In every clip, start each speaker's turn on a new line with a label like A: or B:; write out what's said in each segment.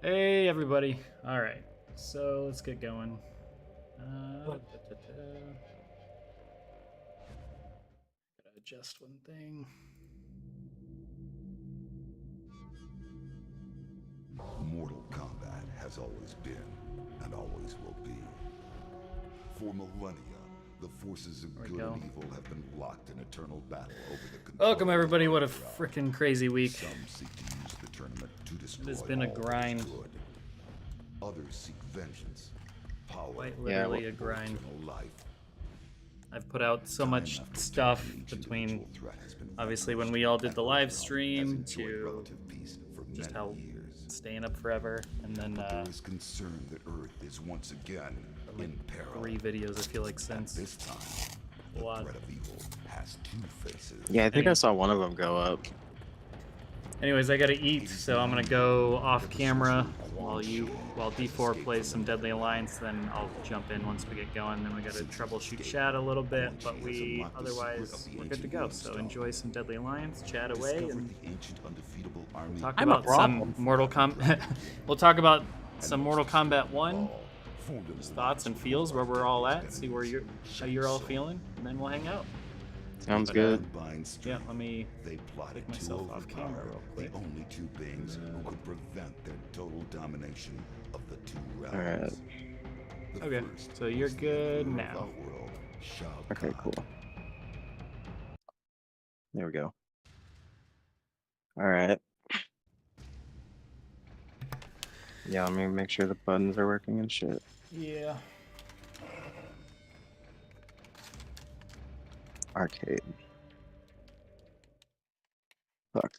A: Hey everybody. All right, so let's get going. Gotta adjust one thing.
B: Mortal Kombat has always been and always will be. For millennia, the forces of good and evil have been locked in eternal battle over the control.
A: Welcome everybody. What a freaking crazy week.
B: Some seek to use the tournament to destroy.
A: It has been a grind.
B: Good. Others seek vengeance, power,
A: Quite literally a grind. I've put out so much stuff between, obviously, when we all did the live stream to just how staying up forever, and then
B: there is concern that Earth is once again in peril.
A: 3 videos I feel like since.
B: This time, the threat of evil has 2 faces.
C: Yeah, I think I saw one of them go up.
A: Anyways, I gotta eat, so I'm gonna go off camera while D4 plays some Deadly Alliance. Then I'll jump in once we get going. Then we gotta troubleshoot chat a little bit, but otherwise we're good to go. So enjoy some Deadly Alliance, chat away, and talk about some Mortal Kombat. We'll talk about some Mortal Kombat 1, just thoughts and feels, where we're all at, see how you're all feeling, and then we'll hang out.
C: Sounds good.
A: Yeah, let me take myself off camera real quick.
B: The only 2 beings who could prevent their total domination of the 2 realms.
C: Alright.
A: Okay, so you're good now.
C: Okay, cool. There we go. Alright. Yeah, let me make sure the buttons are working and shit.
A: Yeah.
C: Arcade. Fuck.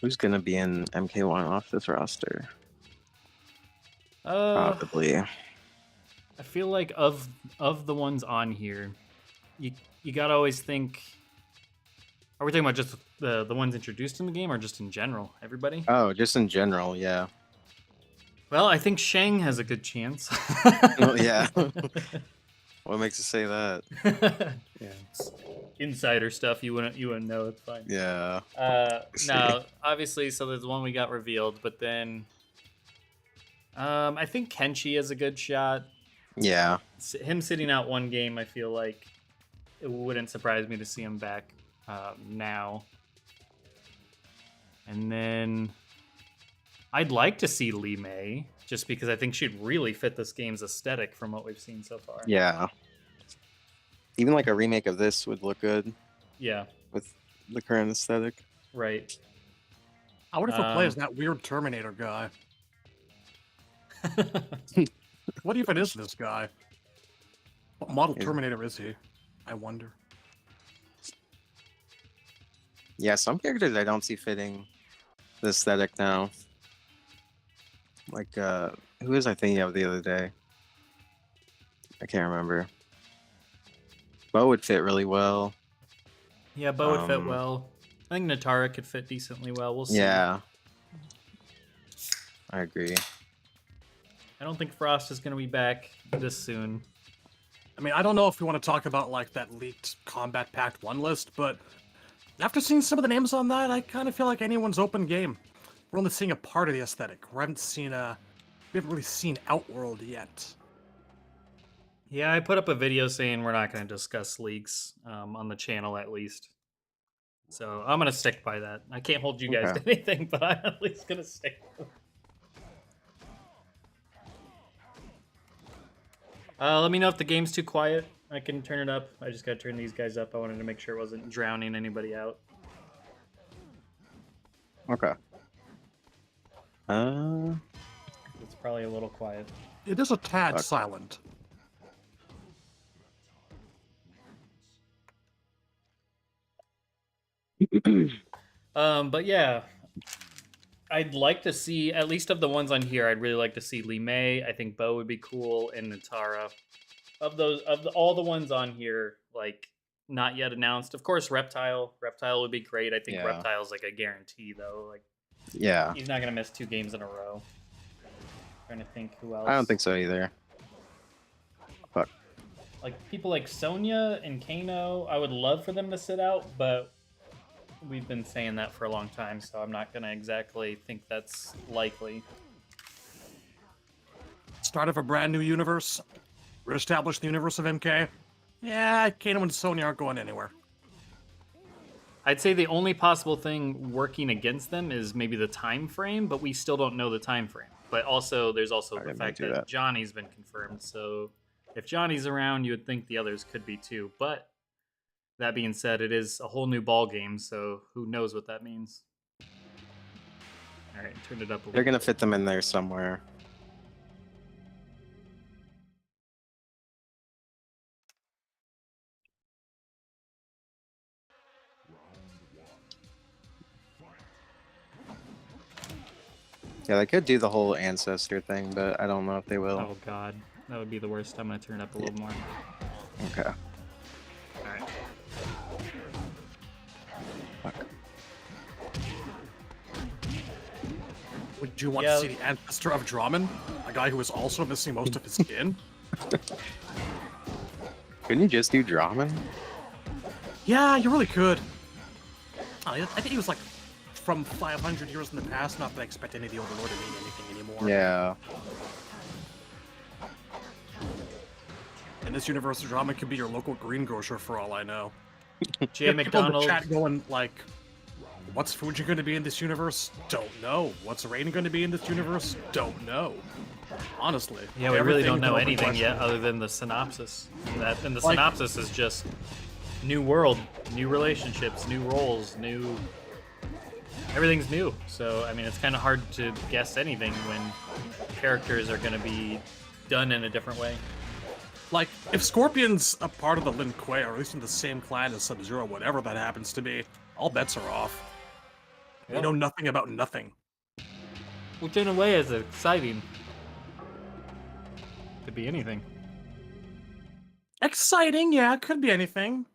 C: Who's gonna be in MK1 off this roster? Probably.
A: I feel like of the ones on here, you gotta always think. Are we talking about just the ones introduced in the game, or just in general? Everybody?
C: Oh, just in general, yeah.
A: Well, I think Shang has a good chance.
C: Well, yeah. What makes you say that?
A: Yeah, it's insider stuff. You wouldn't know. It's fine.
C: Yeah.
A: No, obviously. So there's one we got revealed, but then I think Kenshi has a good shot.
C: Yeah.
A: Him sitting out one game, I feel like it wouldn't surprise me to see him back now. And then I'd like to see Li Mei, just because I think she'd really fit this game's aesthetic from what we've seen so far.
C: Yeah. Even like a remake of this would look good.
A: Yeah.
C: With the current aesthetic.
A: Right.
D: I wonder if it plays that weird Terminator guy. What even is this guy? What model Terminator is he? I wonder.
C: Yeah, some characters I don't see fitting the aesthetic now. Like, who was I thinking of the other day? I can't remember. Bo would fit really well.
A: Yeah, Bo would fit well. I think Natara could fit decently well. We'll see.
C: Yeah. I agree.
A: I don't think Frost is going to be back this soon.
D: I mean, I don't know if we want to talk about like that leaked Combat Pact 1 list, but after seeing some of the names on that, I kind of feel like anyone's open game. we're only seeing a part of the aesthetic. We haven't really seen Outworld yet.
A: Yeah, I put up a video saying we're not going to discuss leaks on the channel at least. So I'm going to stick by that. I can't hold you guys
C: Okay.
A: to anything, but I'm at least going to stick. Let me know if the game's too quiet. I can turn it up. I just got to turn these guys up. I wanted to make sure it wasn't drowning anybody out.
C: Okay.
A: It's probably a little quiet.
D: It is a tad silent.
A: But yeah, I'd like to see, at least of the ones on here, I'd really like to see Lee May. I think Bo would be cool, and Natara. All the ones on here, like, not yet announced. Of course, Reptile would be great. I think
C: Yeah.
A: Reptile's like a guarantee though. Like,
C: Yeah.
A: he's not gonna miss 2 games in a row. Trying to think who else.
C: I don't think so either. Fuck.
A: Like people like Sonya and Kano, I would love for them to sit out, but we've been saying that for a long time, so I'm not gonna exactly think that's likely.
D: Start of a brand new universe. Reestablish the universe of MK. Yeah, Kano and Sonya aren't going anywhere.
A: I'd say the only possible thing working against them is maybe the time frame, but we still don't know the time frame. But also, there's also the
C: didn't
A: fact
C: do
A: that
C: that.
A: Johnny's been confirmed, so if Johnny's around, you would think the others could be too. But that being said, it is a whole new ball game, so who knows what that means. All right, turn it up a little.
C: They're gonna fit them in there somewhere. Yeah, they could do the whole ancestor thing, but I don't know if they will.
A: Oh god, that would be the worst. I'm gonna turn it up a little more.
C: Okay.
A: All right.
C: Fuck.
D: Would you want
A: Yeah.
D: to see the ancestor of Draman? A guy who is also missing most of his skin?
C: Couldn't you just do Draman?
D: Yeah, you really could. I think he was like from 500 years in the past. Not that I expect any of the Overlord to mean anything anymore.
C: Yeah.
D: In this universe, Draman could be your local greengrocer for all I know.
A: Jay
D: People in the
A: McDonald.
D: chat going like, "What's Fuji going to be in this universe? Don't know. What's Rain going to be in this universe? Don't know." Honestly.
A: Yeah, we really don't
D: everything's
A: know
D: an open
A: anything yet
D: question.
A: other than the synopsis. And the
D: Like-
A: synopsis is just new world, new relationships, new roles, everything's new. So, I mean, it's kind of hard to guess anything when characters are going to be done in a different way.
D: Like, if Scorpion's a part of the Lin Kuei, or at least in the same clan as Sub-Zero, whatever that happens to be, all bets are off. We
A: Yep.
D: know nothing about nothing.
A: Which in a way is exciting. Could be anything.
D: Exciting, yeah, it could be anything.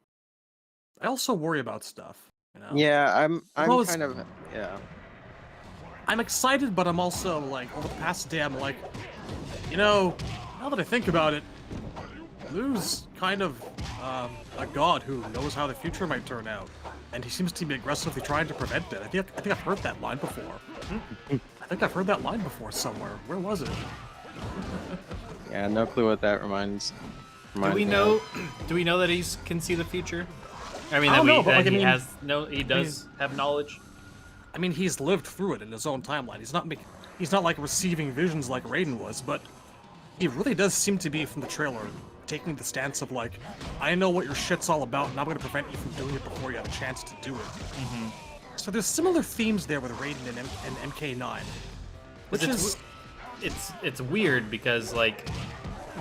D: I also worry about stuff, you know?
C: Yeah, I'm
D: Suppose-
C: kind of yeah.
D: I'm excited, but I'm also, like, over the past day, I'm like, you know, now that I think about it, Lou's kind of a god who knows how the future might turn out, and he seems to be aggressively trying to prevent it. I think I've heard that line before. I think I've heard that line before somewhere. Where was it?
C: Yeah, no clue what that reminds
A: Do
C: me
A: we
C: of.
A: know? Do we know that he can see the future? I mean,
D: I don't know, but,
A: that
D: like, I
A: he
D: mean-
A: has no. He does have knowledge.
D: I mean, he's lived through it in his own timeline. He's not like receiving visions like Raiden was, but he really does seem to be, from the trailer, taking the stance of like, I know what your shit's all about, and I'm going to prevent you from doing it before you have a chance to do it. So there's similar themes there with Raiden and MK9, which
A: But
D: is
A: it's weird because like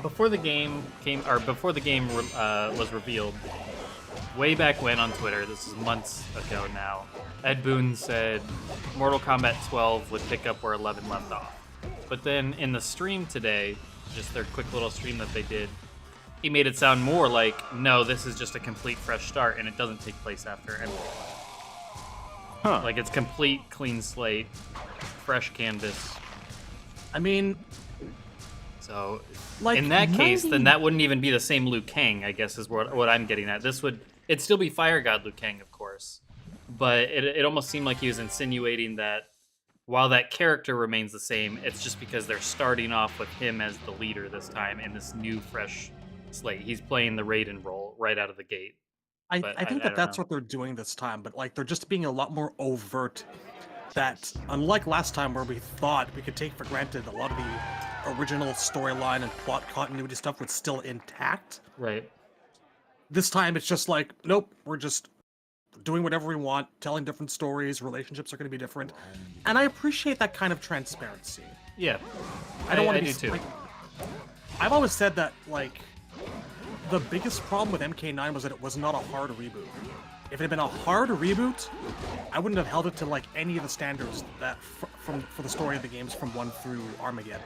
A: before the game was revealed, way back when on Twitter, this is months ago now, Ed Boon said Mortal Kombat 12 would pick up where 11 left off. But then in the stream today, just their quick little stream that they did, he made it sound more like, no, this is just a complete fresh start and it doesn't take place after MK.
C: Huh.
A: Like it's complete clean slate, fresh canvas.
D: I mean,
A: So
D: like
A: in that case,
D: 90
A: then that wouldn't even be the same Liu Kang, I guess is what I'm getting at. It'd still be Fire God Liu Kang, of course. But it almost seemed like he was insinuating that while that character remains the same, it's just because they're starting off with him as the leader this time in this new, fresh slate. He's playing the Raiden role right out of the gate.
D: I
A: But
D: think
A: I
D: that
A: don't
D: that's
A: know.
D: what they're doing this time, but like they're just being a lot more overt. That unlike last time where we thought we could take for granted a lot of the original storyline and plot continuity stuff was still intact.
A: Right.
D: This time it's just like, nope, we're just doing whatever we want, telling different stories, relationships are going to be different. And I appreciate that kind of transparency.
A: Yeah.
D: I don't want
A: I
D: to be
A: do too.
D: like, I've always said that like the biggest problem with MK9 was that it was not a hard reboot. If it had been a hard reboot, I wouldn't have held it to like any of the standards that for the story of the games from 1 through Armageddon.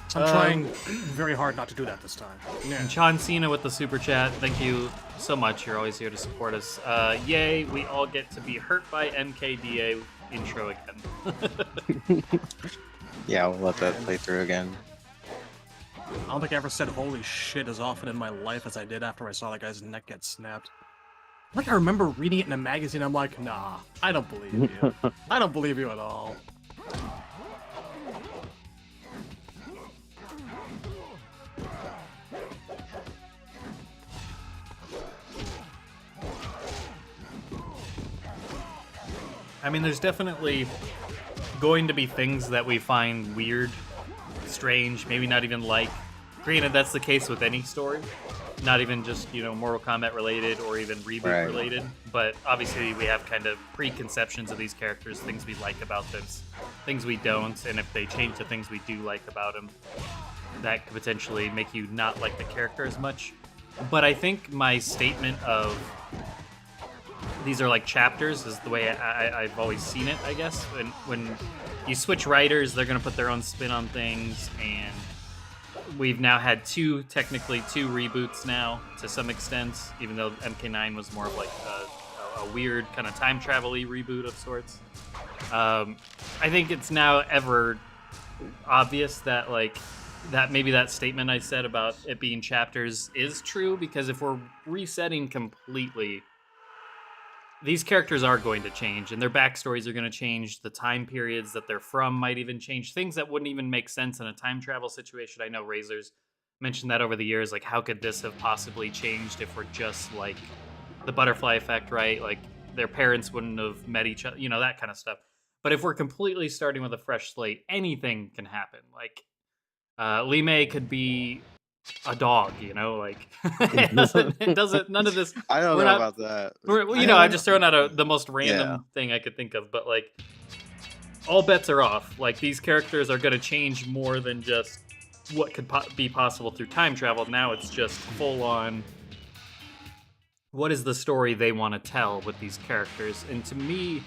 D: So I'm trying very hard not to do that this time. Yeah.
A: And John Cena with the super chat. Thank you so much. You're always here to support us. Yay, we all get to be hurt by MKDA intro again.
C: Yeah, we'll let that play through again.
D: I don't think I ever said holy shit as often in my life as I did after I saw that guy's neck get snapped. Like I remember reading it in a magazine, I'm like, nah, I don't believe you. I don't believe you at all.
A: I mean, there's definitely going to be things that we find weird, strange, maybe not even like. Granted, that's the case with any story. Not even just, Mortal Kombat related or even reboot related. But obviously we have kind of preconceptions of these characters, things we like about them, things we don't, and if they change the things we do like about them, that could potentially make you not like the character as much. But I think my statement of these are like chapters is the way I've always seen it, I guess. When you switch writers, they're going to put their own spin on things, and we've now had technically two reboots now to some extent, even though MK9 was more of like a weird kind of time travel-y reboot of sorts. I think it's now ever obvious that that maybe that statement I said about it being chapters is true, because if we're resetting completely, these characters are going to change, and their backstories are going to change. The time periods that they're from might even change. Things that wouldn't even make sense in a time travel situation. I know Razor's mentioned that over the years. Like, how could this have possibly changed if we're just like the butterfly effect, right? Like, their parents wouldn't have met each other, that kind of stuff. But if we're completely starting with a fresh slate, anything can happen. Like, Lee May could be a dog, it doesn't, none of this.
C: I don't know about that.
A: I'm just throwing out the most random thing I could think of, but all bets are off. Like, these characters are going to change more than just what could be possible through time travel. Now it's just full on, what is the story they want to tell with these characters? And to me,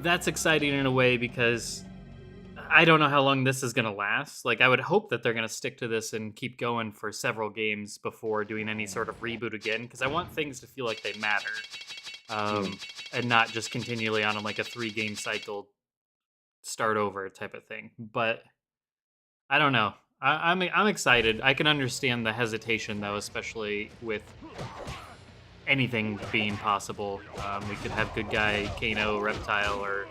A: that's exciting in a way, because I don't know how long this is going to last. Like, I would hope that they're going to stick to this and keep going for several games before doing any sort of reboot again, because I want things to feel like they matter, and not just continually on a 3-game cycle, start over type of thing. But I don't know. I'm excited. I can understand the hesitation, though, especially with anything being possible. We could have good guy Kano, Reptile, or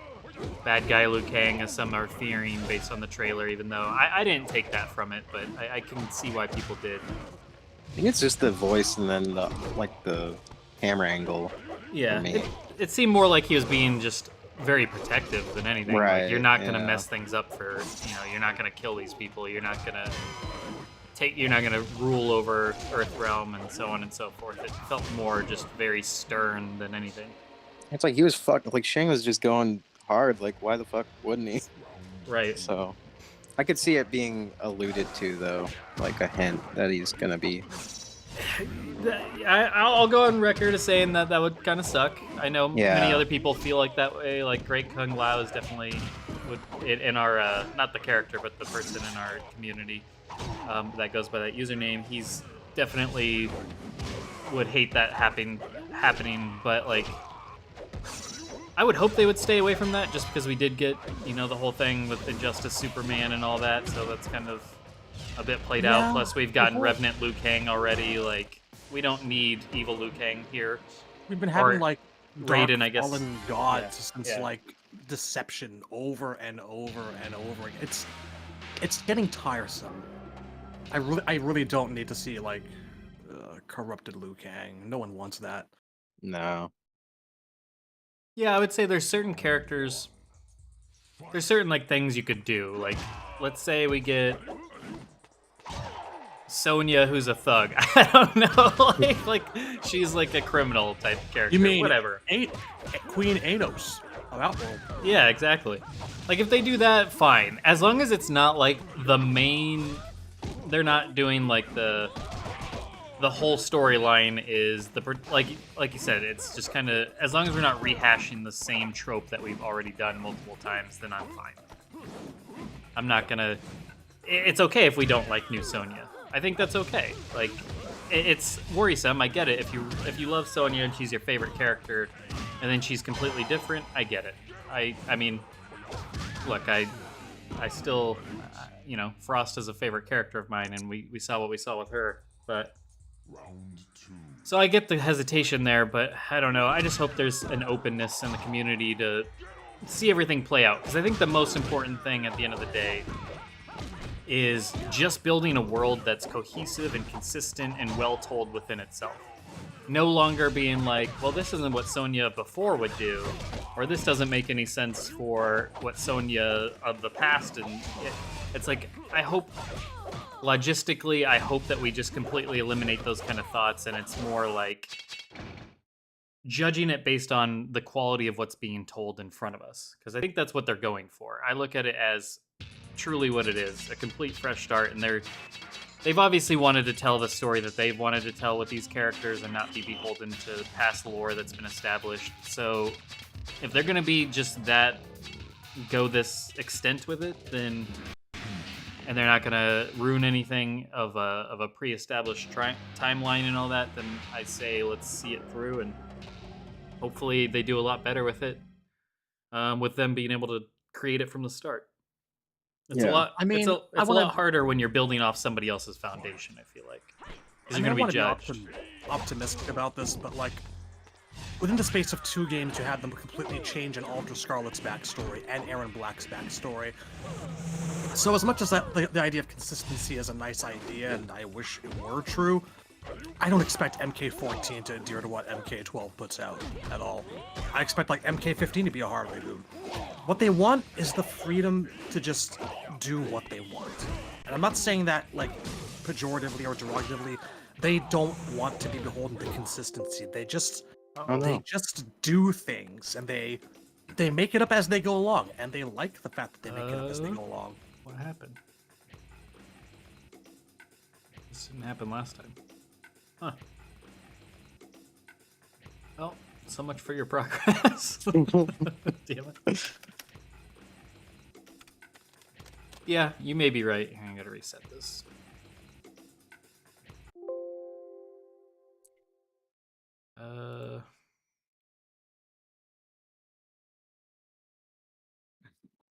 A: bad guy Liu Kang, as some are fearing based on the trailer, even though I didn't take that from it, but I can see why people did.
C: I think it's just the voice and then the camera angle.
A: Yeah, it seemed more like he was being just very protective than anything.
C: Right,
A: you're not going to mess things up for, you're not going to kill these people, you're not going to rule over Earthrealm and so on and so forth. It felt more just very stern than anything.
C: It's like he was Shang was just going hard. Like, why the fuck wouldn't he?
A: Right.
C: So I could see it being alluded to, though, like a hint that he's gonna be.
A: I'll go on record as saying that would kind of suck. I know many other people feel like that way. Like, Great Kung Lao is definitely in our not the character, but the person in our community that goes by that username. He's definitely would hate that happening. But I would hope they would stay away from that, just because we did get, the whole thing with Injustice Superman and all that, so that's kind of a bit played out. Plus, we've gotten Revenant Liu Kang already. We don't need evil Liu Kang here.
D: We've been having,
A: Raiden, I guess.
D: fallen gods
A: Yeah,
D: since
A: yeah.
D: like Deception over and over and over again. It's getting tiresome. I really don't need to see like corrupted Liu Kang. No one wants that.
C: No.
A: Yeah, I would say there's certain characters. There's certain like things you could do. Like, let's say we get Sonya, who's a thug. I don't know, like she's like a criminal type character.
D: You mean
A: whatever?
D: Queen Anos of Outworld?
A: Yeah, exactly. Like if they do that, fine. As long as it's not like the main. They're not doing like the whole storyline is like you said, it's just kind of, as long as we're not rehashing the same trope that we've already done multiple times, then I'm fine. I'm not gonna. It's okay if we don't like new Sonya. I think that's okay. Like, it's worrisome. I get it. If you love Sonya and she's your favorite character, and then she's completely different, I get it. I mean, look, I still, you know, Frost is a favorite character of mine, and we saw what we saw with her, but. So I get the hesitation there, but I don't know. I just hope there's an openness in the community to see everything play out. Because I think the most important thing at the end of the day is just building a world that's cohesive and consistent and well told within itself. No longer being like, well, this isn't what Sonya before would do, or this doesn't make any sense for what Sonya of the past. And it's like, I hope... Logistically, I hope that we just completely eliminate those kind of thoughts, and it's more like judging it based on the quality of what's being told in front of us. Because I think that's what they're going for. I look at it as truly what it is, a complete fresh start, and they've obviously wanted to tell the story that they've wanted to tell with these characters and not be beholden to past lore that's been established. So if they're going to be just that, go this extent with it, then... and they're not going to ruin anything of a pre-established timeline and all that, then I say let's see it through, and hopefully they do a lot better with it, with them being able to create it from the start. It's a lot. I mean, it's a lot harder when you're building off somebody else's foundation, I feel like, because you're going to be judged.
D: Optimistic about this, but like within the space of 2 games, you had them completely change and alter Scarlet's backstory and Aaron Black's backstory. So as much as the idea of consistency is a nice idea, and I wish it were true, I don't expect MK14 to adhere to what MK12 puts out at all. I expect like MK15 to be a hard reboot. What they want is the freedom to just do what they want. And I'm not saying that like pejoratively or derogatively. They don't want to be beholden to consistency. They just do things, and they make it up as they go along, and they like the fact that they make it up as they go along.
A: What happened? This didn't happen last time. Huh. Well, so much for your progress. Damn it. Yeah, you may be right. I gotta reset this.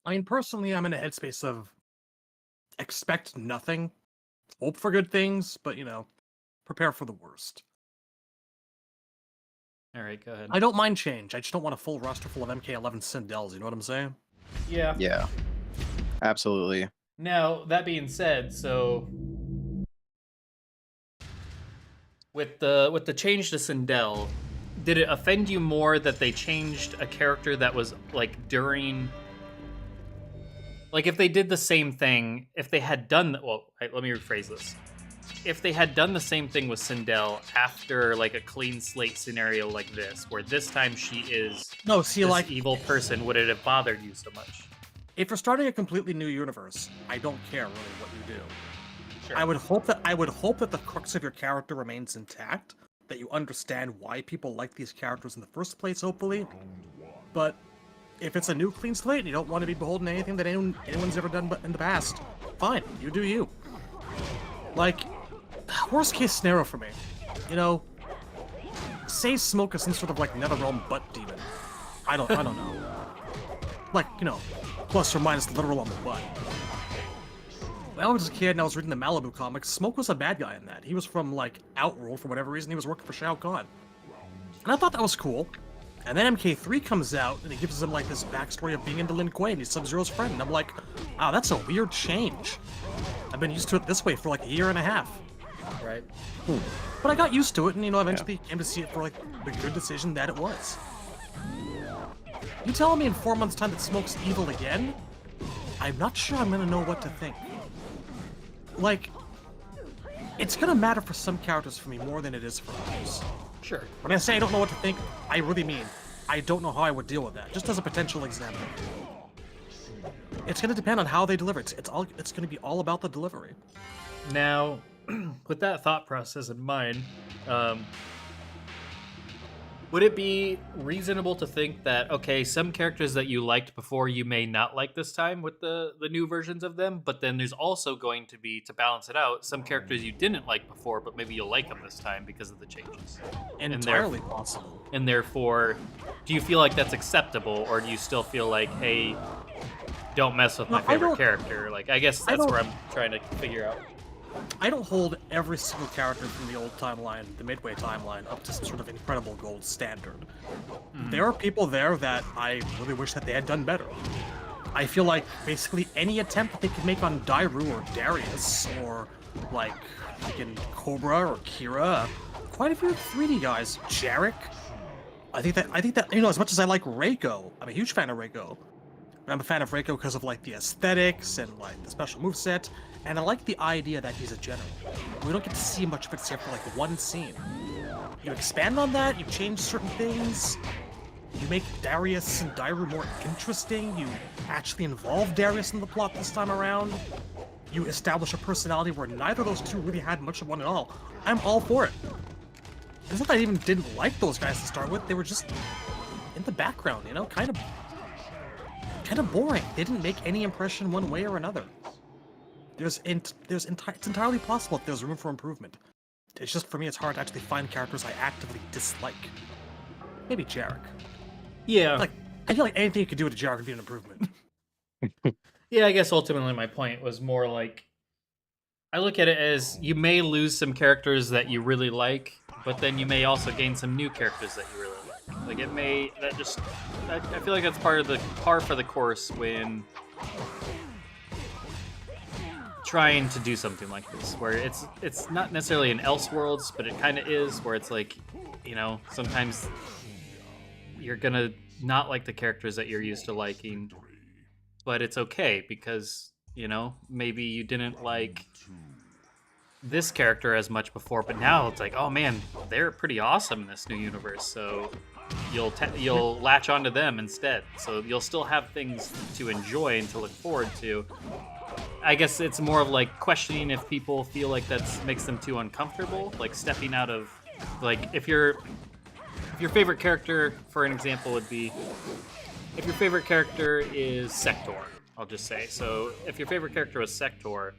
D: I mean, personally, I'm in a headspace of expect nothing, hope for good things, but, you know, prepare for the worst.
A: All right, go ahead.
D: I don't mind change. I just don't want a full roster full of MK11 Sindels, you know what I'm saying?
A: Yeah.
C: Yeah. Absolutely.
A: Now, that being said, so with the change to Sindel, did it offend you more that they changed a character that was like during, like if they did the same thing, if they had done let me rephrase this. If they had done the same thing with Sindel after like a clean slate scenario like this, where this time she is this evil person, would it have bothered you so much?
D: If you're starting a completely new universe, I don't care really what you do.
A: Sure.
D: I would hope that the crux of your character remains intact, that you understand why people like these characters in the first place, hopefully. But if it's a new clean slate and you don't want to be beholden to anything that anyone's ever done in the past, fine, you do you. Like, worst case scenario for me, you know, say Smoke is some sort of like NetherRealm butt demon. I don't know. Like, you know, plus or minus the literal on the butt. When I was a kid and I was reading the Malibu comics, Smoke was a bad guy in that. He was from like Outworld for whatever reason. He was working for Shao Kahn, and I thought that was cool. And then MK3 comes out, and he gives them like this backstory of being into Lin Kuei, and he's Sub-Zero's friend. And I'm like, wow, that's a weird change. I've been used to it this way for like a year and a half.
A: Right.
D: But I got used to it, and eventually came to see it for like the good decision that it was. You telling me in 4 months' time that Smoke's evil again? I'm not sure I'm gonna know what to think. Like, it's gonna matter for some characters for me more than it is for others.
A: Sure.
D: When I say I don't know what to think, I really mean I don't know how I would deal with that. Just as a potential example, it's gonna depend on how they deliver. It's gonna be all about the delivery.
A: Now, with that thought process in mind, would it be reasonable to think that, okay, some characters that you liked before you may not like this time with the new versions of them, but then there's also going to be, to balance it out, some characters you didn't like before, but maybe you'll like them this time because of the changes.
D: Entirely possible.
A: And therefore, do you feel like that's acceptable, or do you still feel like, hey, don't mess with my favorite character? Like, I guess that's where I'm trying to figure out.
D: I don't hold every single character from the old timeline, the Midway timeline, up to some sort of incredible gold standard. There are people there that I really wish that they had done better. I feel like basically any attempt that they could make on Dairu or Darius, or like freaking Cobra or Kira, quite a few 3D guys, Jarek. I think that as much as I like Reiko, I'm a huge fan of Reiko. I'm a fan of Reiko because of like the aesthetics and like the special moveset, and I like the idea that he's a general. We don't get to see much of it except for like one scene. You expand on that, you change certain things, you make Darius and Dairu more interesting, you actually involve Darius in the plot this time around, you establish a personality where neither of those two really had much of one at all. I'm all for it. It's not that I even didn't like those guys to start with, they were just in the background, kind of boring. They didn't make any impression one way or another. It's entirely possible that there's room for improvement. It's just, for me, it's hard to actually find characters I actively dislike. Maybe Jarek.
A: Yeah.
D: I feel like anything you could do with Jarek would be an improvement.
A: Yeah, I guess ultimately my point was more like, I look at it as you may lose some characters that you really like, but then you may also gain some new characters that you really like. Like I feel like that's par for the course when trying to do something like this, where it's not necessarily an Elseworlds, but it kind of is, where it's like, sometimes you're gonna not like the characters that you're used to liking, but it's okay because, maybe you didn't like this character as much before, but now it's like, oh man, they're pretty awesome in this new universe, so you'll latch onto them instead. So you'll still have things to enjoy and to look forward to. I guess it's more of like questioning if people feel like that makes them too uncomfortable, like stepping out of, like if your favorite character, for an example, would be, if your favorite character is Sector, I'll just say. So if your favorite character was Sector,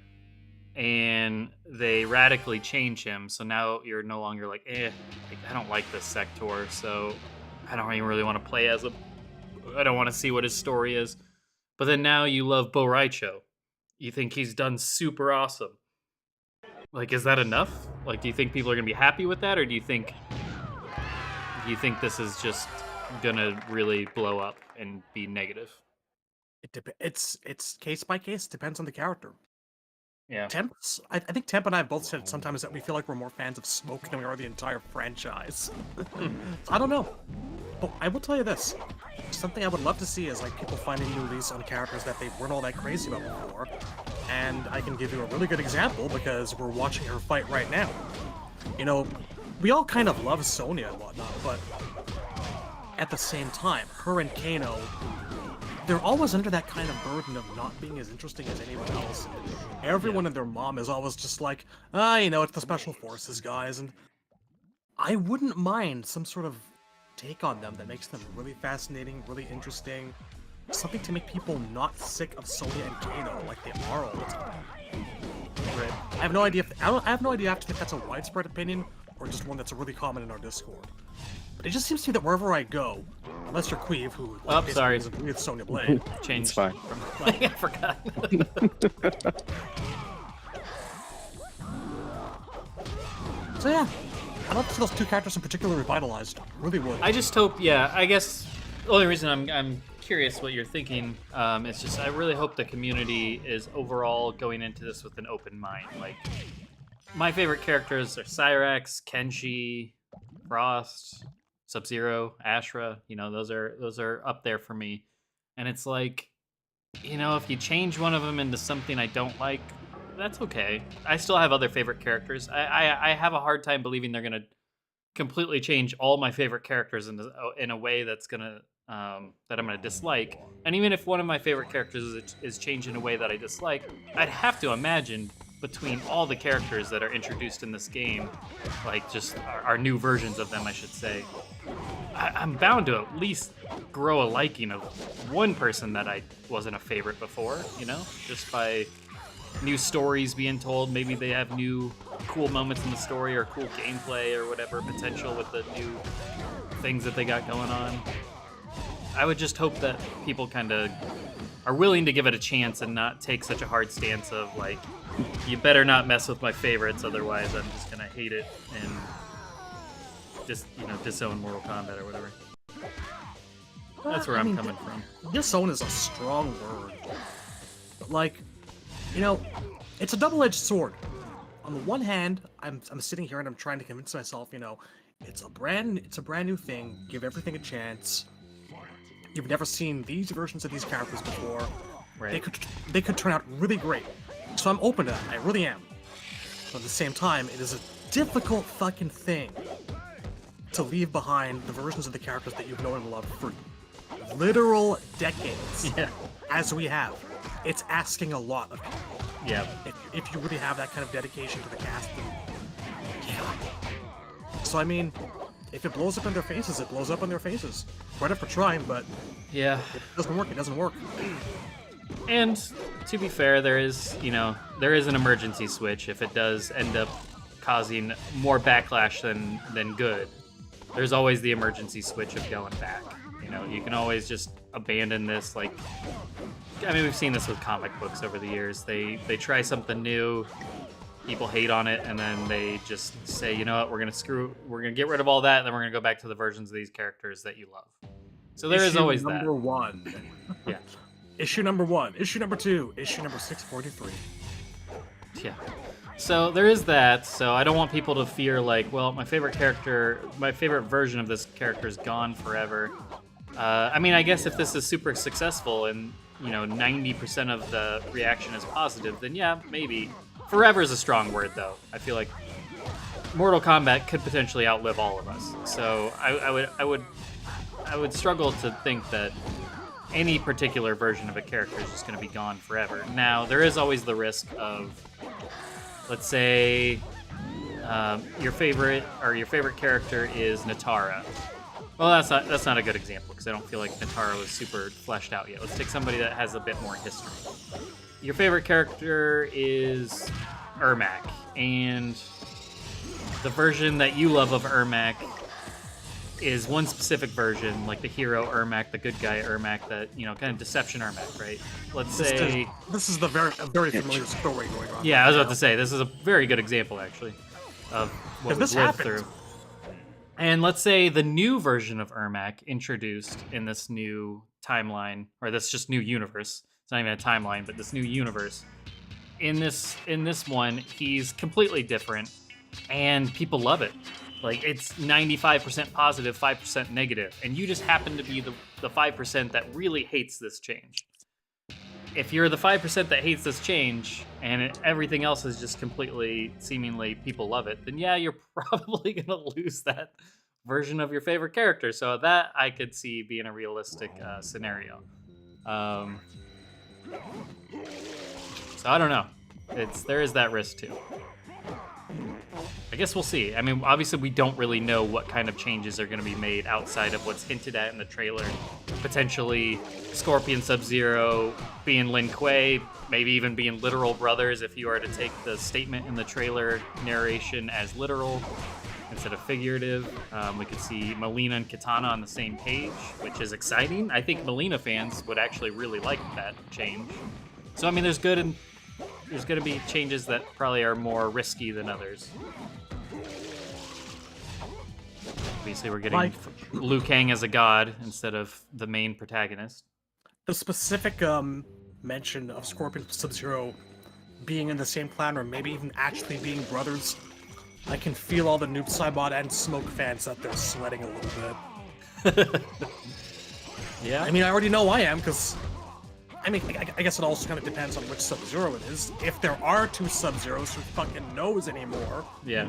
A: and they radically change him, so now you're no longer like, I don't like this Sector, so I don't even really want to play as him. I don't want to see what his story is. But then now you love Bo Raicho. You think he's done super awesome. Like, is that enough? Like, do you think people are going to be happy with that, or do you think this is just going to really blow up and be negative?
D: It's case by case, depends on the character.
A: Yeah.
D: I think Temp and I have both said sometimes that we feel like we're more fans of Smoke than we are the entire franchise. I don't know. But I will tell you this. Something I would love to see is like people finding new leads on characters that they weren't all that crazy about before. And I can give you a really good example because we're watching her fight right now. We all kind of love Sonya and whatnot, but at the same time, her and Kano, they're always under that kind of burden of not being as interesting as anyone else. Everyone and their mom is always just like, it's the Special Forces guys, and I wouldn't mind some sort of take on them that makes them really fascinating, really interesting, something to make people not sick of Sonya and Kano like they are all the time. Right? I have no idea if that's a widespread opinion or just one that's really common in our Discord. But it just seems to me that wherever I go, unless you're Queeve, who
A: sorry,
D: with Sonya Blade,
A: changed.
C: It's fine.
A: I forgot.
D: So yeah, I'd love to see those two characters in particular revitalized. Really would.
A: I just hope, yeah, I guess the only reason I'm curious what you're thinking is just I really hope the community is overall going into this with an open mind. Like, my favorite characters are Cyrax, Kenshi, Frost, Sub-Zero, Ashra. You know, those are up there for me. And it's like, you know, if you change one of them into something I don't like, that's okay. I still have other favorite characters. I have a hard time believing they're gonna completely change all my favorite characters in a way that's gonna that I'm gonna dislike. And even if one of my favorite characters is changed in a way that I dislike, I'd have to imagine between all the characters that are introduced in this game, like just our new versions of them, I should say, I'm bound to at least grow a liking of one person that I wasn't a favorite before, you know, just by new stories being told. Maybe they have new cool moments in the story or cool gameplay or whatever potential with the new things that they got going on. I would just hope that people kind of are willing to give it a chance and not take such a hard stance of like, you better not mess with my favorites, otherwise I'm just gonna hate it and just, you know, disown Mortal Kombat or whatever. That's where I'm coming from.
D: Disown is a strong word. But like, you know, it's a double-edged sword. On the one hand, I'm sitting here and I'm trying to convince myself, you know, it's a brand new thing. Give everything a chance. You've never seen these versions of these characters before.
A: Right.
D: They could turn out really great. So I'm open to that. I really am. But at the same time, it is a difficult fucking thing to leave behind the versions of the characters that you've known and loved for literal decades.
A: Yeah.
D: As we have. It's asking a lot of people.
A: Yeah.
D: If you really have that kind of dedication to the cast, then yeah. So I mean, if it blows up in their faces, it blows up in their faces. Credit for trying, but
A: yeah,
D: if it doesn't work, it doesn't work.
A: And to be fair, there is an emergency switch if it does end up causing more backlash than good. There's always the emergency switch of going back. You know, you can always just abandon this. Like, I mean, we've seen this with comic books over the years. They try something new, people hate on it, and then they just say, you know what, we're gonna get rid of all that, and then we're gonna go back to the versions of these characters that you love. So there is always that.
D: Number one.
A: Yeah.
D: Issue number 1. Issue number 2. Issue number 643.
A: Yeah. So there is that. So I don't want people to fear like, well, my favorite version of this character is gone forever. I mean, I guess if this is super successful and, you know, 90% of the reaction is positive, then yeah, maybe. Forever is a strong word, though. I feel like Mortal Kombat could potentially outlive all of us. So I would struggle to think that any particular version of a character is just going to be gone forever. Now, there is always the risk of, let's say, your favorite character is Natara. Well, that's not a good example because I don't feel like Natara was super fleshed out yet. Let's take somebody that has a bit more history. Your favorite character is Ermac, and the version that you love of Ermac is one specific version, like the hero Ermac, the good guy Ermac, that, you know, kind of deception Ermac, right? Let's say
D: this is a very familiar story going on.
A: Yeah, I was about to say this is a very good example actually of what we've lived through. And let's say the new version of Ermac introduced in this new timeline, or this just new universe. It's not even a timeline, but this new universe. In this one, he's completely different, and people love it. Like, it's 95% positive, 5% negative, and you just happen to be the 5% that really hates this change. If you're the 5% that hates this change, and everything else is just completely, seemingly, people love it, then yeah, you're probably gonna lose that version of your favorite character. So that I could see being a realistic scenario. So I don't know. There is that risk too. I guess we'll see. I mean, obviously we don't really know what kind of changes are going to be made outside of what's hinted at in the trailer. Potentially Scorpion Sub-Zero being Lin Kuei, maybe even being literal brothers if you are to take the statement in the trailer narration as literal instead of figurative. We could see Mileena and Kitana on the same page, which is exciting. I think Mileena fans would actually really like that change. So, I mean, there's going to be changes that probably are more risky than others. Obviously, we're getting
D: Like-
A: Liu Kang as a god instead of the main protagonist.
D: The specific mention of Scorpion and Sub-Zero being in the same clan, or maybe even actually being brothers, I can feel all the Noob Saibot and Smoke fans out there sweating a little bit.
A: Yeah.
D: I mean, I already know I am, because... I mean, I guess it also kind of depends on which Sub-Zero it is. If there are two Sub-Zeros, who fucking knows anymore?
A: Yeah.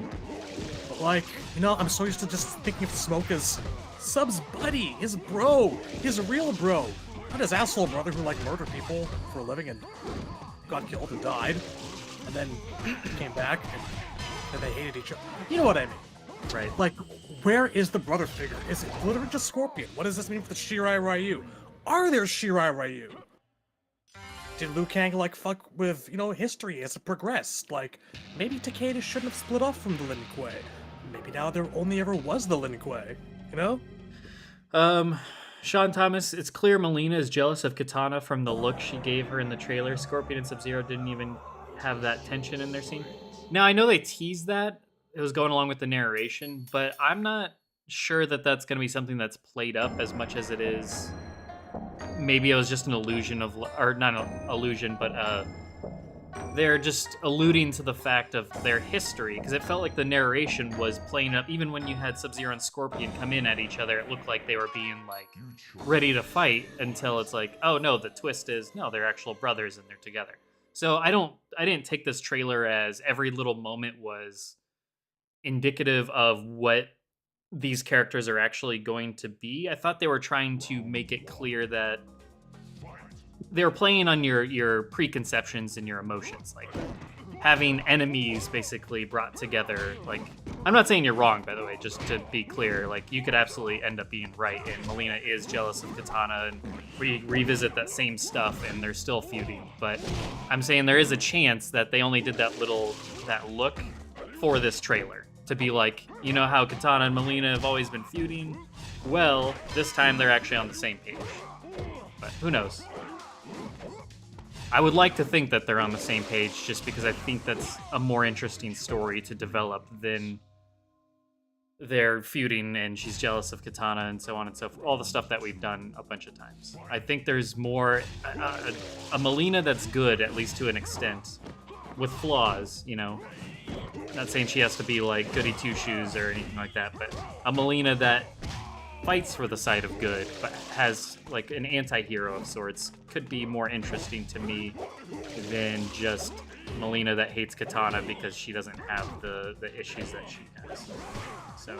D: But like, you know, I'm so used to just thinking of Smoke as Sub's buddy, his bro, his real bro. Not his asshole brother who like murdered people for a living and got killed and died. And then came back and they hated each other. You know what I mean?
A: Right.
D: Like, where is the brother figure? Is it literally just Scorpion? What does this mean for the Shirai Ryu? Are there Shirai Ryu? Did Liu Kang, like, fuck with, you know, history as it progressed? Like, maybe Takeda shouldn't have split off from the Lin Kuei. Maybe now there only ever was the Lin Kuei, you know?
A: Sean Thomas, it's clear Melina is jealous of Katana from the look she gave her in the trailer. Scorpion and Sub-Zero didn't even have that tension in their scene. Now, I know they teased that. It was going along with the narration, but I'm not sure that that's going to be something that's played up as much as it is. Maybe it was just an illusion of, or not an illusion, but they're just alluding to the fact of their history, because it felt like the narration was playing up. Even when you had Sub-Zero and Scorpion come in at each other, it looked like they were being like ready to fight, until it's like, oh no, the twist is no, they're actual brothers and they're together. So I didn't take this trailer as every little moment was indicative of what these characters are actually going to be. I thought they were trying to make it clear that they were playing on your preconceptions and your emotions, like having enemies basically brought together. Like, I'm not saying you're wrong, by the way, just to be clear. Like, you could absolutely end up being right, and Melina is jealous of Katana, and we revisit that same stuff, and they're still feuding. But I'm saying there is a chance that they only did that look for this trailer, to be like, you know how Katana and Melina have always been feuding? Well, this time they're actually on the same page. But who knows? I would like to think that they're on the same page, just because I think that's a more interesting story to develop than they're feuding and she's jealous of Katana and so on and so forth. All the stuff that we've done a bunch of times. I think there's more a Melina that's good, at least to an extent, with flaws, you know. Not saying she has to be like goody two-shoes or anything like that, but a Melina that fights for the side of good, but has like an anti-hero of sorts, could be more interesting to me than just Melina that hates Katana because she doesn't have the issues that she has. So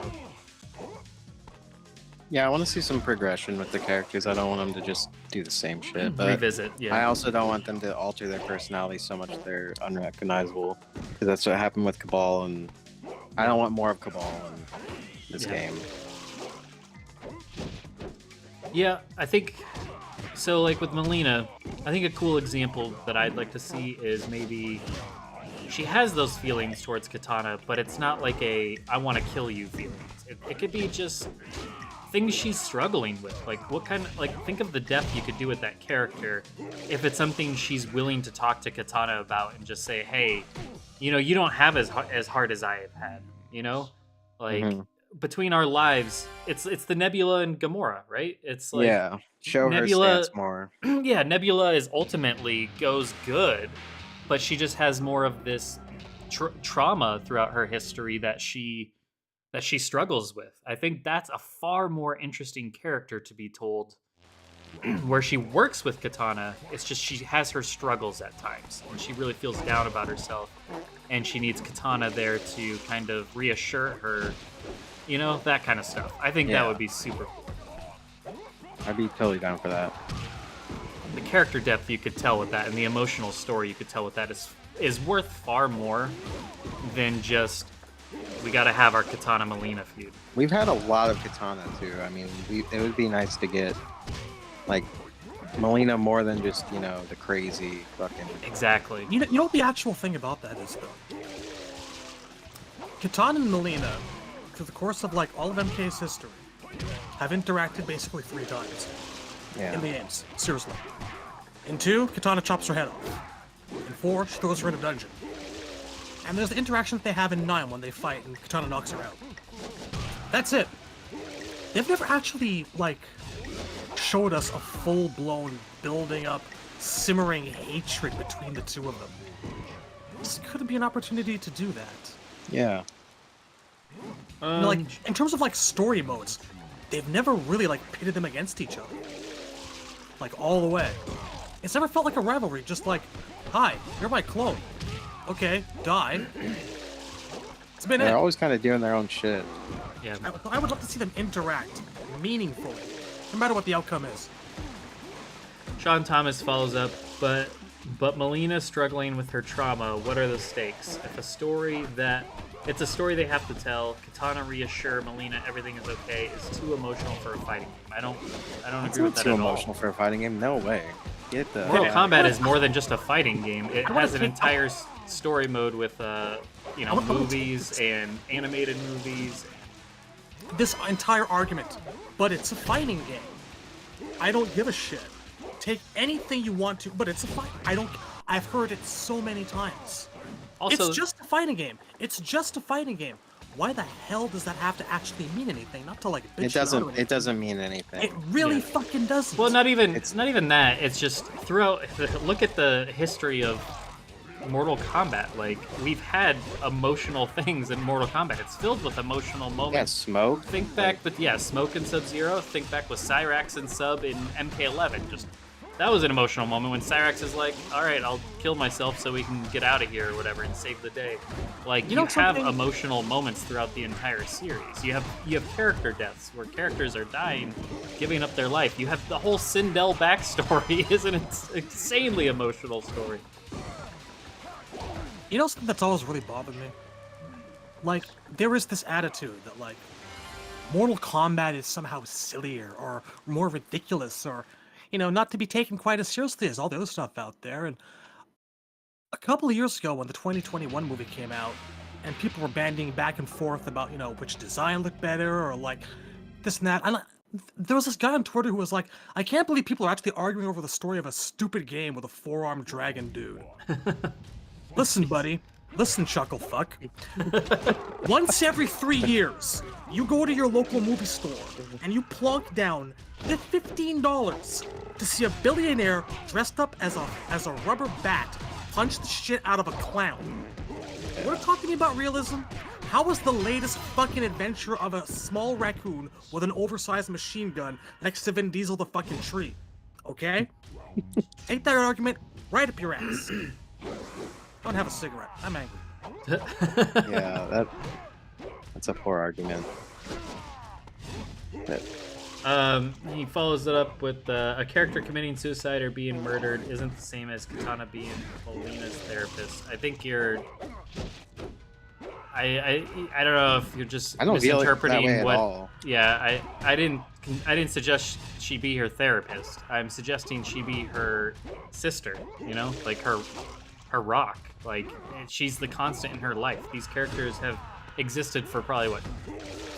C: yeah, I want to see some progression with the characters. I don't want them to just do the same shit. But
A: revisit, yeah.
C: I also don't want them to alter their personality so much they're unrecognizable, because that's what happened with Cabal, and I don't want more of Cabal in this game.
A: Yeah, I think so. Like with Melina, I think a cool example that I'd like to see is maybe she has those feelings towards Katana, but it's not like a I want to kill you feelings. It could be just things she's struggling with. Like what kind of, like, think of the depth you could do with that character if it's something she's willing to talk to Katana about and just say, hey, you know, you don't have as hard as I have had, you know, like. Between our lives, it's the Nebula and Gamora, right? It's like,
C: yeah, show
A: Nebula,
C: her stance more.
A: Yeah, Nebula is ultimately goes good, but she just has more of this trauma throughout her history that she struggles with. I think that's a far more interesting character to be told. Where she works with Katana, it's just she has her struggles at times, and she really feels down about herself, and she needs Katana there to kind of reassure her. You know, that kind of stuff. I think that would be super cool.
C: I'd be totally down for that.
A: The character depth you could tell with that, and the emotional story you could tell with that is worth far more than just, we gotta have our Katana Melina feud.
C: We've had a lot of Katana too. I mean, it would be nice to get like Melina more than just, you know, the crazy fucking.
A: Exactly.
D: You know what the actual thing about that is, though? Katana and Melina, through the course of like all of MK's history, have interacted basically 3 times in the games. Seriously. In 2, Katana chops her head off. In 4, she throws her in a dungeon. And there's the interaction that they have in 9 when they fight and Katana knocks her out. That's it. they've never actually like showed us a full-blown building up, simmering hatred between the two of them. This could be an opportunity to do that.
C: Yeah.
D: You know, like in terms of like story modes, they've never really like pitted them against each other, like all the way. It's never felt like a rivalry. Just like, hi, you're my clone. Okay, die. It's been
C: They're
D: it.
C: always kind of doing their own shit.
A: Yeah.
D: I would love to see them interact meaningfully, no matter what the outcome is.
A: Sean Thomas follows up, but Melina struggling with her trauma. What are the stakes? If a story that it's a story they have to tell, Katana reassure Melina everything is okay is too emotional for a fighting game. I don't
C: It's
A: agree
C: not
A: with that
C: too
A: at all.
C: emotional for a fighting game. No way. Get the
A: Mortal
C: hell out.
A: Kombat is more than just a fighting game. It
D: wanna
A: has an
D: take-
A: entire story mode with you know, movies and animated movies.
D: This entire argument, but it's a fighting game. I don't give a shit. Take anything you want to, but it's a fight. I've heard it so many times.
A: Also,
D: It's just a fighting game. It's just a fighting game. Why the hell does that have to actually mean anything? Not to like bitch
C: It
D: you out or
C: doesn't.
D: anything.
C: It doesn't mean anything.
D: It really
A: Yeah.
D: fucking doesn't.
A: well, not even
C: It's-
A: not even that. It's just throughout. Look at the history of Mortal Kombat. Like, we've had emotional things in Mortal Kombat. It's filled with emotional
C: Yeah,
A: moments.
C: smoke.
A: Think back, but yeah, Smoke and Sub-Zero. Think back with Cyrax and Sub in MK11. Just that was an emotional moment when Cyrax is like, "All right, I'll kill myself so we can get out of here or whatever and save the day." Like, you
D: know
A: have
D: something-
A: emotional moments throughout the entire series. You have character deaths where characters are dying, giving up their life. You have the whole Sindel backstory is an insanely emotional story.
D: You know something that's always really bothered me? Like, there is this attitude that, like, Mortal Kombat is somehow sillier or more ridiculous or, you know, not to be taken quite as seriously as all the other stuff out there. And a couple of years ago when the 2021 movie came out and people were banding back and forth about, you know, which design looked better or, like, this and that, there was this guy on Twitter who was like, I can't believe people are actually arguing over the story of a stupid game with a four-armed dragon dude. Listen, buddy. Listen, chuckle fuck. Once every 3 years, you go to your local movie store and you plunk down $15 to see a billionaire dressed up as a rubber bat punch the shit out of a clown. We're talking about realism. How was the latest fucking adventure of a small raccoon with an oversized machine gun next to Vin Diesel the fucking tree? Okay? Take that argument right up your ass. Don't have a cigarette. I'm angry.
C: Yeah, that's a poor argument.
A: He follows it up with a character committing suicide or being murdered isn't the same as Katana being Molina's therapist. I think you're. I don't know if you're just
C: I don't feel like that
A: misinterpreting
C: way at
A: what.
C: all.
A: Yeah, I didn't suggest she be her therapist. I'm suggesting she be her sister. You know, like her rock. Like, she's the constant in her life. These characters have existed for probably what,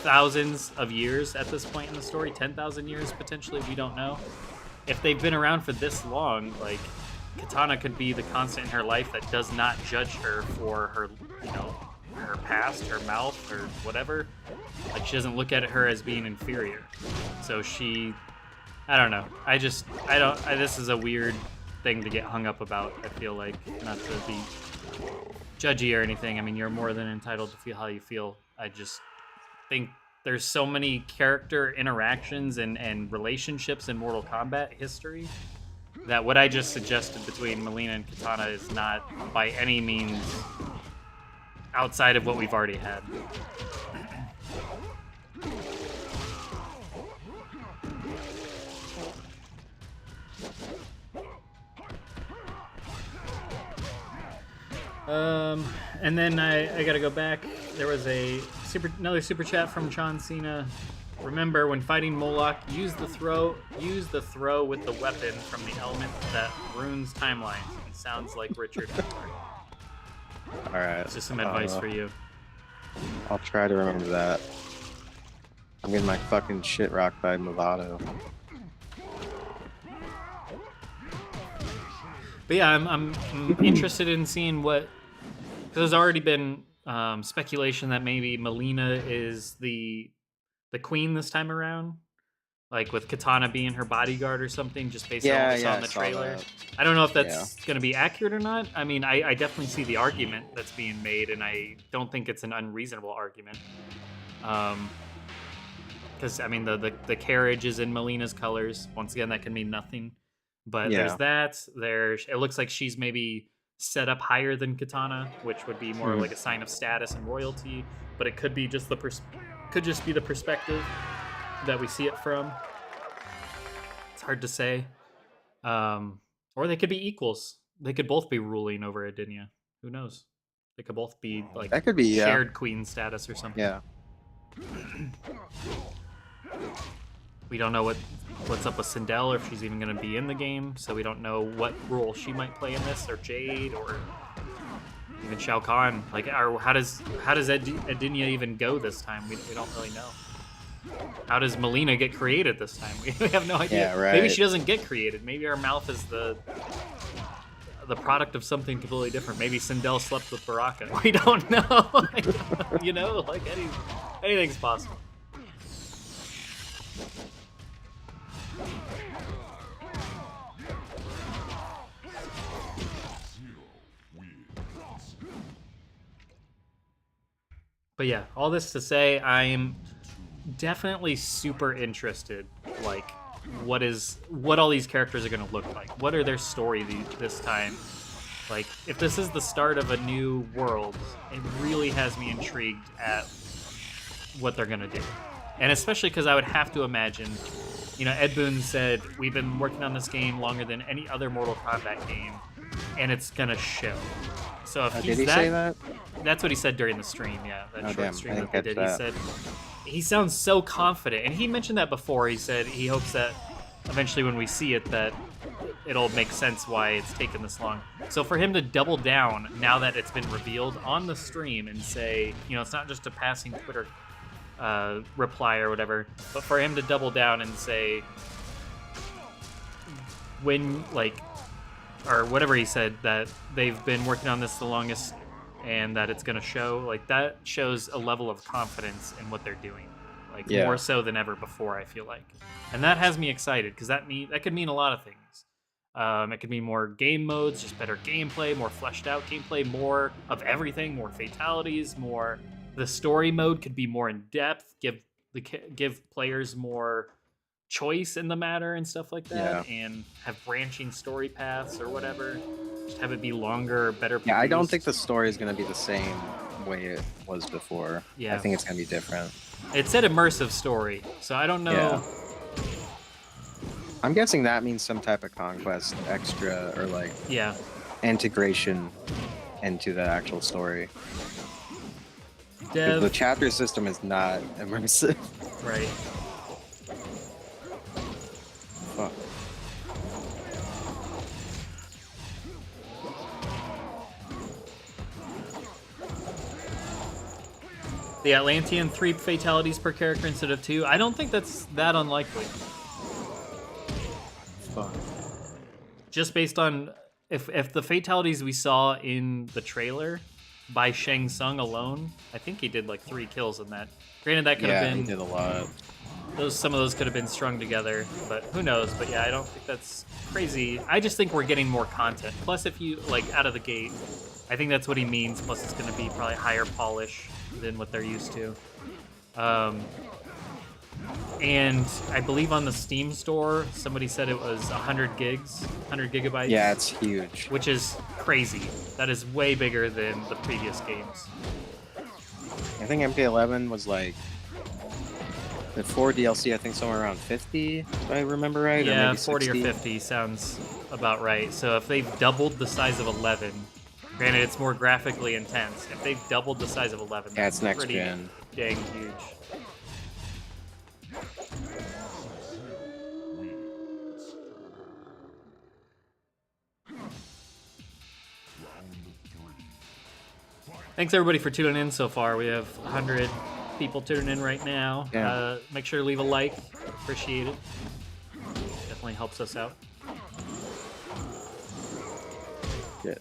A: thousands of years at this point in the story, 10,000 years potentially. We don't know. If they've been around for this long, like, Katana could be the constant in her life that does not judge her for her, you know, her past, her mouth, or whatever. Like, she doesn't look at her as being inferior. So I don't know. This is a weird thing to get hung up about. I feel like, not to be judgy or anything. I mean, you're more than entitled to feel how you feel. I just think there's so many character interactions and relationships in Mortal Kombat history that what I just suggested between Melina and Katana is not by any means outside of what we've already had. And then I gotta go back. There was another super chat from John Cena. Remember, when fighting Moloch, use the throw with the weapon from the element that runes timelines. It sounds like Richard.
C: Alright.
A: It's just some advice for you.
C: I'll try to remember that. I'm getting my fucking shit rocked by Movado.
A: But yeah, I'm interested in seeing what. Because there's already been speculation that maybe Melina is the the queen this time around, like with Katana being her bodyguard or something, just based on what we saw in the trailer. I don't know if that's going to be accurate or not. I mean, I definitely see the argument that's being made, and I don't think it's an unreasonable argument. Because I mean, the carriage is in Melina's colors. Once again, that can mean nothing. But there's that. It looks like she's maybe set up higher than Katana, which would be more like a sign of status and royalty. But it could be just the perspective that we see it from. It's hard to say. Or they could be equals. They could both be ruling over Adinia. Who knows? They could both be like
C: that could be
A: shared queen status or something.
C: Yeah.
A: We don't know what's up with Sindel, or if she's even going to be in the game, so we don't know what role she might play in this, or Jade, or even Shao Kahn. Like, how does Adinia even go this time? We don't really know. How does Melina get created this time? We have no idea.
C: Yeah, right.
A: Maybe she doesn't get created. Maybe our mouth is the product of something completely different. Maybe Sindel slept with Baraka. We don't know. You know, like anything's possible. But yeah, all this to say, I'm definitely super interested. Like, what all these characters are going to look like. What are their story this time? Like, if this is the start of a new world, it really has me intrigued at what they're going to do. And especially because I would have to imagine, you know, Ed Boon said, we've been working on this game longer than any other Mortal Kombat game, and it's going to show. So if he's
C: did he say that?
A: That's what he said during the stream, yeah. That short stream that they did.
C: That.
A: He said, he sounds so confident. And he mentioned that before. He said he hopes that eventually when we see it, that it'll make sense why it's taken this long. So for him to double down now that it's been revealed on the stream and say, you know, it's not just a passing Twitter reply or whatever, but for him to double down and say, when, like, or whatever he said, that they've been working on this the longest and that it's going to show, like, that shows a level of confidence in what they're doing, like, more so than ever before, I feel like. And that has me excited, because that could mean a lot of things. It could mean more game modes, just better gameplay, more fleshed out gameplay, more of everything, more fatalities, more... The story mode could be more in depth, give players more choice in the matter and stuff like that, and have branching story paths or whatever. Just have it be longer, better produced.
C: Yeah, I don't think the story is going to be the same way it was before.
A: Yeah.
C: I think it's going to be different.
A: It said immersive story, so I don't know.
C: Yeah. I'm guessing that means some type of conquest extra or like integration into the actual story. The chapter system is not immersive.
A: Right.
C: Fuck.
A: The Atlantean 3 fatalities per character instead of 2. I don't think that's that unlikely.
C: Fuck.
A: Just based on if the fatalities we saw in the trailer by Shang Tsung alone, I think he did like 3 kills in that. Granted, that could have been...
C: he did a lot.
A: Some of those could have been strung together, but who knows? But yeah, I don't think that's crazy. I just think we're getting more content. Plus, if you, like, out of the gate, I think that's what he means. Plus, it's going to be probably higher polish than what they're used to. And I believe on the Steam store, somebody said it was 100 gigs, 100 gigabytes.
C: Yeah, it's huge.
A: Which is crazy. That is way bigger than the previous games.
C: I think MP11 was like, before DLC, I think somewhere around 50, if I remember right.
A: Yeah,
C: or maybe
A: 40
C: 60.
A: or 50 sounds about right. So if they've doubled the size of 11, granted it's more graphically intense, if they've doubled the size of 11,
C: yeah, it's
A: that's
C: next
A: pretty
C: gen.
A: dang huge. Thanks everybody for tuning in so far. We have 100 people tuning in right now.
C: Yeah.
A: Make sure to leave a like. Appreciate it. Definitely helps us out.
C: Good.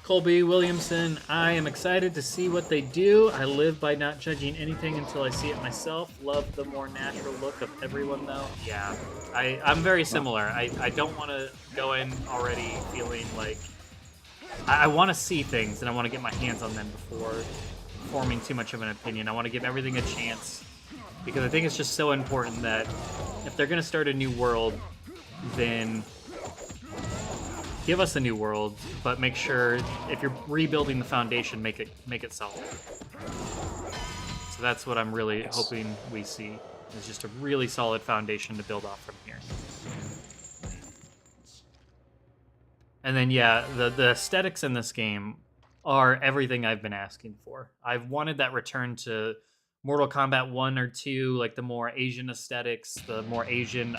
A: Colby Williamson, I am excited to see what they do. I live by not judging anything until I see it myself. Love the more natural look of everyone, though. Yeah, I'm very similar. I don't want to go in already feeling like... I want to see things, and I want to get my hands on them before forming too much of an opinion. I want to give everything a chance, because I think it's just so important that if they're going to start a new world, then... give us a new world, but make sure if you're rebuilding the foundation, make it solid. So that's what I'm really hoping we see, is just a really solid foundation to build off from here. And then yeah, the aesthetics in this game are everything I've been asking for. I've wanted that return to Mortal Kombat 1 or 2, like the more Asian aesthetics, the more Asian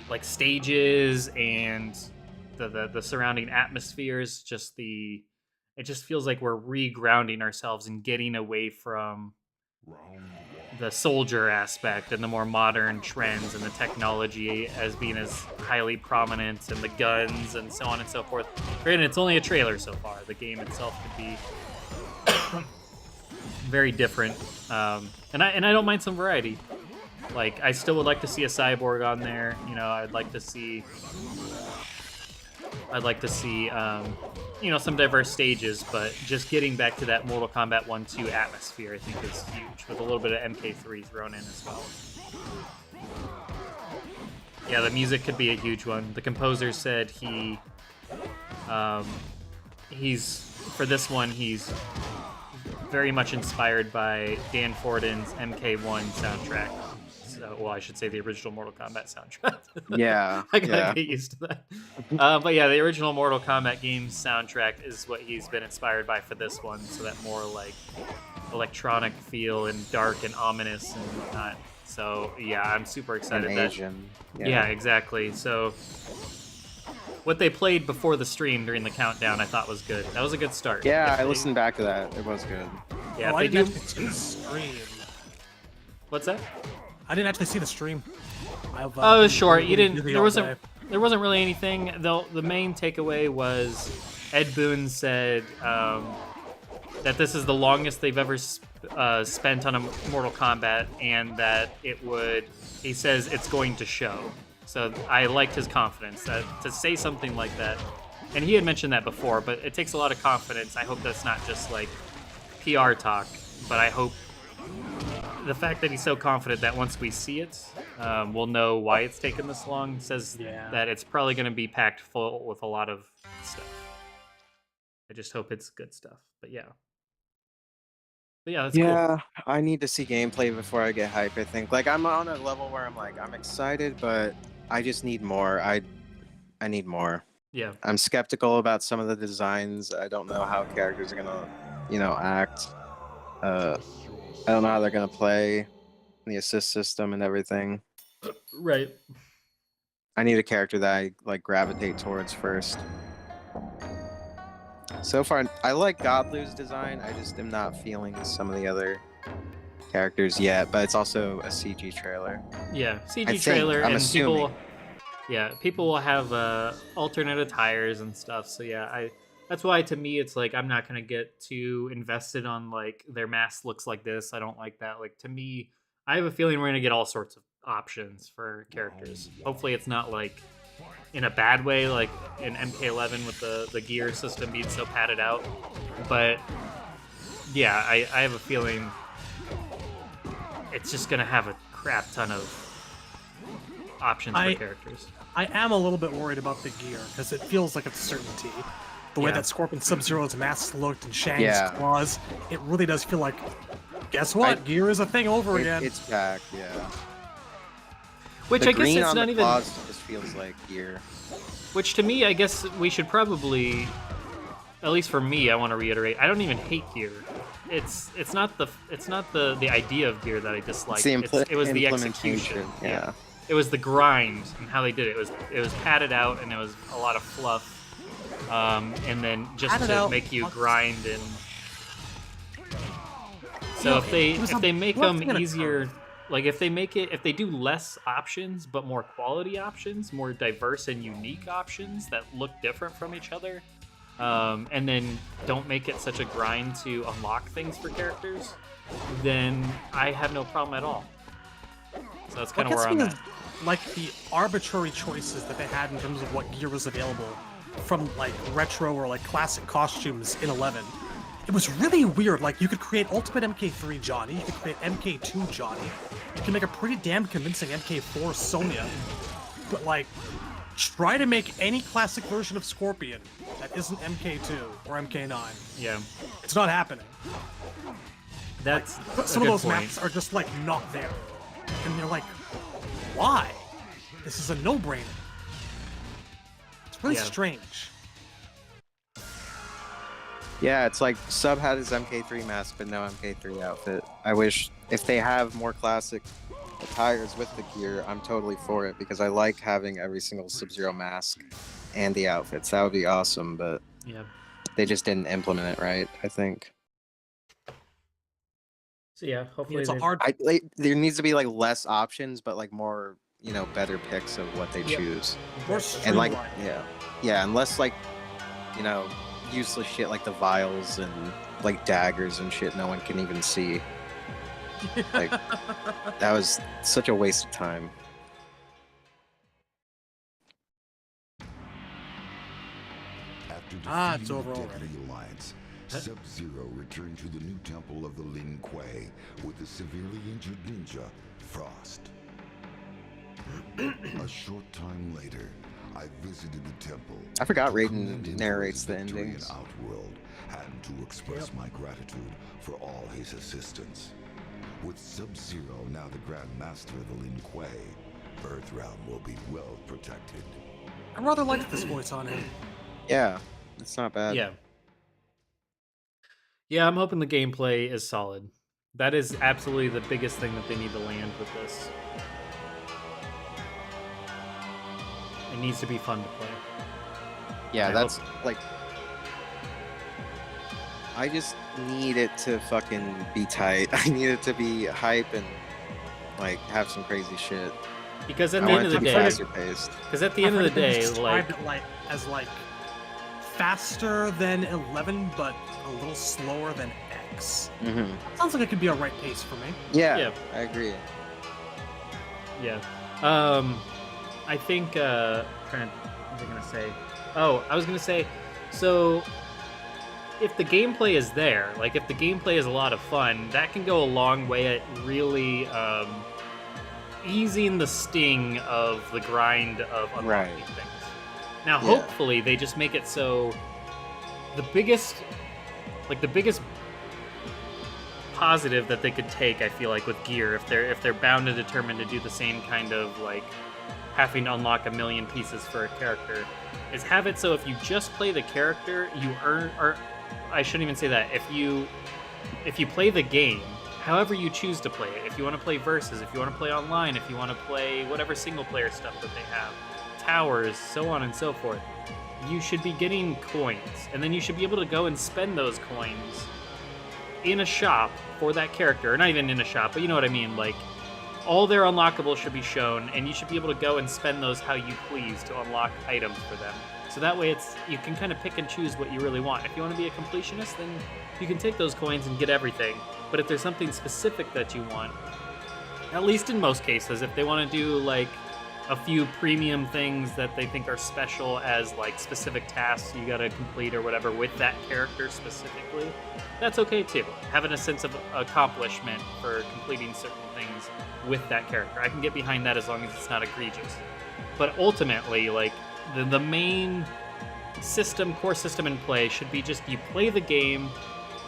A: like stages and the surrounding atmospheres. It just feels like we're regrounding ourselves and getting away from the soldier aspect and the more modern trends and the technology as being as highly prominent, and the guns and so on and so forth. Granted, it's only a trailer so far. The game itself could be very different, and I don't mind some variety. Like, I still would like to see a cyborg on there. You know, I'd like to see you know, some diverse stages, but just getting back to that Mortal Kombat 1-2 atmosphere, I think, is huge, with a little bit of MK3 thrown in as well. Yeah, the music could be a huge one. The composer said for this one, he's very much inspired by Dan Forden's MK1 soundtrack. Well, I should say the original Mortal Kombat soundtrack.
C: Yeah.
A: I gotta get used to that. But yeah, the original Mortal Kombat game's soundtrack is what he's been inspired by for this one. So that more like electronic feel and dark and ominous and whatnot. So yeah, I'm super excited.
C: And Asian.
A: Yeah, exactly. So what they played before the stream during the countdown, I thought was good. That was a good start.
C: Yeah, I listened back to that. It was good.
A: Yeah,
D: oh,
A: if
D: I
A: they do.
D: didn't actually see the stream.
A: What's that?
D: I didn't actually see the stream.
A: Oh, it was short. You didn't.
D: busy
A: There
D: all
A: wasn't.
D: day.
A: There wasn't really anything. Though the main takeaway was Ed Boon said that this is the longest they've ever spent on a Mortal Kombat, and that it would. He says it's going to show. So I liked his confidence to say something like that. And he had mentioned that before, but it takes a lot of confidence. I hope that's not just like PR talk, but I hope the fact that he's so confident that once we see it, we'll know why it's taken this long, says that it's probably going to be packed full with a lot of stuff. I just hope it's good stuff. But yeah. That's cool.
C: I need to see gameplay before I get hype, I think. Like, I'm on a level where I'm like, I'm excited, but I just need more. I need more.
A: Yeah.
C: I'm skeptical about some of the designs. I don't know how characters are gonna, act. I don't know how they're gonna play the assist system and everything.
A: Right.
C: I need a character that I like gravitate towards first. So far, I like Godlu's design. I just am not feeling some of the other characters yet. But it's also a CG trailer.
A: Yeah, CG trailer,
C: I'm
A: and
C: assuming.
A: people will have alternate attires and stuff. So yeah, that's why to me it's like I'm not gonna get too invested on like their mask looks like this. I don't like that. Like, to me, I have a feeling we're gonna get all sorts of options for characters. Hopefully it's not like in a bad way, like in MK11 with the gear system being so padded out. But yeah, I have a feeling it's just gonna have a crap ton of options for characters.
D: I am a little bit worried about the gear, because it feels like it's certainty. The way that Scorpion Sub-Zero's mask looked and Shang's claws, it really does feel like, guess what? Gear is a thing over again.
C: It's back, yeah.
A: Which
C: the
A: I guess
C: green
A: it's
C: on
A: not
C: the
A: even.
C: claws just feels like gear.
A: Which to me, I guess we should probably, at least for me, I want to reiterate, I don't even hate gear. It's not the idea of gear that I dislike. It was the execution.
C: Yeah.
A: It was the grind and how they did it. It was padded out, and it was a lot of fluff. And then just to make you grind, and so if they make them easier, like if they do less options but more quality options, more diverse and unique options that look different from each other, and then don't make it such a grind to unlock things for characters, then I have no problem at all. So that's kind of where I'm at.
D: Like the arbitrary choices that they had in terms of what gear was available from like retro or like classic costumes in 11. It was really weird. Like you could create Ultimate MK3 Johnny, you could create MK2 Johnny, you can make a pretty damn convincing MK4 Sonya, but like try to make any classic version of Scorpion that isn't MK2 or MK9.
A: Yeah,
D: it's not happening.
A: That's
D: like, some of those maps are just like not there, and they're like, why? This is a no-brainer. It's really strange.
C: Yeah, it's like Sub had his MK3 mask, but no MK3 outfit. I wish if they have more classic attires with the gear, I'm totally for it because I like having every single Sub-Zero mask and the outfits. That would be awesome, but they just didn't implement it right, I think.
A: So yeah, hopefully
D: it's a hard.
C: There needs to be like less options, but like more, you know, better picks of what they choose.
D: More
C: and like and less like, you know, useless shit like the vials and like daggers and shit no one can even see. Like that was such a waste of time.
B: After
D: it's over
B: the
D: already.
B: Deadly Alliance, Sub-Zero returned to the new temple of the Lin Kuei with the severely injured ninja, Frost. A short time later, I visited the temple.
C: I forgot Raiden narrates the endings.
B: Outworld, and to express my gratitude for all his assistance. With Sub-Zero now the Grand Master of the Lin Kuei, Earthrealm will be well protected.
D: I rather liked this voice on him.
C: Yeah, it's not bad.
A: Yeah, I'm hoping the gameplay is solid. That is absolutely the biggest thing that they need to land with this. It needs to be fun to play.
C: Yeah, that's like... I just need it to fucking be tight. I need it to be hype and like have some crazy shit.
A: Because at the end of the day, because at the end of the day, like
D: as like faster than 11, but a little slower than X. Sounds like it could be a right pace for me.
C: Yeah, I agree.
A: Yeah, I think. What was I gonna say? Oh, I was gonna say, so if the gameplay is there, like if the gameplay is a lot of fun, that can go a long way at really easing the sting of the grind of unlocking things. Now, hopefully, they just make it so the biggest positive that they could take, I feel like, with gear, if they're bound and determined to do the same kind of like having to unlock a million pieces for a character, is have it so if you just play the character, you earn, or I shouldn't even say that. If you play the game, however you choose to play it, if you want to play versus, if you want to play online, if you want to play whatever single player stuff that they have, towers, so on and so forth, you should be getting coins, and then you should be able to go and spend those coins in a shop for that character, or not even in a shop, but you know what I mean, like all their unlockables should be shown, and you should be able to go and spend those how you please to unlock items for them. So that way you can kind of pick and choose what you really want. If you want to be a completionist, then you can take those coins and get everything. But if there's something specific that you want, at least in most cases, if they want to do like a few premium things that they think are special as like specific tasks you gotta complete or whatever with that character specifically, that's okay too. Having a sense of accomplishment for completing certain things with that character, I can get behind that as long as it's not egregious. But ultimately, like the main core system in play should be just you play the game,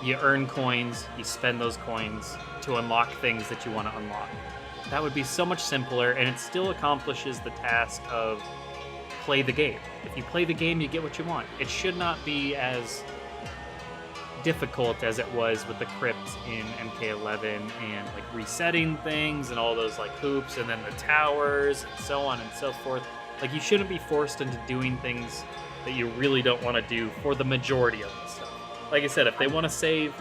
A: you earn coins, you spend those coins to unlock things that you want to unlock. That would be so much simpler, and it still accomplishes the task of play the game. If you play the game, you get what you want. It should not be as difficult as it was with the crypt in MK11 and like resetting things and all those like hoops and then the towers and so on and so forth. Like you shouldn't be forced into doing things that you really don't want to do for the majority of the stuff. Like I said, if they want to save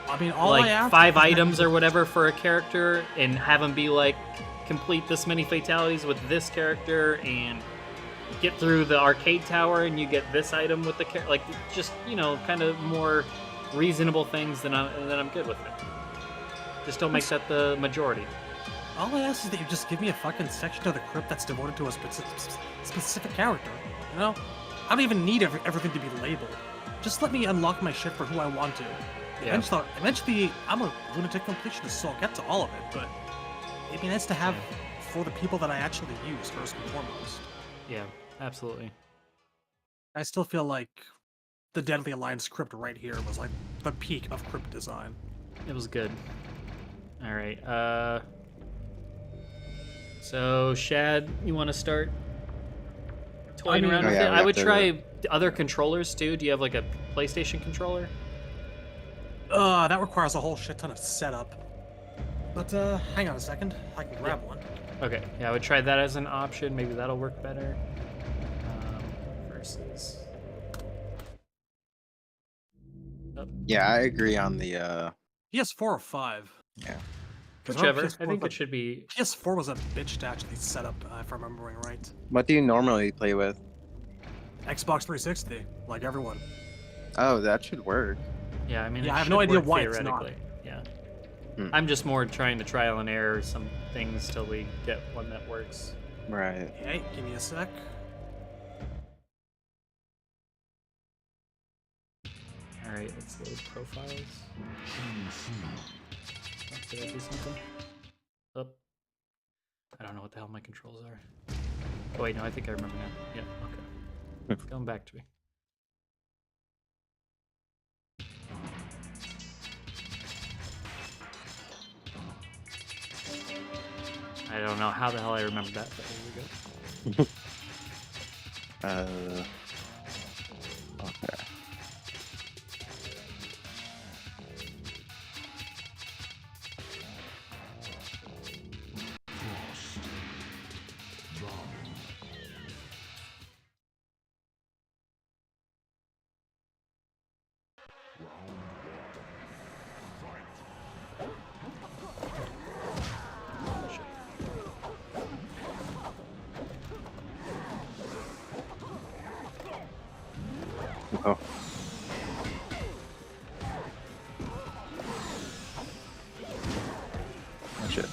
A: like 5 items or whatever for a character and have them be like complete this many fatalities with this character and get through the arcade tower and you get this item with the like just kind of more reasonable things, then I'm good with it. Just don't make that the majority.
D: All I ask is that you just give me a fucking section of the crypt that's devoted to a specific character. You know, I don't even need everything to be labeled. Just let me unlock my shit for who I want to.
A: Yeah.
D: Eventually, I'm a lunatic completionist, so I'll get to all of it. But it'd be nice to have for the people that I actually use first and foremost.
A: Yeah, absolutely.
D: I still feel like the Deadly Alliance crypt right here was like the peak of crypt design.
A: It was good. All right. So Shad, you want to start toying around with it? I would try other controllers too. Do you have like a PlayStation controller?
D: That requires a whole shit ton of setup. But hang on a second, I can grab one.
A: Okay, yeah, I would try that as an option. Maybe that'll work better. Versus. Oh.
C: Yeah, I agree on the.
D: PS4 or 5.
C: Yeah.
A: Whichever. I think it should be.
D: PS4 was a bitch to actually set up, if I'm remembering right.
C: What do you normally play with?
D: Xbox 360, like everyone.
C: Oh, that should work.
A: Yeah, I mean,
D: yeah, I have no idea why it's not.
A: Yeah. I'm just more trying to trial and error some things till we get one that works.
C: Right.
D: Okay, give me a sec.
A: All right, let's load profiles. Did I do something? Oh. I don't know what the hell my controls are. Oh wait, no, I think I remember now. Yeah, okay. It's going back to me. I don't know how the hell I remember that, but here we go.
C: Okay. Oh. Oh shit.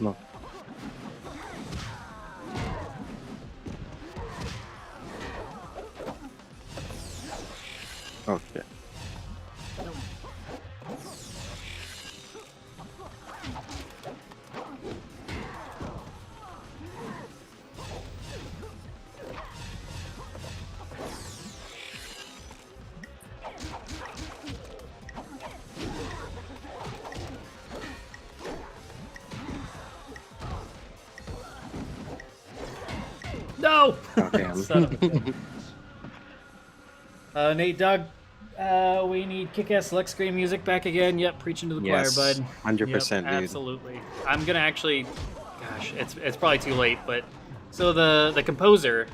C: No. Oh shit.
A: No!
C: Oh, damn.
A: Son of a bitch. Nate Dogg, we need kick-ass select screen music back again. Yep, preaching to the choir, bud.
C: 100%,
A: Yep,
C: dude.
A: absolutely. I'm gonna actually, gosh, it's probably too late, but so the composer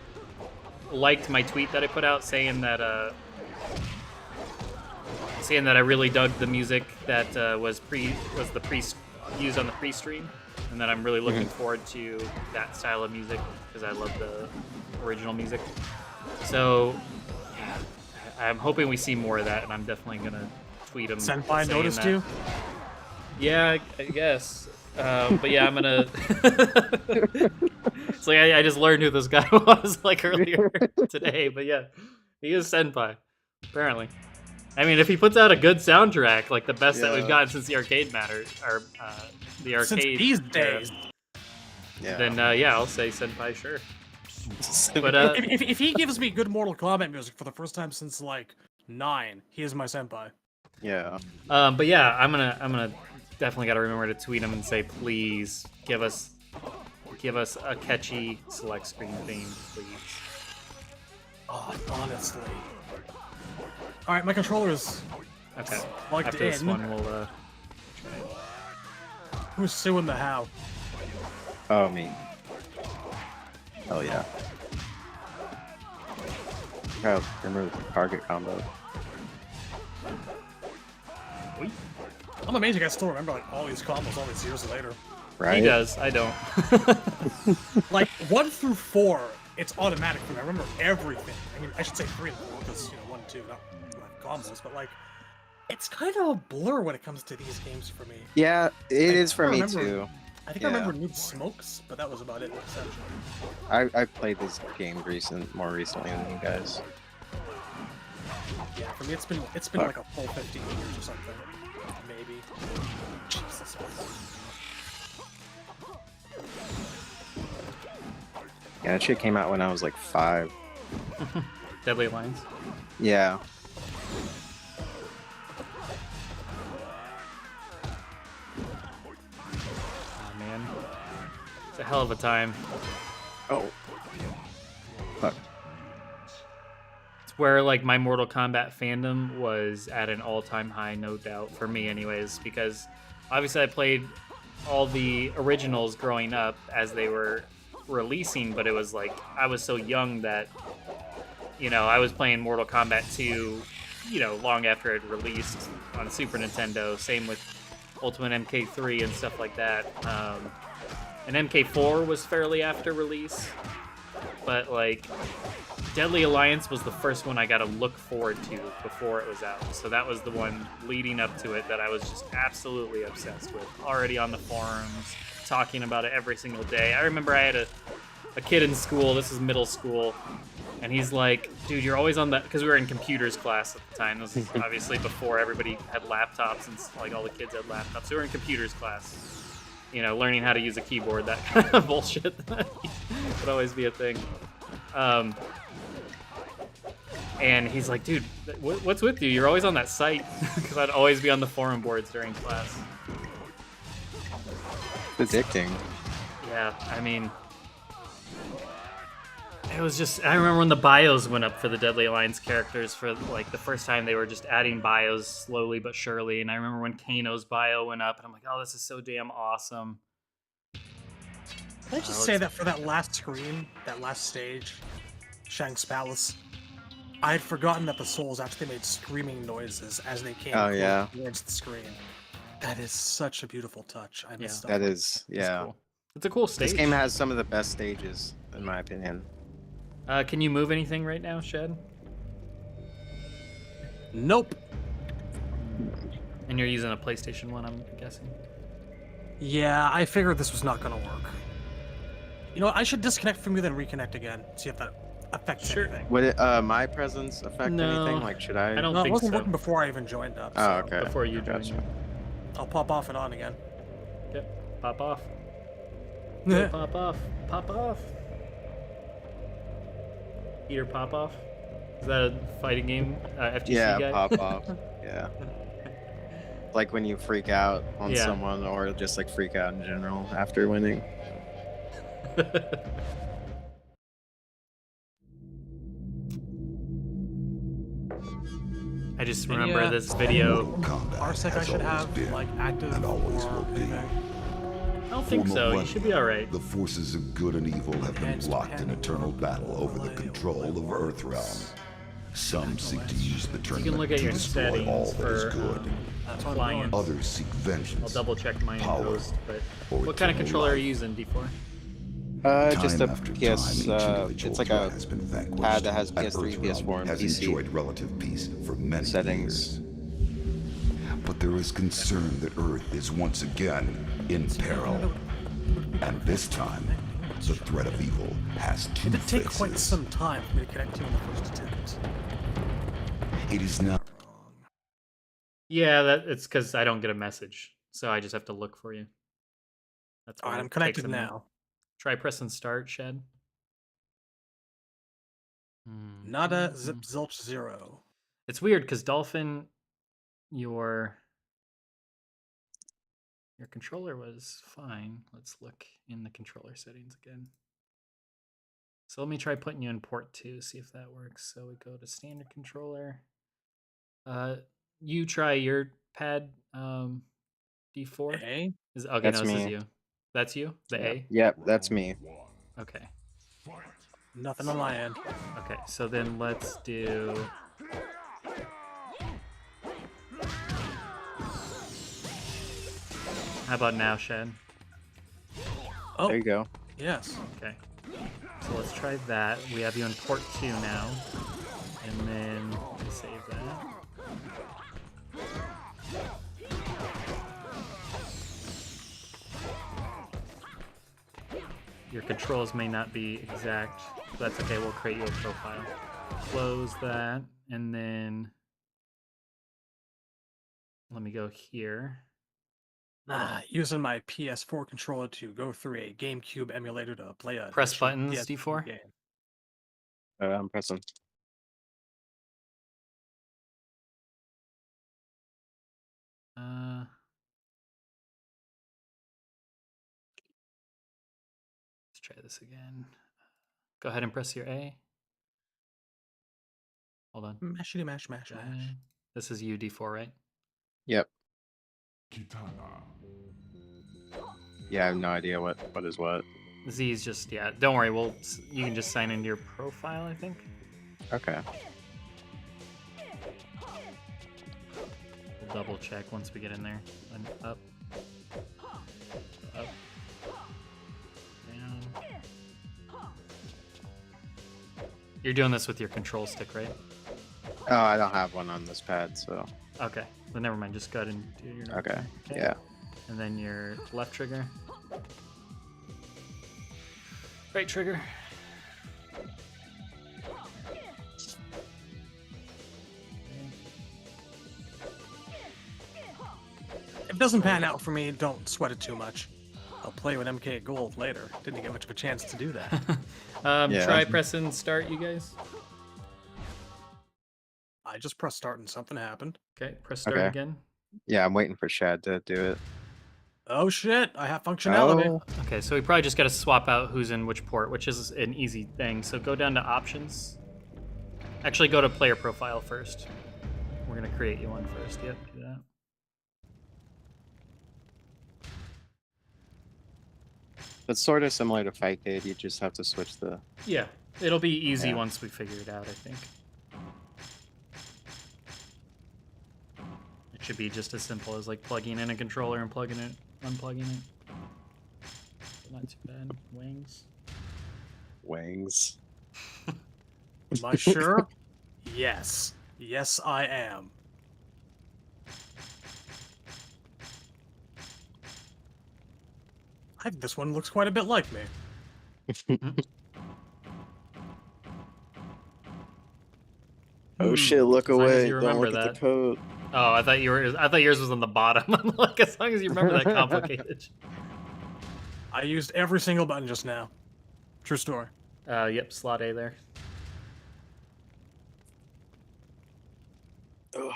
A: liked my tweet that I put out saying that I really dug the music that was used on the pre-stream, and that I'm really looking forward to that style of music because I love the original music. So yeah, I'm hoping we see more of that, and I'm definitely gonna tweet him.
D: Senpai noticed
A: that.
D: you?
A: Yeah, I guess. But yeah, I'm gonna. It's like I just learned who this guy was like earlier today. But yeah, he is Senpai, apparently. I mean, if he puts out a good soundtrack, like the best that we've gotten since the arcade or the arcade
D: Since these days.
C: Yeah.
A: then yeah, I'll say Senpai, sure. But
D: If he gives me good Mortal Kombat music for the first time since like 9, he is my senpai.
C: Yeah.
A: but yeah, I'm gonna definitely gotta remember to tweet him and say, please give us a catchy select screen theme, please.
D: Oh, honestly. All right, my controller is
A: Okay.
D: plugged
A: After this
D: in.
A: one, we'll try it.
D: Who's suing the how?
C: Oh, me. Oh, yeah. Oh, remember the target combo.
A: Oy.
D: I'm amazed you guys still remember like all these combos all these years later.
C: Right?
A: He does. I don't.
D: Like 1 through 4, it's automatic for me. I remember everything. I mean, I should say 3 and 4 because 1 and 2 not combos, but like it's kind of a blur when it comes to these games for me.
C: Yeah, it is for me
D: remember-
C: too.
D: I think I remember Noob Smokes, but that was about it. Essentially.
C: I played this game more recently than you guys.
D: Yeah, for me it's been like a full 15 years or something, maybe. Jesus.
C: Yeah, that shit came out when I was like 5.
A: Deadly Alliance.
C: Yeah.
A: Oh man, it's a hell of a time.
C: Oh. Fuck.
A: It's where like my Mortal Kombat fandom was at an all-time high, no doubt, for me anyways, because obviously I played all the originals growing up as they were releasing, but it was like I was so young that, you know, I was playing Mortal Kombat 2, you know, long after it released on Super Nintendo. Same with Ultimate MK3 and stuff like that. And MK4 was fairly after release, but like Deadly Alliance was the first one I got to look forward to before it was out. So that was the one leading up to it that I was just absolutely obsessed with. Already on the forums, talking about it every single day. I remember I had a kid in school, this is middle school, and he's like, dude, you're always on that, because we were in computers class at the time. This is obviously before everybody had laptops and like all the kids had laptops. So we were in computers class, you know, learning how to use a keyboard, that kind of bullshit would always be a thing. And he's like, dude, what's with you? You're always on that site. Because I'd always be on the forum boards during class.
C: Addicting.
A: Yeah, I mean, it was just, I remember when the bios went up for the Deadly Alliance characters for like the first time. They were just adding bios slowly but surely. And I remember when Kano's bio went up and I'm like, oh, this is so damn awesome.
D: Can I just say that for that last screen, that last stage, Shang's Palace, I had forgotten that the souls actually made screaming noises as they came towards the screen. That is such a beautiful touch. I missed
C: That is, yeah.
A: Cool. It's a cool stage.
C: This game has some of the best stages, in my opinion.
A: Can you move anything right now, Shed?
D: Nope.
A: And you're using a PlayStation 1, I'm guessing?
D: Yeah, I figured this was not going to work. You know what? I should disconnect from you, then reconnect again. See if that affects anything.
C: Would it, my presence affect anything? Like, should I?
A: I don't
D: No, it
A: think
D: wasn't
A: so.
D: working before I even joined up.
C: Oh,
D: so
C: okay.
A: Before you joined.
C: Gotcha.
D: I'll pop off and on again.
A: Yep. Pop off.
D: Yeah.
A: Pop off. Pop off. Peter Pop Off. Is that a fighting game? FGC guy?
C: Yeah, pop off. Yeah. Like when you freak out on someone, or just like freak out in general after winning.
A: I just remember this video.
D: Parsec I should have like active
B: and always
D: or
B: will be.
D: anything.
A: I don't think so. You should be alright.
B: The forces of good and evil have been locked in eternal battle over the control of Earthrealm. Some seek to use the
A: You can
B: tournament
A: look at
B: to
A: your
B: destroy all
A: settings
B: that is
A: for
B: good.
A: appliance.
B: Others seek
A: I'll
B: vengeance.
A: double check mine in
B: power,
A: post, but
B: or
A: what kind of
B: eternal
A: controller are
B: life.
A: you using, D4?
C: Just a
B: Time after
C: PS.
B: time, each individual
C: It's like
B: threat
C: a
B: has been vanquished,
C: pad that has
B: and
C: PS3,
B: Earthrealm
C: PS4, and
B: has
C: PC
B: enjoyed relative peace for many
C: settings.
B: years. But there is concern that Earth is once again in peril. And this time, the threat of evil has two
D: It did take quite
B: faces.
D: some time for me to connect to you in the first attempt.
B: It is not
A: Yeah, it's because I don't get a message, so I just have to look for you. That's why
D: Alright,
A: it
D: I'm
A: takes
D: connected
A: a minute.
D: now.
A: Try pressing start, Shed.
D: Nada zip zilch 0.
A: It's weird because Dolphin, your controller was fine. Let's look in the controller settings again. So let me try putting you in port 2, see if that works. So we go to standard controller. You try your pad D4.
D: A?
A: Okay,
C: That's
A: no, this is
C: me.
A: you. That's you? The A?
C: Yep, that's me.
A: Okay.
D: Nothing on my end.
A: Okay, so then let's do... How about now, Shad?
D: Oh,
C: There you go.
D: yes.
A: Okay. So let's try that. We have you in port 2 now. And then save that. Your controls may not be exact. But that's okay, we'll create you a profile. Close that, and then let me go here.
D: Using my PS4 controller to go through a GameCube emulator to play a
A: Press
D: actual
A: buttons,
D: PS4
A: D4.
D: game.
C: I'm pressing.
A: Let's try this again. Go ahead and press your A. Hold on.
D: Mashity mash mash ash.
A: This is UD4, right?
C: Yep.
B: Kitana.
C: Yeah, I have no idea what is what.
A: Z is just, yeah, don't worry, you can just sign into your profile, I think.
C: Okay.
A: We'll double check once we get in there. And up. Up. Down. You're doing this with your control stick, right?
C: Oh, I don't have one on this pad, so.
A: Okay. Well, never mind. Just go ahead and do your.
C: Okay. Yeah.
A: And then your left trigger. Right trigger.
D: If it doesn't pan out for me, don't sweat it too much. I'll play with MK Gold later. Didn't get much of a chance to do that.
C: Yeah.
A: Try pressing start, you guys.
D: I just pressed start and something happened.
A: Okay, press start
C: Okay.
A: again.
C: Yeah, I'm waiting for Shad to do it.
D: Oh shit, I have functionality.
C: Oh.
A: Okay, so we probably just got to swap out who's in which port, which is an easy thing. So go down to options. Actually, go to player profile first. We're going to create you one first. Yep, do that.
C: It's sort of similar to Fightcade. You just have to switch the.
A: Yeah, it'll be easy
C: Yeah.
A: once we figure it out, I think. It should be just as simple as like plugging in a controller and plugging it, unplugging it. Not too bad. Wings.
C: Wings.
D: Am I sure? Yes. Yes, I am. I think this one looks quite a bit like me.
C: Oh shit! Look
A: As long as
C: away!
A: you
C: Don't
A: remember
C: look at
A: that.
C: the code.
A: Oh, I thought yours was on the bottom. Like, as long as you remember that complicated.
D: I used every single button just now. True story.
A: Yep, slot A there.
C: Ugh.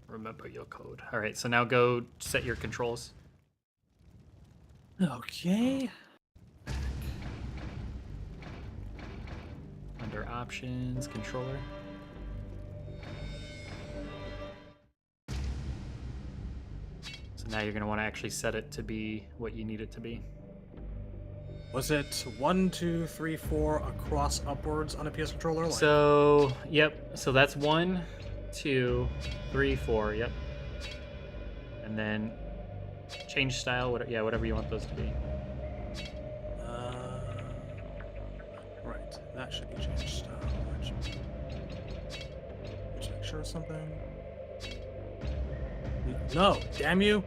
A: Remember your code. All right, so now go set your controls.
D: Okay.
A: Under options, controller. So now you're going to want to actually set it to be what you need it to be.
D: Was it 1, 2, 3, 4 across upwards on a PS controller? Like,
A: So, yep. So that's 1, 2, 3, 4. Yep. And then change style. Whatever you want those to be.
D: right. That should be changed style. Let's make sure of something. No, damn you.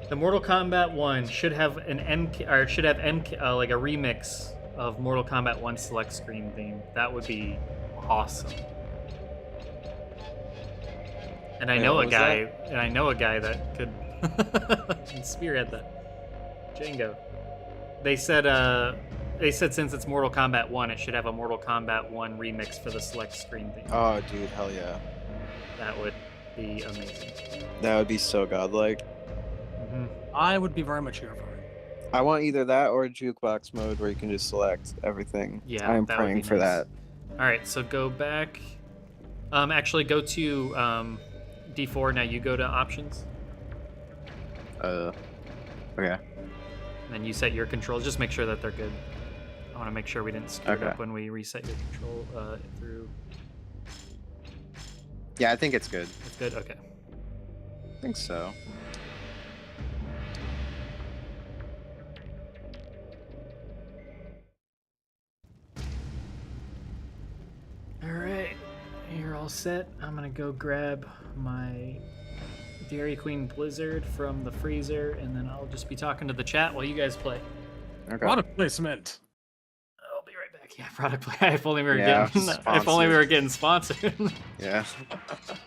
A: The Mortal Kombat 1 should have an MK, or it should have MK, like a remix of Mortal Kombat 1 select screen theme. That would be awesome. And I
C: Wait,
A: know
C: what
A: a
C: was
A: guy,
C: that?
A: and I know a guy that could spearhead that. Django. They said since it's Mortal Kombat 1, it should have a Mortal Kombat 1 remix for the select screen theme.
C: Oh, dude, hell yeah!
A: That would be amazing.
C: That would be so godlike.
A: Mm-hmm.
D: I would be very much here for it.
C: I want either that or jukebox mode where you can just select everything.
A: Yeah,
C: I'm
A: that would
C: praying
A: be
C: for
A: nice.
C: that.
A: All right, so go back. Actually, go to D4. Now you go to options,
C: Okay.
A: and then you set your controls. Just make sure that they're good. I want to make sure we didn't screw it
C: Okay.
A: up when we reset your control through.
C: Yeah, I think it's good.
A: It's good. Okay.
C: I think so.
A: all set. I'm gonna go grab my Dairy Queen Blizzard from the freezer, and then I'll just be talking to the chat while you guys play.
C: Okay.
D: Product placement.
A: I'll be right back. Yeah, product play. If only we were
C: Yeah,
A: getting. If only we were getting sponsored.
C: Yeah.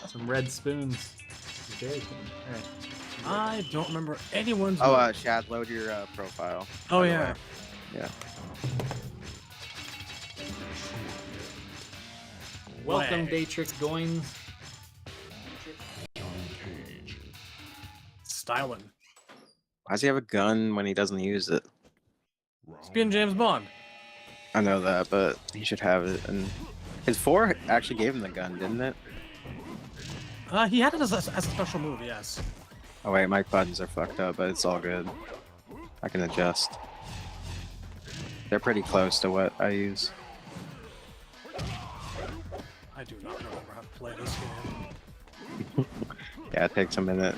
A: Some red spoons. Dairy Queen. All right.
D: I don't remember anyone's.
C: Oh, Shad, load your profile.
D: Oh
C: by the
D: yeah.
C: way. Yeah.
A: Welcome,
D: Way.
A: Daytrix Goins.
D: Styling.
C: Why does he have a gun when he doesn't use it?
D: It's being James Bond.
C: I know that, but he should have it. And his 4 actually gave him the gun, didn't it?
D: He had it as a special move, yes.
C: Oh wait, my buttons are fucked up, but it's all good. I can adjust. They're pretty close to what I use.
D: I do not remember how to play this game.
C: Yeah, it takes a minute.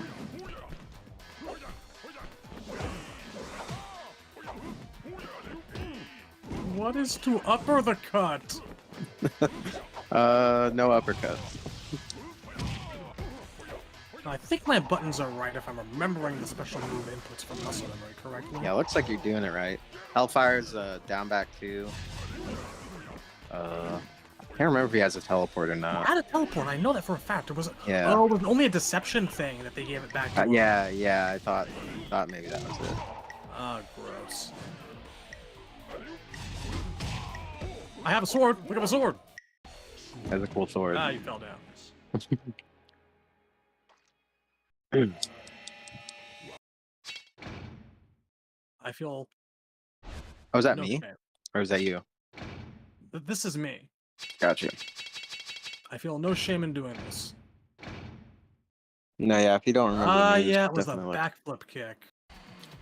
D: What is to upper the cut?
C: No uppercut.
D: I think my buttons are right if I'm remembering the special move inputs from muscle memory correctly.
C: Yeah, looks like you're doing it right. Hellfire's down back 2. I can't remember if he has a teleport or
D: I
C: not.
D: had a teleport. I know that for a fact. It was
C: Yeah.
D: Oh, it was only a deception thing that they gave it back to.
C: Yeah, I thought maybe that was it.
D: Ah, gross. I have a sword. Look at my sword.
C: That's a cool sword.
D: Ah, you fell down. I feel.
C: Oh, is that
D: no
C: me?
D: shame.
C: Or is that you?
D: This is me.
C: Gotcha.
D: I feel no shame in doing this.
C: No, yeah, if you don't remember. the names,
D: Yeah, it was a
C: definitely-
D: backflip kick.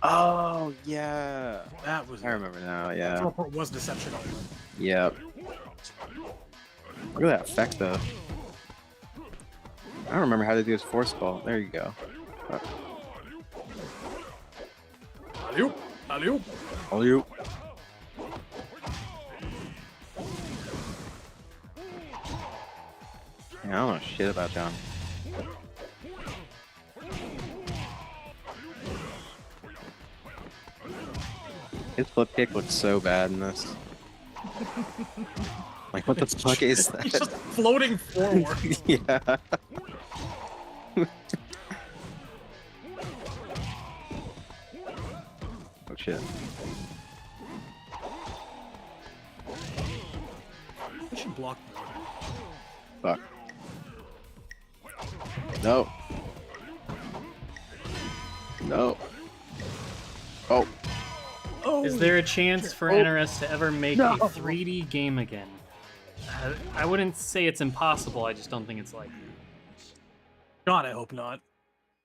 C: Oh, yeah.
D: That was.
C: I remember now,
D: The
C: yeah.
D: teleport was deception only.
C: Yep. Look at that effect, though. I don't remember how to do his force ball. There you go.
D: Alley-oop. Alley-oop.
C: All you. Yeah, I don't know shit about John. His flip kick looks so bad in this. Like, what the fuck is
D: He's just
C: that?
D: floating forward.
C: Yeah. Oh shit.
D: We should block more.
C: Fuck. No. No. Oh.
D: Oh,
A: Is there a chance for NRS to ever make a 3D game again? I wouldn't say it's impossible. I just don't think it's likely.
D: God, I hope not.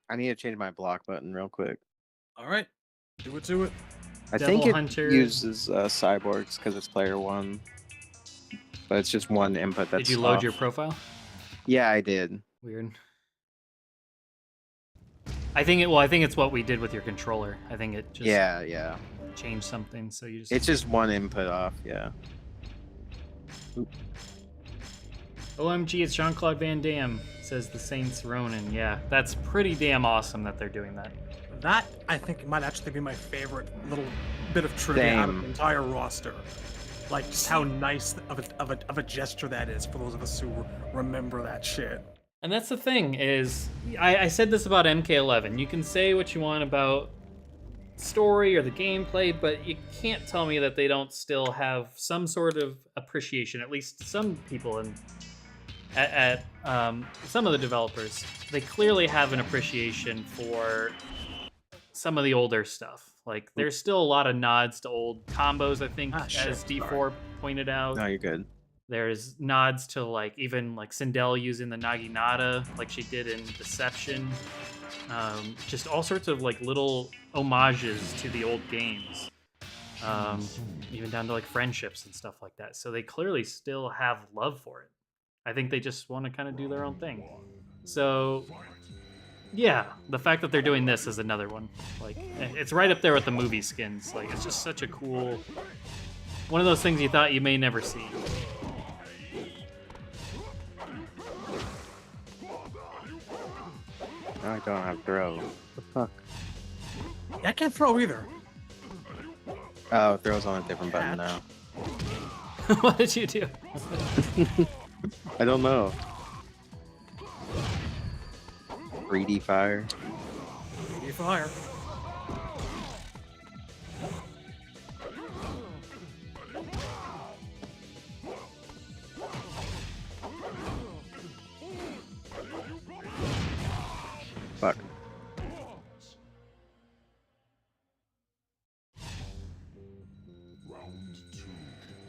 C: I need to change my block button real quick.
D: All right, do it to it.
C: I
A: Devil
C: think it
A: Hunter.
C: uses cyborgs because it's player 1. But it's just one input that's
A: Did you load
C: off.
A: your profile?
C: Yeah, I did.
A: Weird. I think it's what we did with your controller. I think it just
C: Yeah.
A: changed something, so you just.
C: It's just one input off, yeah.
A: OMG, it's Jean-Claude Van Damme, says the Saints Ronin. Yeah, that's pretty damn awesome that they're doing that.
D: That I think might actually be my favorite little bit of trivia out of
C: Same.
D: the entire roster. Like just how nice of a gesture that is for those of us who remember that shit.
A: And that's the thing is, I said this about MK11. You can say what you want about story or the gameplay, but you can't tell me that they don't still have some sort of appreciation. At least some people at some of the developers, they clearly have an appreciation for some of the older stuff. Like there's still a lot of nods to old combos, I think, as D4 pointed out.
C: No, you're good.
A: There's nods to like even like Sindel using the Naginata like she did in Deception. Just all sorts of like little homages to the old games. Even down to like friendships and stuff like that. So they clearly still have love for it. I think they just want to kind of do their own thing. So yeah, the fact that they're doing this is another one. Like it's right up there with the movie skins. Like it's just such a cool, one of those things you thought you may never see.
C: No, I don't have throw. What the fuck?
D: Yeah, I can't throw either.
C: Oh, throw's on a different button now.
A: What did you do?
C: I don't know. 3D fire.
D: 3D fire.
C: Fuck.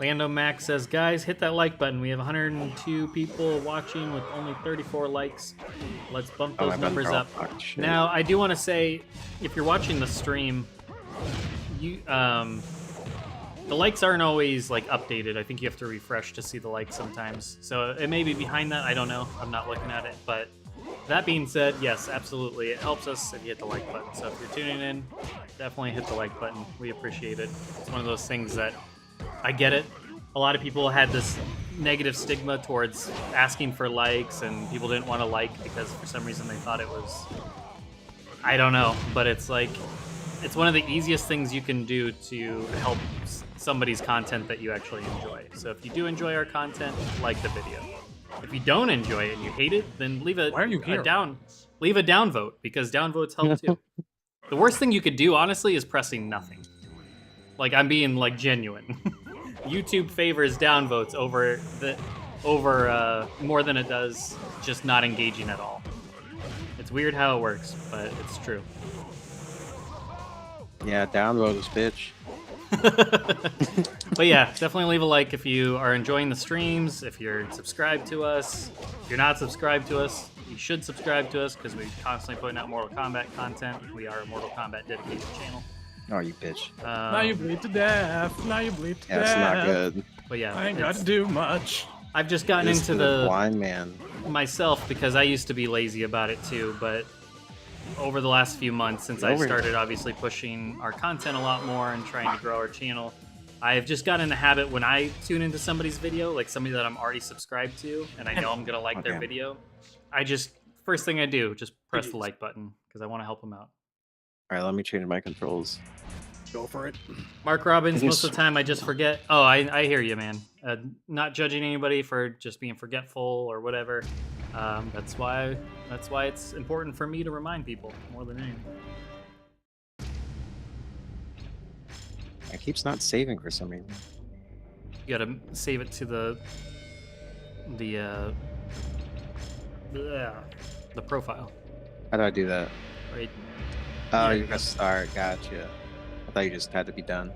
A: Lando Max says, guys, hit that like button. We have 102 people watching with only 34 likes. Let's bump those numbers up. Now, I do want to say, if you're watching the stream, you the likes aren't always like updated. I think you have to refresh to see the likes sometimes. So it may be behind that. I don't know. I'm not looking at it. But that being said, yes, absolutely. It helps us if you hit the like button. So if you're tuning in, definitely hit the like button. We appreciate it. It's one of those things that I get it. A lot of people had this negative stigma towards asking for likes, and people didn't want to like because for some reason they thought it was, I don't know, but it's like, it's one of the easiest things you can do to help somebody's content that you actually enjoy. So if you do enjoy our content, like the video. If you don't enjoy it and you hate it, then leave a down vote, because down votes help too. The worst thing you could do, honestly, is pressing nothing. Like, I'm being like genuine. YouTube favors downvotes over more than it does just not engaging at all. It's weird how it works, but it's true.
C: Yeah, downvote is bitch.
A: But yeah, definitely leave a like if you are enjoying the streams, if you're subscribed to us. If you're not subscribed to us, you should subscribe to us because we're constantly putting out Mortal Kombat content. We are a Mortal Kombat dedicated channel.
C: Oh, you bitch.
D: Now you bleed to death. Now you bleed to death.
C: That's not good.
A: But yeah,
D: I ain't got to do much.
A: I've just gotten into the
C: blind man
A: myself because I used to be lazy about it too, but over the last few months since I started obviously pushing our content a lot more and trying to grow our channel, I've just gotten in the habit when I tune into somebody's video, like somebody that I'm already subscribed to and I know I'm gonna like their video, I just, first thing I do, just press the like button because I want to help them out.
C: Alright, let me change my controls.
D: Go for it.
A: Mark Robbins, most of the time I just forget. Oh, I hear you, man. Not judging anybody for just being forgetful or whatever. That's why it's important for me to remind people more than anything.
C: It keeps not saving for some reason.
A: You gotta save it to the profile.
C: How do I do that?
A: Right.
C: Oh, you press start. Gotcha. I thought you just had to be done.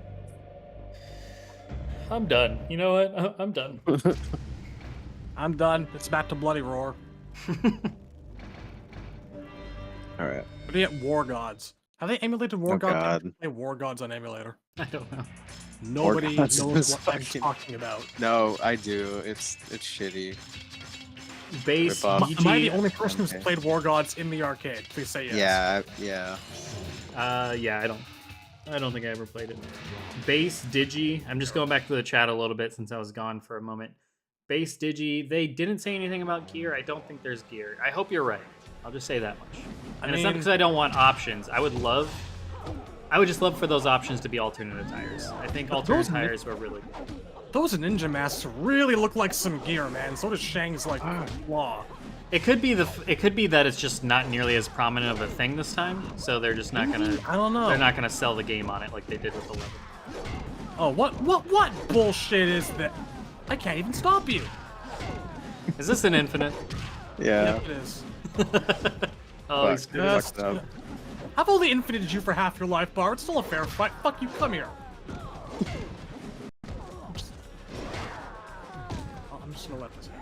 A: I'm done. You know what? I'm done.
D: I'm done. It's back to Bloody Roar.
C: Alright.
D: What do you get? War Gods. Have they emulated War Gods?
C: God.
D: Play War Gods on emulator.
A: I don't know.
D: Nobody
C: Gods
D: knows
C: is
D: what I'm
C: fucking-
D: talking about.
C: No, I do. It's shitty.
A: Base
C: Rip off.
D: Am I the
A: DG.
D: only person who's
C: Okay.
D: played War Gods in the arcade? Please say yes.
C: Yeah.
A: Yeah, I don't think I ever played it. Base Digi. I'm just going back to the chat a little bit since I was gone for a moment. Base Digi. They didn't say anything about gear. I don't think there's gear. I hope you're right. I'll just say that much. And it's not because I don't want options. I would just love for those options to be alternate tires. I think alternate tires were really good.
D: Those ninja masks really look like some gear, man. So does Shang's like claw.
A: It could be that it's just not nearly as prominent of a thing this time, so they're just not gonna.
D: I don't know.
A: They're not gonna sell the game on it like they did with 11.
D: Oh, what bullshit is that? I can't even stop you.
A: Is this an infinite?
C: Yeah.
D: Yep, it is.
A: Oh, he's
C: Fuck,
A: good.
C: fucked up.
D: I've only infinited you for half your life bar. It's still a fair fight. Fuck you, come here. I'm just gonna let this happen.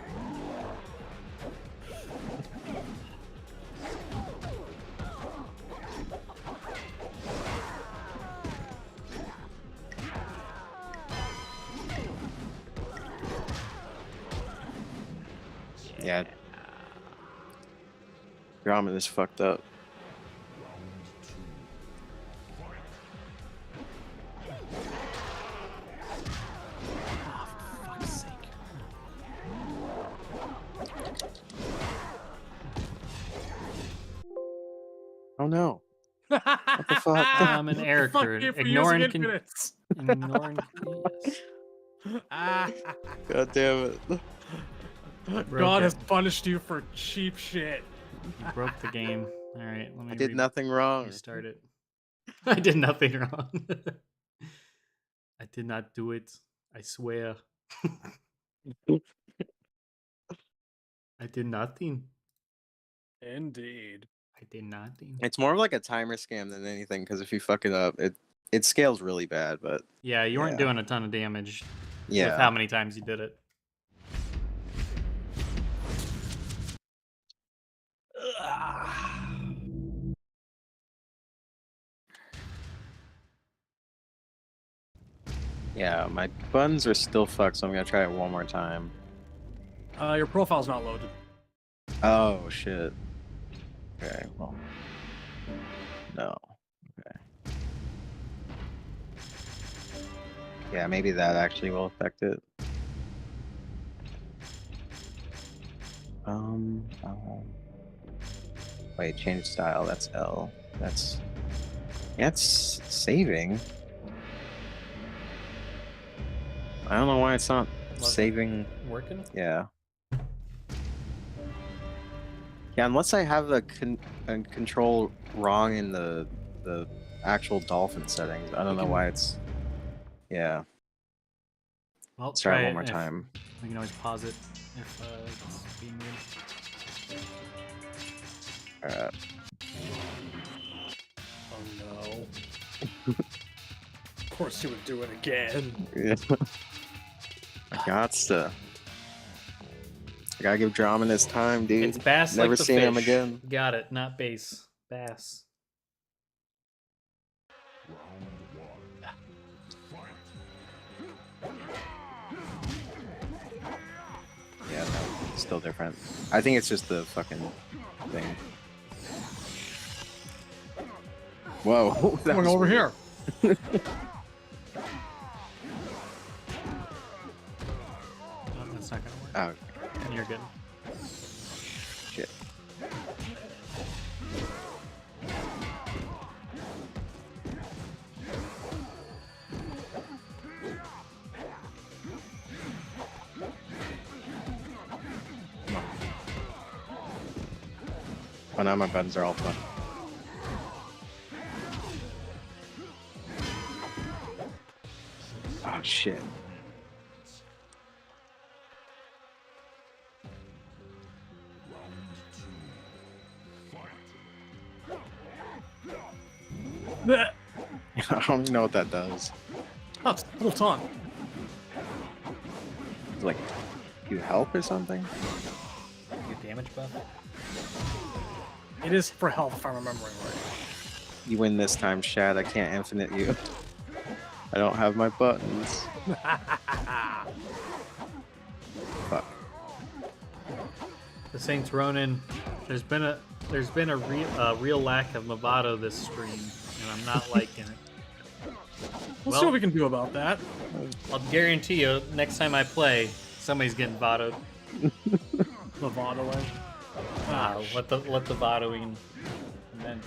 C: Yeah. Ramen is fucked up.
D: Oh, for fuck's sake.
C: Oh no. What the fuck?
A: I'm an error
D: Fuck
A: curd.
D: you for
A: Ignoring
D: using infinites.
A: ignoring yes.
C: God damn it.
A: Broke
D: God
A: it.
D: has punished you for cheap shit.
A: You broke the game. All right, let me.
C: I did nothing wrong.
A: Restart it. I did nothing wrong. I did not do it. I swear. I did nothing.
D: Indeed.
A: I did nothing.
C: It's more of like a timer scam than anything, because if you fuck it up, it scales really bad, but
A: Yeah, you weren't
C: yeah.
A: doing a ton of damage with
C: yeah.
A: how many times you did it.
C: Yeah, my buttons are still fucked, so I'm gonna try it one more time.
D: Your profile's not loaded.
C: Oh shit. Okay, well. No. Okay. Yeah, maybe that actually will affect it. Wait, change style, that's L. That's saving. I don't know why it's not saving.
A: Working?
C: Yeah. Yeah, unless I have the control wrong in the actual dolphin settings. I don't know why it's. Yeah.
A: Well,
C: Let's try it one
A: it
C: more
A: if-
C: time.
A: We can always pause it if it's being weird.
C: Alright.
D: Oh no. Of course you would do it again.
C: Yeah. I gotta give Drummond his time, dude.
A: It's bass
C: Never
A: like the
C: seen
A: fish.
C: him again.
A: Got it, not bass. Bass.
C: Yeah, no, still different. I think it's just the fucking thing. Whoa, that
D: Going
C: was
D: over
C: weird.
D: here.
A: Oh, that's not gonna work.
C: Oh,
A: You're good.
C: shit. Oh, now my buttons are all fun. Oh, shit.
D: Bleh.
C: I don't even know what that does.
D: Oh, it's full taunt.
C: It's like, you help or something?
A: Your damage buff?
D: It is for health if I'm remembering right.
C: You win this time, Shad. I can't infinite you. I don't have my buttons. Fuck.
A: The Saints Ronin. There's been a real lack of Movado this stream, and I'm not liking it.
D: We'll see what we can do about that.
A: I'll guarantee you, next time I play, somebody's getting Vadoed.
D: Movado.
A: What the Vadoing meant.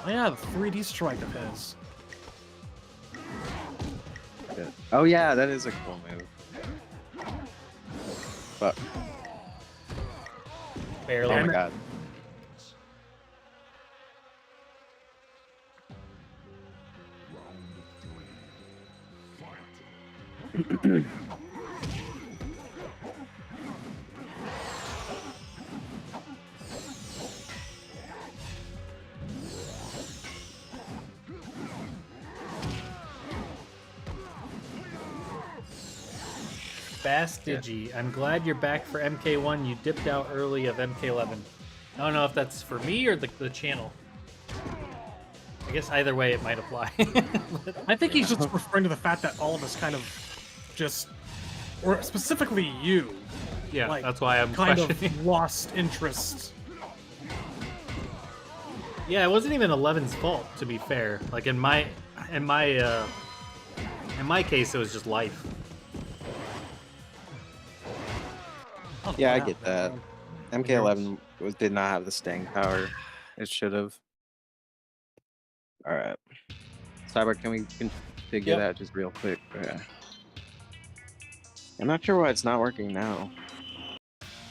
D: Oh yeah, the 3D strike of his.
C: Shit. Oh yeah, that is a cool move. Fuck.
A: Barely.
C: Oh my god.
A: Bass Digi, I'm glad you're back for MK1. You dipped out early of MK11. I don't know if that's for me or the channel. I guess either way it might apply.
D: I think he's just referring to the fact that all of us kind of just, or specifically you,
A: Yeah,
D: like,
A: that's why I'm
D: kind
A: questioning.
D: of lost interest.
A: Yeah, it wasn't even 11's fault, to be fair. Like in my case, it was just life.
C: Yeah, I get that. MK11 did not have the staying power it should have. All right. Cyber, can we configure that just real quick? Okay. I'm not sure why it's not working now.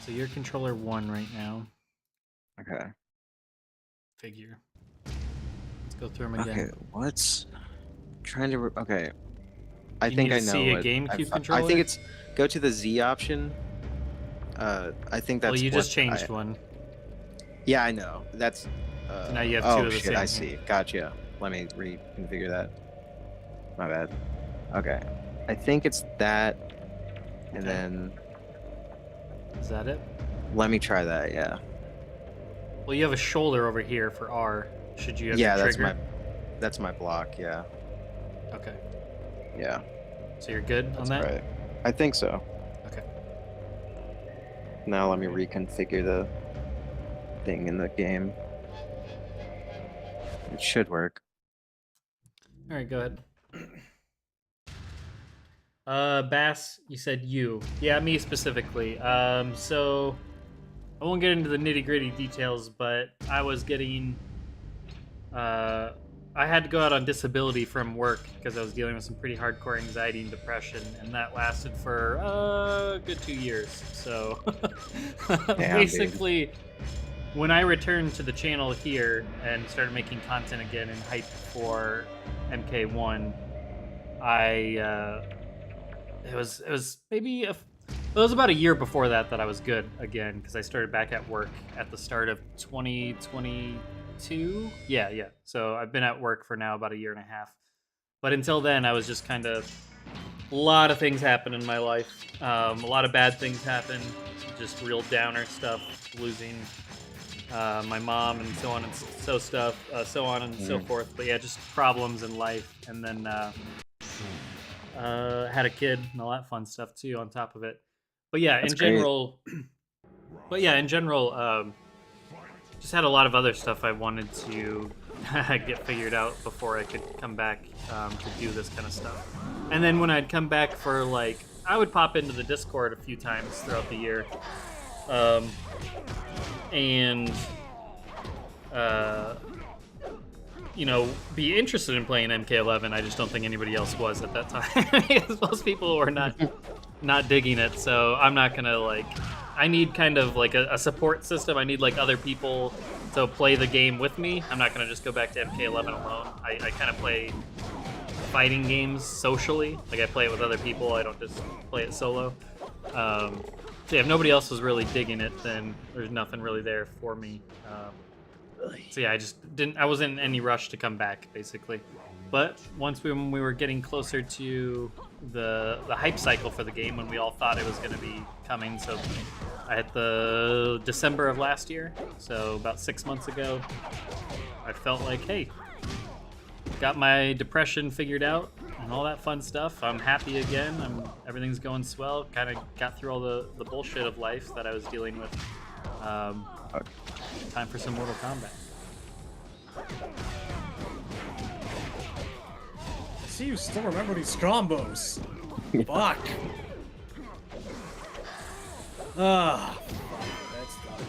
A: So you're controller 1 right now.
C: Okay.
A: Figure. Let's go through them again.
C: Okay, what's trying to? Okay, I
A: You
C: think
A: need
C: I
A: to
C: know.
A: see a
C: what-
A: GameCube
C: I
A: controller?
C: think it's go to the Z option. I think that's.
A: Well, you
C: what
A: just changed one.
C: Yeah, I know. That's.
A: So now you have
C: oh
A: two of the
C: shit!
A: same
C: I
A: here.
C: see. Gotcha. Let me reconfigure that. My bad. Okay, I think it's that, and then
A: Is that it?
C: let me try that. Yeah.
A: Well, you have a shoulder over here for R. Should you have
C: Yeah,
A: your
C: that's
A: trigger?
C: that's my block. Yeah.
A: Okay.
C: Yeah.
A: So you're good on
C: That's
A: that?
C: right. I think so.
A: Okay.
C: Now let me reconfigure the thing in the game. It should work.
A: All right, go ahead. Bass, you said you. Yeah, me specifically. So I won't get into the nitty-gritty details, but I was getting I had to go out on disability from work because I was dealing with some pretty hardcore anxiety and depression, and that lasted for a good 2 years. So basically, when I returned to the channel here and started making content again and hype for MK1, it was maybe it was about a year before that I was good again because I started back at work at the start of 2022. Yeah. So I've been at work for now about a year and a half. But until then, I was just kind of a lot of things happen in my life. A lot of bad things happen, just real downer stuff, losing my mom and so on and so forth. But yeah, just problems in life, and then had a kid and all that fun stuff too on top of it. But yeah,
C: That's
A: in general, just had a lot of other stuff I wanted to get figured out before I could come back to do this kind of stuff. And then when I'd come back for I would pop into the Discord a few times throughout the year, and be interested in playing MK11. I just don't think anybody else was at that time because most people were not digging it. So I'm not gonna I need kind of a support system. I need other people to play the game with me. I'm not gonna just go back to MK11 alone. I kind of play fighting games socially. I play it with other people. I don't just play it solo. So yeah, if nobody else was really digging it, then there's nothing really there for me. So yeah, I wasn't in any rush to come back, basically. But when we were getting closer to the hype cycle for the game, when we all thought it was going to be coming, so I had the December of last year, so about 6 months ago, I felt like, hey, got my depression figured out and all that fun stuff. I'm happy again. Everything's going swell. Kind of got through all the bullshit of life that I was dealing with. Time for some Mortal Kombat.
D: See, you still remember these combos. Fuck. That's done.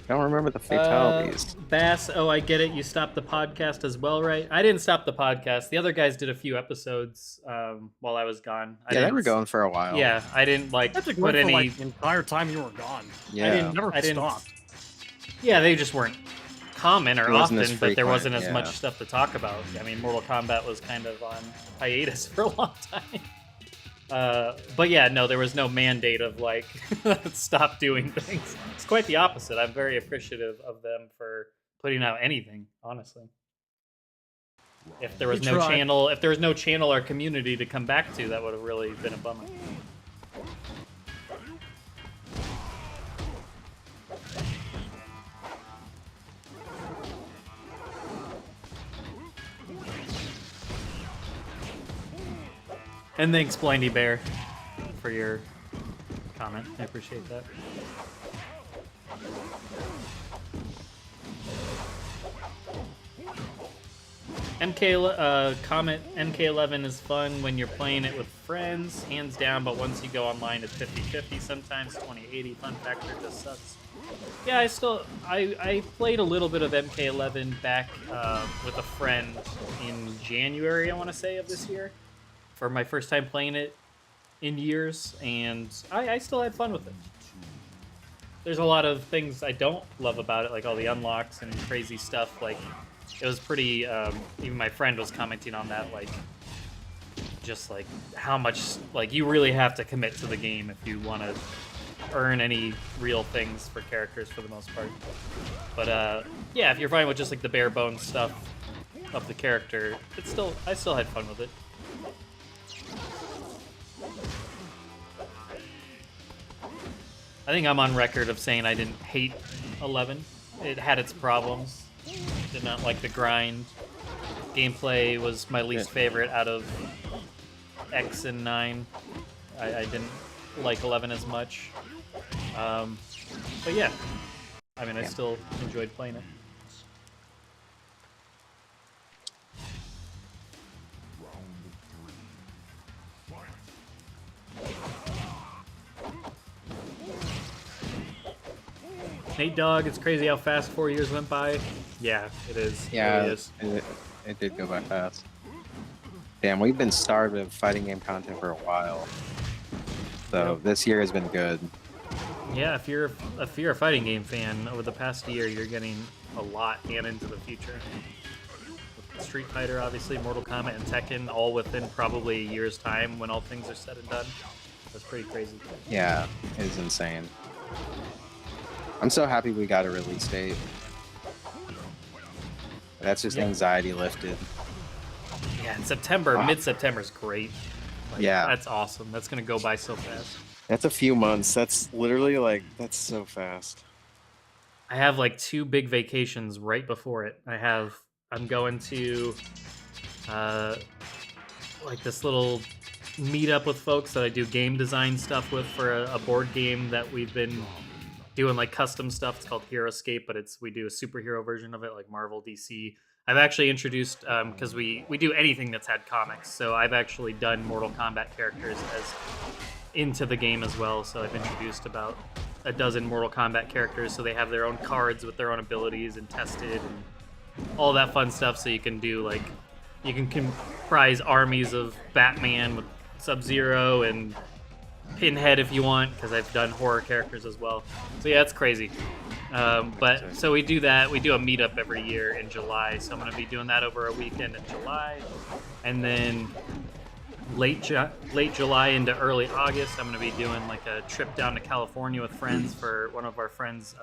C: I don't remember the fatalities.
A: Bass, oh, I get it. You stopped the podcast as well, right? I didn't stop the podcast. The other guys did a few episodes while I was gone.
C: They were going for a while.
A: Yeah, I didn't
D: That's
A: put
D: good
A: any.
D: for the entire time you were gone.
C: Yeah.
D: Never stopped.
A: Yeah, they just weren't common or
C: It wasn't
A: often,
C: as
A: but there
C: frequent,
A: wasn't as
C: yeah.
A: much stuff to talk about. I mean, Mortal Kombat was kind of on hiatus for a long time. But yeah, no, there was no mandate of stop doing things. It's quite the opposite. I'm very appreciative of them for putting out anything, honestly. If there was no channel or community to come back to, that would have really been a bummer. And thanks, Blindy Bear, for your comment. I appreciate that. MK11 is fun when you're playing it with friends, hands down, but once you go online it's 50-50 sometimes. 2080 fun factor just sucks. Yeah, I played a little bit of MK11 back with a friend in January, I want to say, of this year, for my first time playing it in years, and I still had fun with it. There's a lot of things I don't love about it, like all the unlocks and crazy stuff. Like, it was pretty, even my friend was commenting on that, like, just like how much, like, you really have to commit to the game if you want to earn any real things for characters for the most part. But yeah, if you're fine with just like the bare bones stuff of the character, I still had fun with it. I think I'm on record of saying I didn't hate 11. It had its problems. Did not like the grind. Gameplay was my least favorite out of X and 9. I didn't like 11 as much. But yeah, I mean, I still enjoyed playing it. Nate Dogg, it's crazy how fast 4 years went by. Yeah, it is.
C: Yeah,
A: it really is.
C: It did go by fast. Damn, we've been starved of fighting game content for a while. So this year has been good.
A: Yeah, if you're a fighting game fan, over the past year, you're getting a lot and into the future. With Street Fighter, obviously, Mortal Kombat, and Tekken, all within probably a year's time when all things are said and done. That's pretty crazy.
C: Yeah, it is insane. I'm so happy we got a release date. That's just anxiety lifted.
A: Yeah, in September, mid-September is great. Like,
C: yeah.
A: That's awesome. That's going to go by so fast.
C: That's a few months. That's literally like, that's so fast.
A: I have like 2 big vacations right before it. I'm going to like this little meetup with folks that I do game design stuff with for a board game that we've been doing, like custom stuff. It's called Hero Escape, but we do a superhero version of it, like Marvel, DC. I've actually introduced, because we do anything that's had comics, so I've actually done Mortal Kombat characters as into the game as well. So I've introduced about a dozen Mortal Kombat characters, so they have their own cards with their own abilities and tested and all that fun stuff. So you can do, like, you can comprise armies of Batman with Sub-Zero and Pinhead if you want, because I've done horror characters as well. So yeah, it's crazy. But so we do that. We do a meetup every year in July. So I'm going to be doing that over a weekend in July, and then late July into early August, I'm going to be doing like a trip down to California with friends for one of our friends'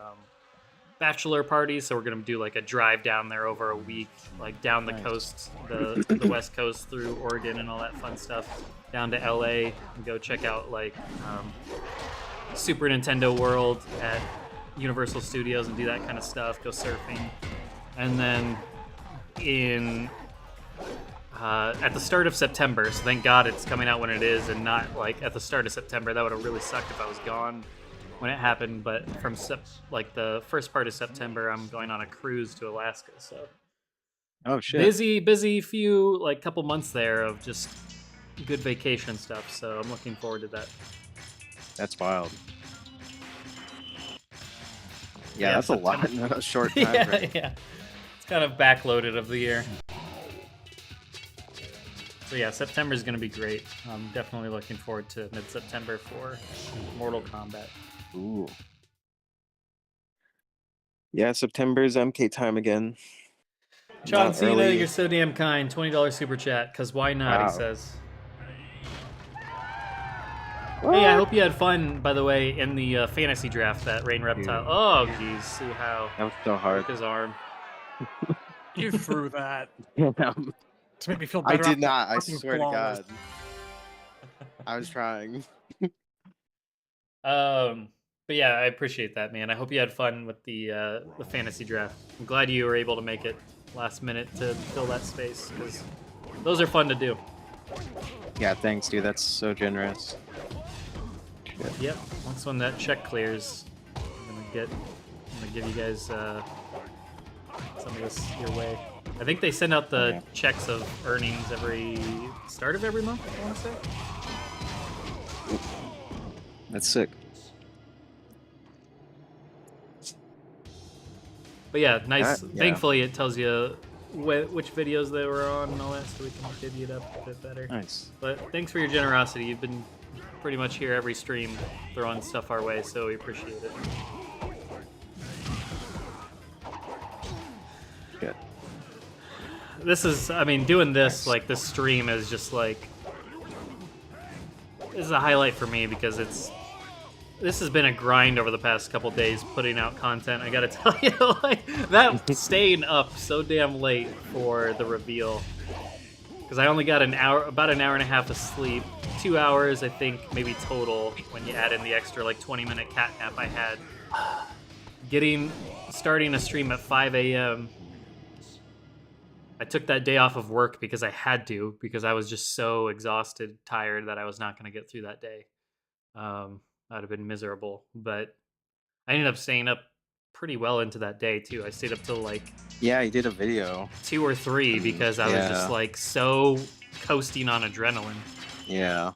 A: bachelor parties. So we're going to do like a drive down there over a week, like down the coast, the West Coast through Oregon and all that fun stuff, down to LA and go check out like Super Nintendo World at Universal Studios and do that kind of stuff, go surfing. And then at the start of September, so thank God it's coming out when it is and not like at the start of September. That would have really sucked if I was gone when it happened, but from like the first part of September, I'm going on a cruise to Alaska. So
C: oh shit,
A: busy few like couple months there of just good vacation stuff. So I'm looking forward to that.
C: That's wild. Yeah, that's September. A lot in a short time.
A: Yeah. It's kind of backloaded of the year. So yeah, September is going to be great. I'm definitely looking forward to mid-September for Mortal Kombat.
C: Ooh. Yeah, September's MK time again.
A: John Cena, you're so damn kind. $20 super chat, because why not, wow. He says. What? Hey, I hope you had fun, by the way, in the fantasy draft, that Rain Reptile. Oh, geez, see how.
C: That was so hard.
A: Broke his arm.
D: You threw that. To make me feel better.
C: I did not, I swear to God. I was trying.
A: But yeah, I appreciate that, man. I hope you had fun with the fantasy draft. I'm glad you were able to make it last minute to fill that space, because those are fun to do.
C: Yeah, thanks, dude. That's so generous. Shit.
A: Yep. Once when that check clears, I'm gonna give you guys some of this your way. I think they send out the
C: Yeah.
A: checks of earnings every start of every month, I want to say.
C: That's sick.
A: But yeah, nice.
C: Yeah.
A: Thankfully, it tells you which videos they were on and all that, so we can divvy it up a bit better.
C: Nice.
A: But thanks for your generosity. You've been pretty much here every stream throwing stuff our way, so we appreciate it.
C: Good.
A: This is, I mean, doing this, like, this stream is just, like, this is a highlight for me because this has been a grind over the past couple days putting out content. I gotta tell you, like, that staying up so damn late for the reveal. Because I only got about an hour and a half of sleep. 2 hours, I think, maybe total, when you add in the extra, like, 20-minute cat nap I had. Starting a stream at 5 a.m. I took that day off of work because I had to, because I was just so exhausted, tired, that I was not going to get through that day. I'd have been miserable, but I ended up staying up pretty well into that day too. I stayed up till like
C: Yeah, you did a video.
A: 2 or 3 because I was just like so coasting on adrenaline.
C: Yeah.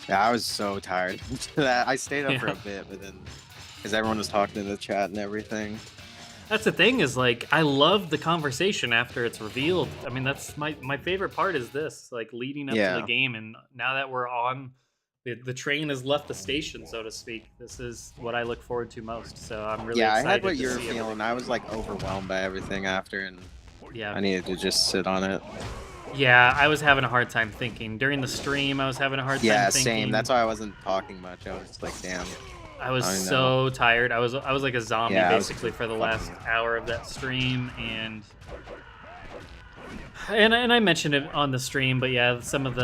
C: Yeah, I was so tired. I stayed up for a bit, but then because everyone was talking in the chat and everything.
A: That's the thing, is like I love the conversation after it's revealed. I mean, that's my favorite part is this, like leading up to the game, and now that we're on. The train has left the station, so to speak. This is what I look forward to most. So I'm really excited.
C: I had what
A: to
C: you were
A: see
C: feeling.
A: everything.
C: I was like overwhelmed by everything after, and
A: yeah,
C: I needed to just sit on it.
A: Yeah, I was having a hard time thinking during the stream. I was having a hard time thinking.
C: Yeah, same. That's why I wasn't talking much. I was just like, damn.
A: I was so tired. I was like a zombie basically for the last hour of that stream, and I mentioned it on the stream, but yeah, some of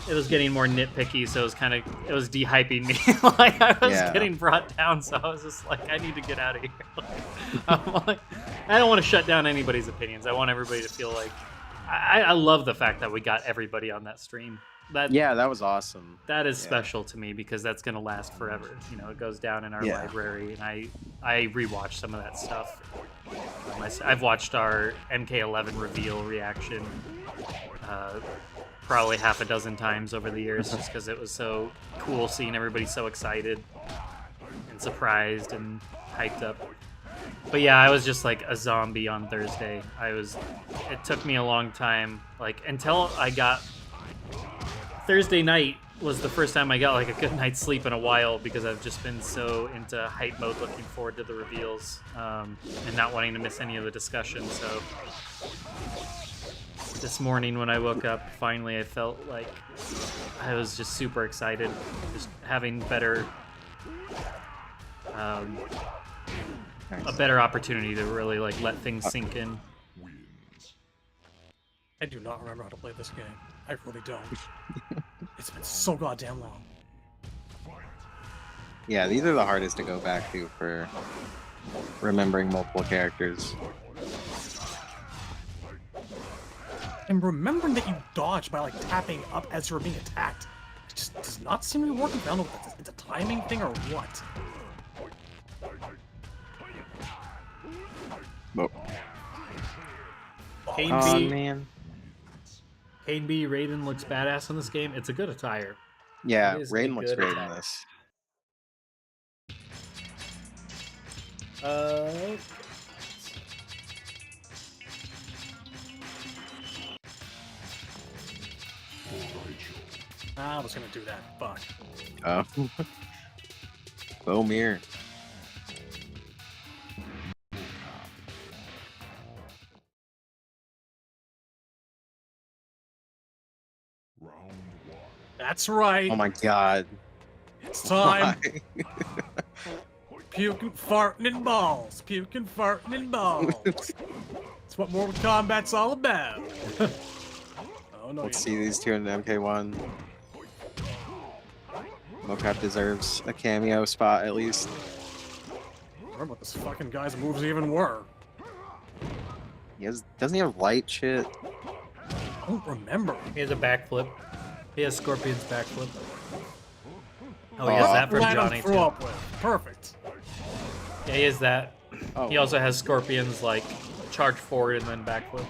A: it was getting more nitpicky, so it was dehyping me. Like I was getting brought down, so I was just like, I need to get out of here. I don't want to shut down anybody's opinions. I want everybody to feel like I love the fact that we got everybody on that stream. That
C: was awesome.
A: That is special to me because that's gonna last forever. You know, it goes down in our library, and I rewatched some of that stuff. I've watched our MK11 reveal reaction. Probably half a dozen times over the years, just because it was so cool seeing everybody so excited and surprised and hyped up. But yeah, I was just like a zombie on Thursday. It took me a long time, like until I got Thursday night was the first time I got like a good night's sleep in a while, because I've just been so into hype mode, looking forward to the reveals, and not wanting to miss any of the discussion. So this morning when I woke up, finally I felt like I was just super excited, just having a better opportunity to really like let things sink in.
D: I do not remember how to play this game. I really don't. It's been so goddamn long.
C: Yeah, these are the hardest to go back to for remembering multiple characters.
D: And remembering that you dodge by like tapping up as you're being attacked, it just does not seem to be working. I don't know if it's a timing thing or what.
C: Man.
A: Kane B, Raiden looks badass in this game. It's a good attire.
C: Yeah, Raiden looks great in this.
D: I was gonna do that. Fuck.
C: Oh. Bomir.
D: That's right.
C: Oh my god.
D: It's time. Puking, farting, and balls. Puking, farting, and balls. That's what Mortal Kombat's all about. Oh no.
C: Let's see these two in the MK1. Mocap deserves a cameo spot at least.
D: I remember what this fucking guy's moves even were.
C: Doesn't he have light shit?
D: I don't remember.
A: He has a backflip. He has Scorpion's backflip. Oh, he has that from Johnny too.
D: Perfect.
A: Yeah, he has that.
C: Oh.
A: He also has Scorpion's like charge forward and then backflip.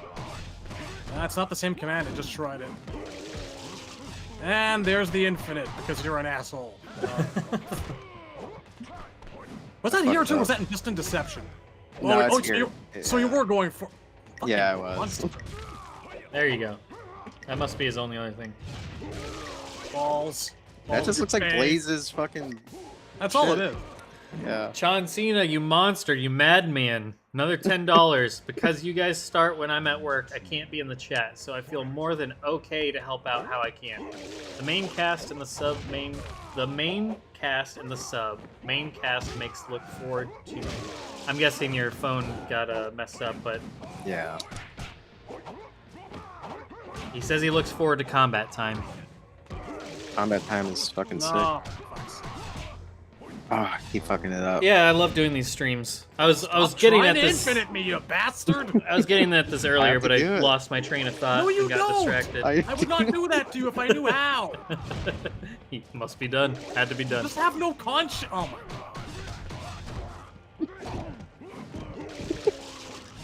D: That's not the same command. I just tried it. And there's the infinite because you're an asshole. Was that here too? Or was that in Distant Deception?
C: No,
D: oh,
C: it's here.
D: So you were going for.
C: Yeah, I was.
D: Monster.
A: There you go. That must be his only other thing.
D: Balls.
C: That just looks like
D: face.
C: Blaze's fucking.
D: That's all it
C: shit.
D: is.
C: Yeah.
A: John Cena, you monster, you madman. Another $10. Because you guys start when I'm at work, I can't be in the chat, so I feel more than okay to help out how I can. The main cast and the sub main cast and the sub main cast makes look forward to. I'm guessing your phone got messed up, but
C: Yeah.
A: he says he looks forward to combat time.
C: Combat time is fucking sick.
D: No.
C: Oh, I keep fucking it up.
A: Yeah, I love doing these streams. I was
D: Stop
A: getting
D: trying
A: at
D: to
A: this.
D: Infinite me, you bastard!
A: I was getting at this earlier,
C: have to
A: but I
C: do it.
A: lost my train of thought
D: No, you
A: and got
D: don't.
A: distracted.
D: I would not do that to you if I knew how.
A: He must be done. Had to be done.
D: Just have no conscience. Oh my god.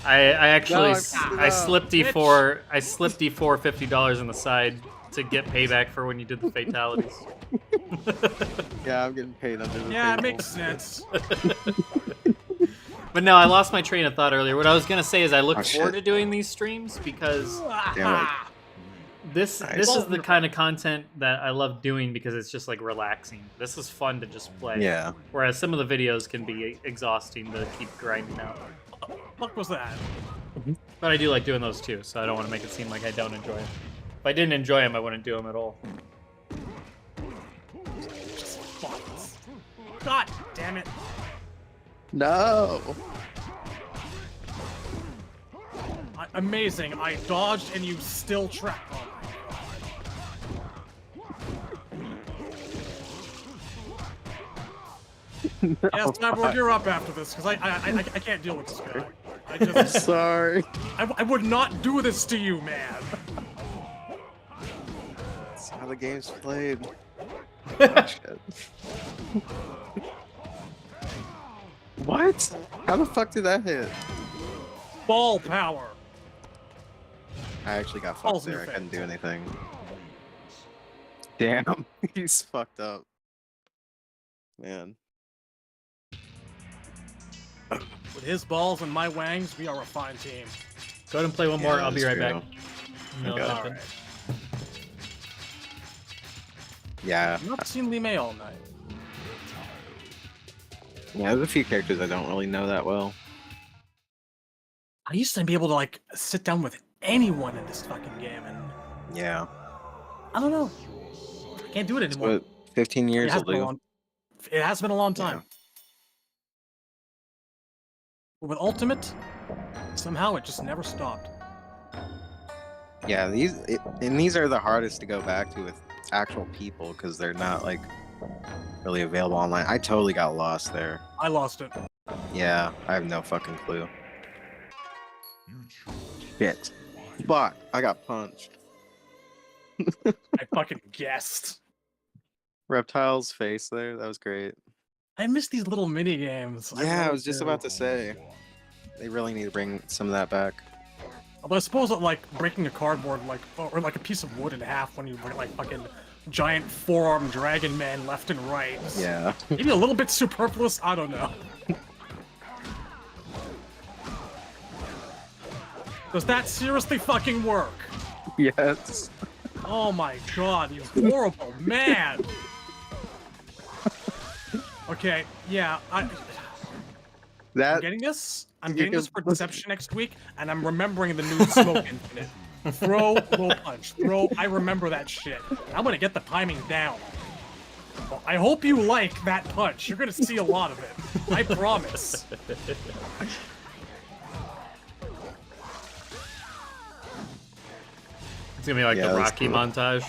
A: I actually
C: No, I
A: I slipped D4. I slipped D4 $50 on the side to get payback for when you did the fatalities.
C: Yeah, I'm getting paid under the
D: Yeah, it
C: table.
D: makes sense.
A: But no, I lost my train of thought earlier. What I was gonna say is I look
C: Oh,
A: forward
C: shit.
A: to doing these streams because
C: Damn it.
A: this
C: Nice.
A: this is the kind of content that I love doing because it's just like relaxing. This is fun to just play.
C: Yeah.
A: Whereas some of the videos can be exhausting to keep grinding out.
D: What was that?
A: But I do like doing those too, so I don't want to make it seem like I don't enjoy them. If I didn't enjoy them, I wouldn't do them at all.
D: God damn it.
C: No.
D: Amazing. I dodged and you still trapped. Oh my god. Yes, Cyborg, you're up after this, because I can't deal with this guy. I just...
C: Sorry.
D: I would not do this to you, man.
C: That's how the game's played. Oh, shit. What? How the fuck did that hit?
D: Ball power.
C: I actually got
D: Balls
C: fucked
D: in
C: there. I
D: your
C: couldn't
D: face.
C: do anything. Damn. He's fucked up. Man.
D: With his balls and my wangs, we are a fine team.
A: Go ahead and play one more.
C: Yeah,
A: I'll be
C: that's
A: right
C: true.
A: back. No,
C: Okay.
A: nothing.
D: Alright.
C: Yeah.
D: I've not seen Lee May all night.
C: Yeah, there's a few characters I don't really know that well.
D: I used to be able to, like, sit down with anyone in this fucking game, and
C: Yeah.
D: I don't know. I can't do it
C: That's
D: anymore.
C: what 15
D: It
C: years
D: has
C: will
D: been a
C: do.
D: long, it has been a long time. But with Ultimate, somehow it just never stopped.
C: Yeah, these are the hardest to go back to with actual people because they're not like really available online. I totally got lost there.
D: I lost it.
C: Yeah, I have no fucking clue. Shit. But I got punched.
D: I fucking guessed.
C: Reptile's face there, that was great.
D: I miss these little mini games.
C: Yeah, I
D: really
C: was just
D: do.
C: about to say. They really need to bring some of that back.
D: Although I suppose that, like, breaking a cardboard, like, or like a piece of wood in half when you bring, like, fucking giant four-armed dragon man left and right.
C: Yeah.
D: Maybe a little bit superfluous, I don't know. Does that seriously fucking work?
C: Yes.
D: Oh my god, you horrible man! Okay, yeah, I'm
C: That
D: getting this. I'm
C: You
D: getting this
C: can-
D: for Deception next week, and I'm remembering the new Smoke Infinite. Throw, low punch, throw. I remember that shit. I'm gonna get the timing down. Well, I hope you like that punch. You're gonna see a lot of it. I promise.
A: It's gonna be like
C: Yeah,
A: the
C: that's
A: Rocky
C: cool.
A: montage.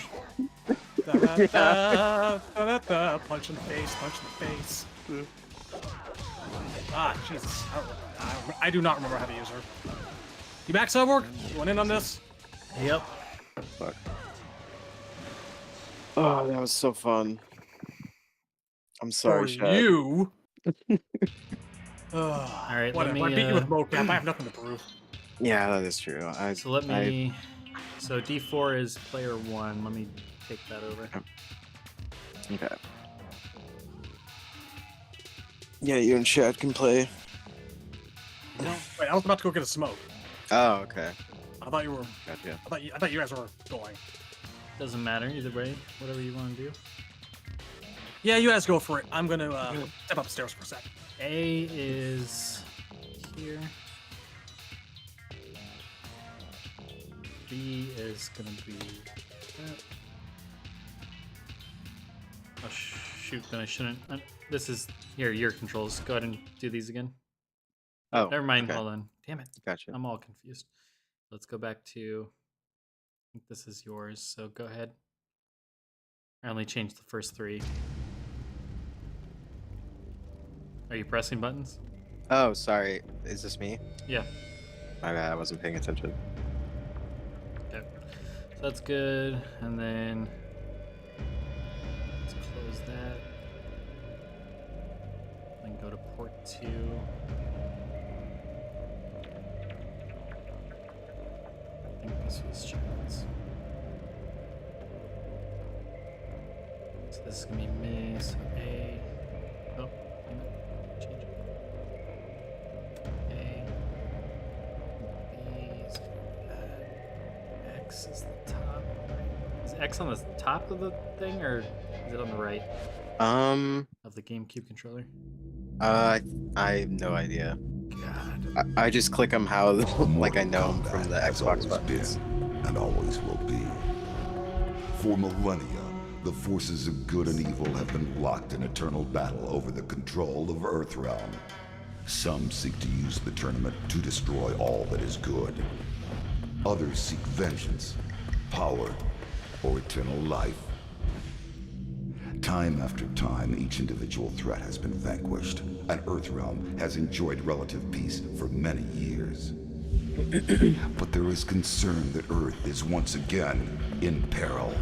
D: Da-da-da, punch in the face, punch in the face. Ah, Jesus. I do not remember how to use her. You back, Cyborg? You want in on this?
A: Yep.
C: fuck. Oh, that was so fun. I'm sorry,
D: For
C: Shad.
D: you. All
A: right, let
D: whatever.
A: me,
D: I beat you with mocap. I have nothing to prove.
C: Yeah, that is true.
A: So let me. So D4 is player 1. Let me take that over.
C: Okay. Yeah, you and Chad can play.
D: Wait, I was about to go get a smoke.
C: Oh, okay.
D: I thought you were.
C: Gotcha.
D: I thought you guys were going.
A: Doesn't matter either way. Whatever you want to do.
D: Yeah, you guys go for it. I'm gonna step upstairs for a sec.
A: A is here. B is gonna be that. Oh shoot! Then I shouldn't. This is here. Your controls. Go ahead and do these again.
C: Oh,
A: Never mind.
C: okay.
A: Hold on. Damn it.
C: Gotcha.
A: I'm all confused. Let's go back to. I think this is yours. So go ahead. I only changed the first 3. Are you pressing buttons?
C: Oh, sorry. Is this me?
A: Yeah.
C: My bad. I wasn't paying attention.
A: Okay. So that's good. And then let's close that. Then go to port 2. I think this was Chad's. So this is gonna be me. So A. Oh, damn it. Change it. A. B is that. X is the top. Is X on the top of the thing, or is it on the right of the GameCube controller?
C: I have no idea.
A: God.
C: I just click them how like I know them from the
B: has
C: Xbox
B: always
C: buttons.
B: been, and always will be. For millennia, the forces of good and evil have been locked in eternal battle over the control of Earthrealm. Some seek to use the tournament to destroy all that is good. Others seek vengeance, power, or eternal life. Time after time, each individual threat has been vanquished, and Earthrealm has enjoyed relative peace for many years. But there is concern that Earth is once again in peril.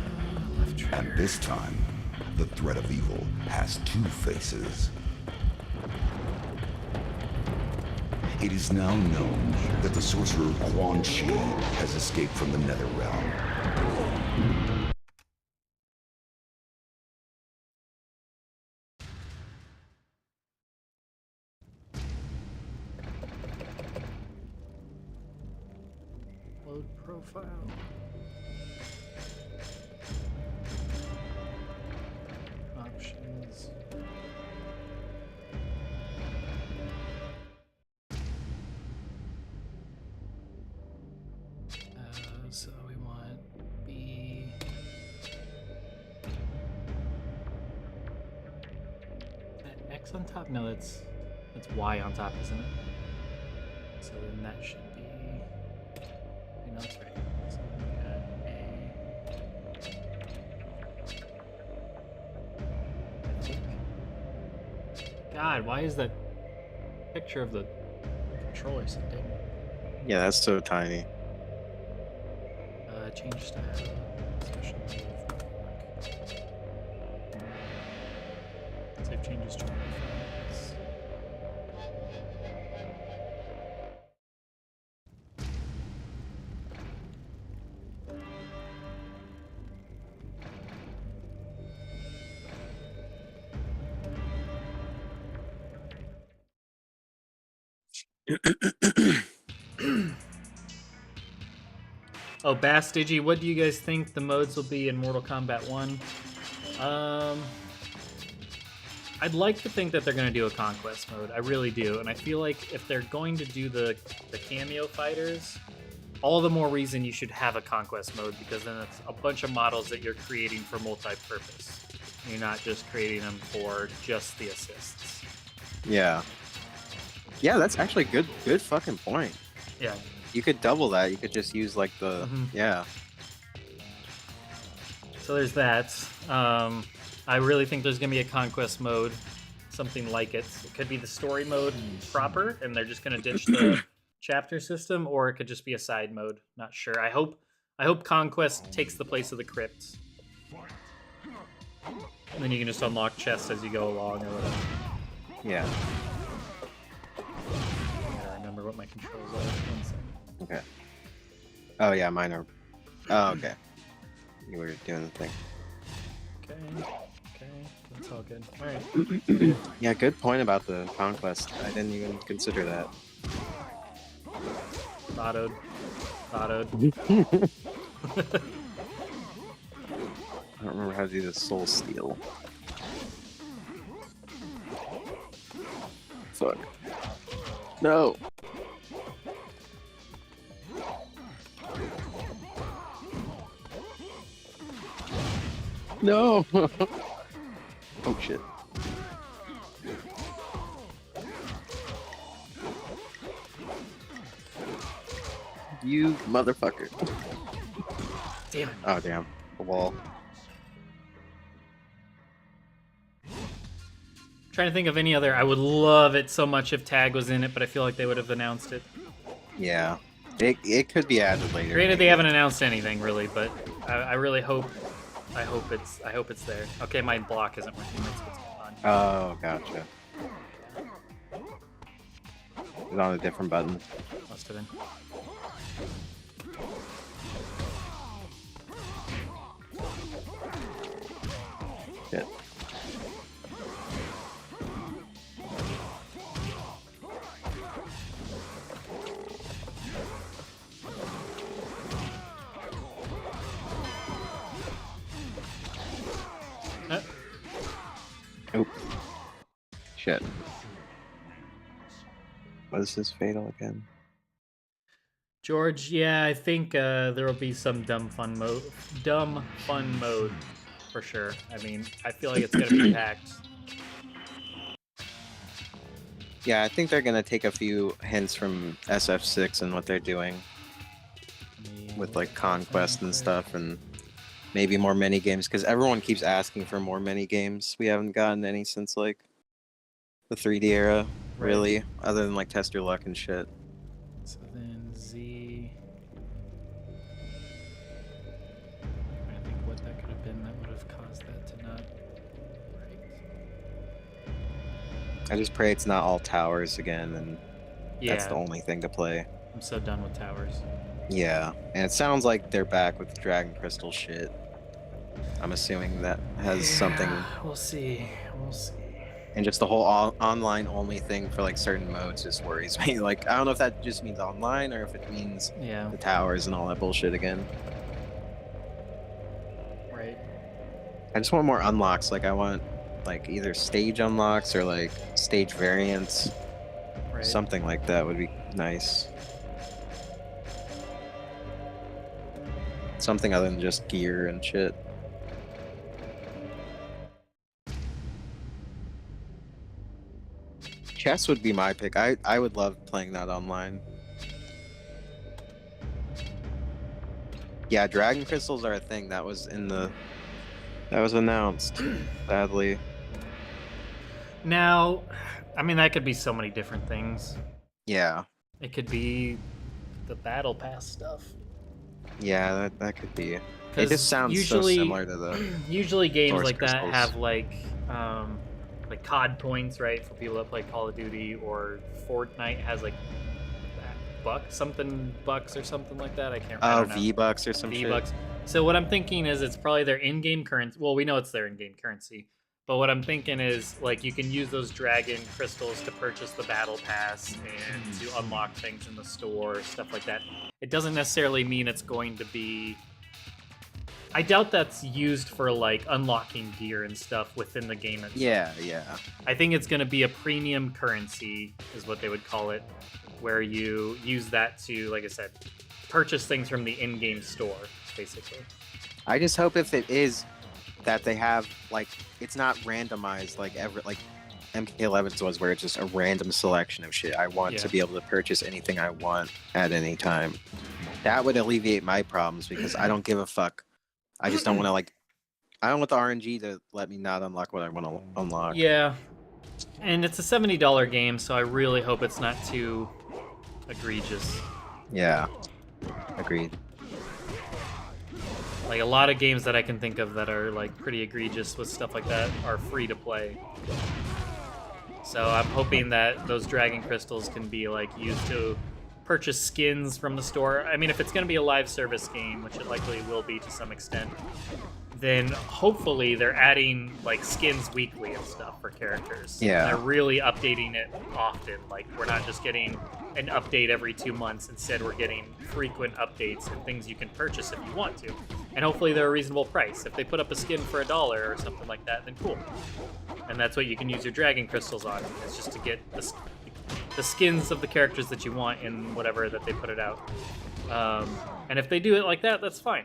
B: And this time, the threat of evil has 2 faces. It is now known that the sorcerer Quan Chi has escaped from the NetherRealm.
A: Load profile. Options. So we want B. That X on top? No, that's Y on top, isn't it? So then that should be. No, that's right. So we got A. I think. God, why is that picture of the controller so dim?
C: Yeah, that's so tiny.
A: Change style. Special move. Save changes to files. Oh, Bass Digi, what do you guys think the modes will be in Mortal Kombat 1? I'd like to think that they're going to do a Conquest mode. I really do. And I feel like if they're going to do the Cameo fighters, all the more reason you should have a Conquest mode, because then it's a bunch of models that you're creating for multi-purpose. You're not just creating them for just the assists.
C: Yeah. Yeah, that's actually a good fucking point.
A: Yeah.
C: You could double that. You could just use like the yeah.
A: So there's that. I really think there's gonna be a conquest mode, something like it. It could be the story mode proper, and they're just gonna ditch the chapter system, or it could just be a side mode. Not sure. I hope conquest takes the place of the crypt, and then you can just unlock chests as you go along or whatever.
C: Yeah.
A: I gotta remember what my controls are. 1 second.
C: Okay. Oh yeah, mine are. Oh okay. You were doing the thing.
A: Okay, that's all good. Alright.
C: Yeah, good point about the conquest. I didn't even consider that.
A: Autoed. Autoed.
C: I don't remember how to do the soul steal. Fuck. No. No. Oh shit. You motherfucker.
A: Damn it.
C: Oh damn. A wall.
A: Trying to think of any other. I would love it so much if Tag was in it, but I feel like they would have announced it.
C: Yeah. It could be added later.
A: Granted, they haven't announced anything really, but I really hope. I hope it's there. Okay, my block isn't working. That's what's going on.
C: Oh, gotcha. It's on a different button.
A: Must have been.
C: Shit. Oh. Shit. What is this fatal again?
A: George, yeah, I think there will be some dumb fun mode for sure. I mean, I feel like it's gonna be packed.
C: Yeah, I think they're gonna take a few hints from SF6 and what they're doing with like conquest and stuff, and maybe more mini games because everyone keeps asking for more mini games. We haven't gotten any since like the 3D era, really, other than like Test Your Luck and shit.
A: So then Z. I think what that could have been that would have caused that to not. Right.
C: I just pray it's not all towers again, and
A: Yeah.
C: that's the only thing to play.
A: I'm so done with towers.
C: Yeah, and it sounds like they're back with the Dragon Crystal shit. I'm assuming that has something,
A: We'll see. We'll see.
C: and just the whole online only thing for like certain modes just worries me. Like, I don't know if that just means online or if it means
A: Yeah.
C: the towers and all that bullshit again.
A: Right.
C: I just want more unlocks. Like, I want like either stage unlocks or like stage variants.
A: Right.
C: Something like that would be nice. Something other than just gear and shit. Chess would be my pick. I would love playing that online. Yeah, Dragon Crystals are a thing. That was announced, sadly.
A: Now, I mean, that could be so many different things.
C: Yeah.
A: It could be the battle pass stuff.
C: Yeah, that could be. It
A: 'Cause
C: just sounds
A: usually-
C: so similar to the.
A: Usually games
C: Source
A: like that
C: crystals.
A: have like COD points, right, for people that play Call of Duty, or Fortnite has like bucks or something like that. I can't remember.
C: Oh,
A: I don't know.
C: V-Bucks or some shit.
A: V-Bucks. So what I'm thinking is it's probably their in-game currency. Well, we know it's their in-game currency. But what I'm thinking is, like, you can use those dragon crystals to purchase the battle pass and to unlock things in the store, stuff like that. It doesn't necessarily mean it's going to be... I doubt that's used for, like, unlocking gear and stuff within the game itself.
C: Yeah.
A: I think it's going to be a premium currency, is what they would call it, where you use that to, like I said, purchase things from the in-game store, basically.
C: I just hope if it is that they have, like, it's not randomized like MK11's was, where it's just a random selection of shit. I want to be able to purchase anything I want at any time. That would alleviate my problems because I don't give a fuck. I just don't want to, like, I don't want the RNG to let me not unlock what I want to unlock.
A: Yeah, and it's a $70 game, so I really hope it's not too egregious.
C: Yeah, agreed.
A: Like, a lot of games that I can think of that are, like, pretty egregious with stuff like that are free to play. So I'm hoping that those dragon crystals can be, like, used to purchase skins from the store. I mean, if it's going to be a live service game, which it likely will be to some extent, then hopefully they're adding like skins weekly and stuff for characters.
C: Yeah.
A: And they're really updating it often. Like we're not just getting an update every 2 months. Instead, we're getting frequent updates and things you can purchase if you want to. And hopefully they're a reasonable price. If they put up a skin for $1 or something like that, then cool. And that's what you can use your dragon crystals on. It's just to get the skins of the characters that you want in whatever that they put it out. And if they do it like that, that's fine.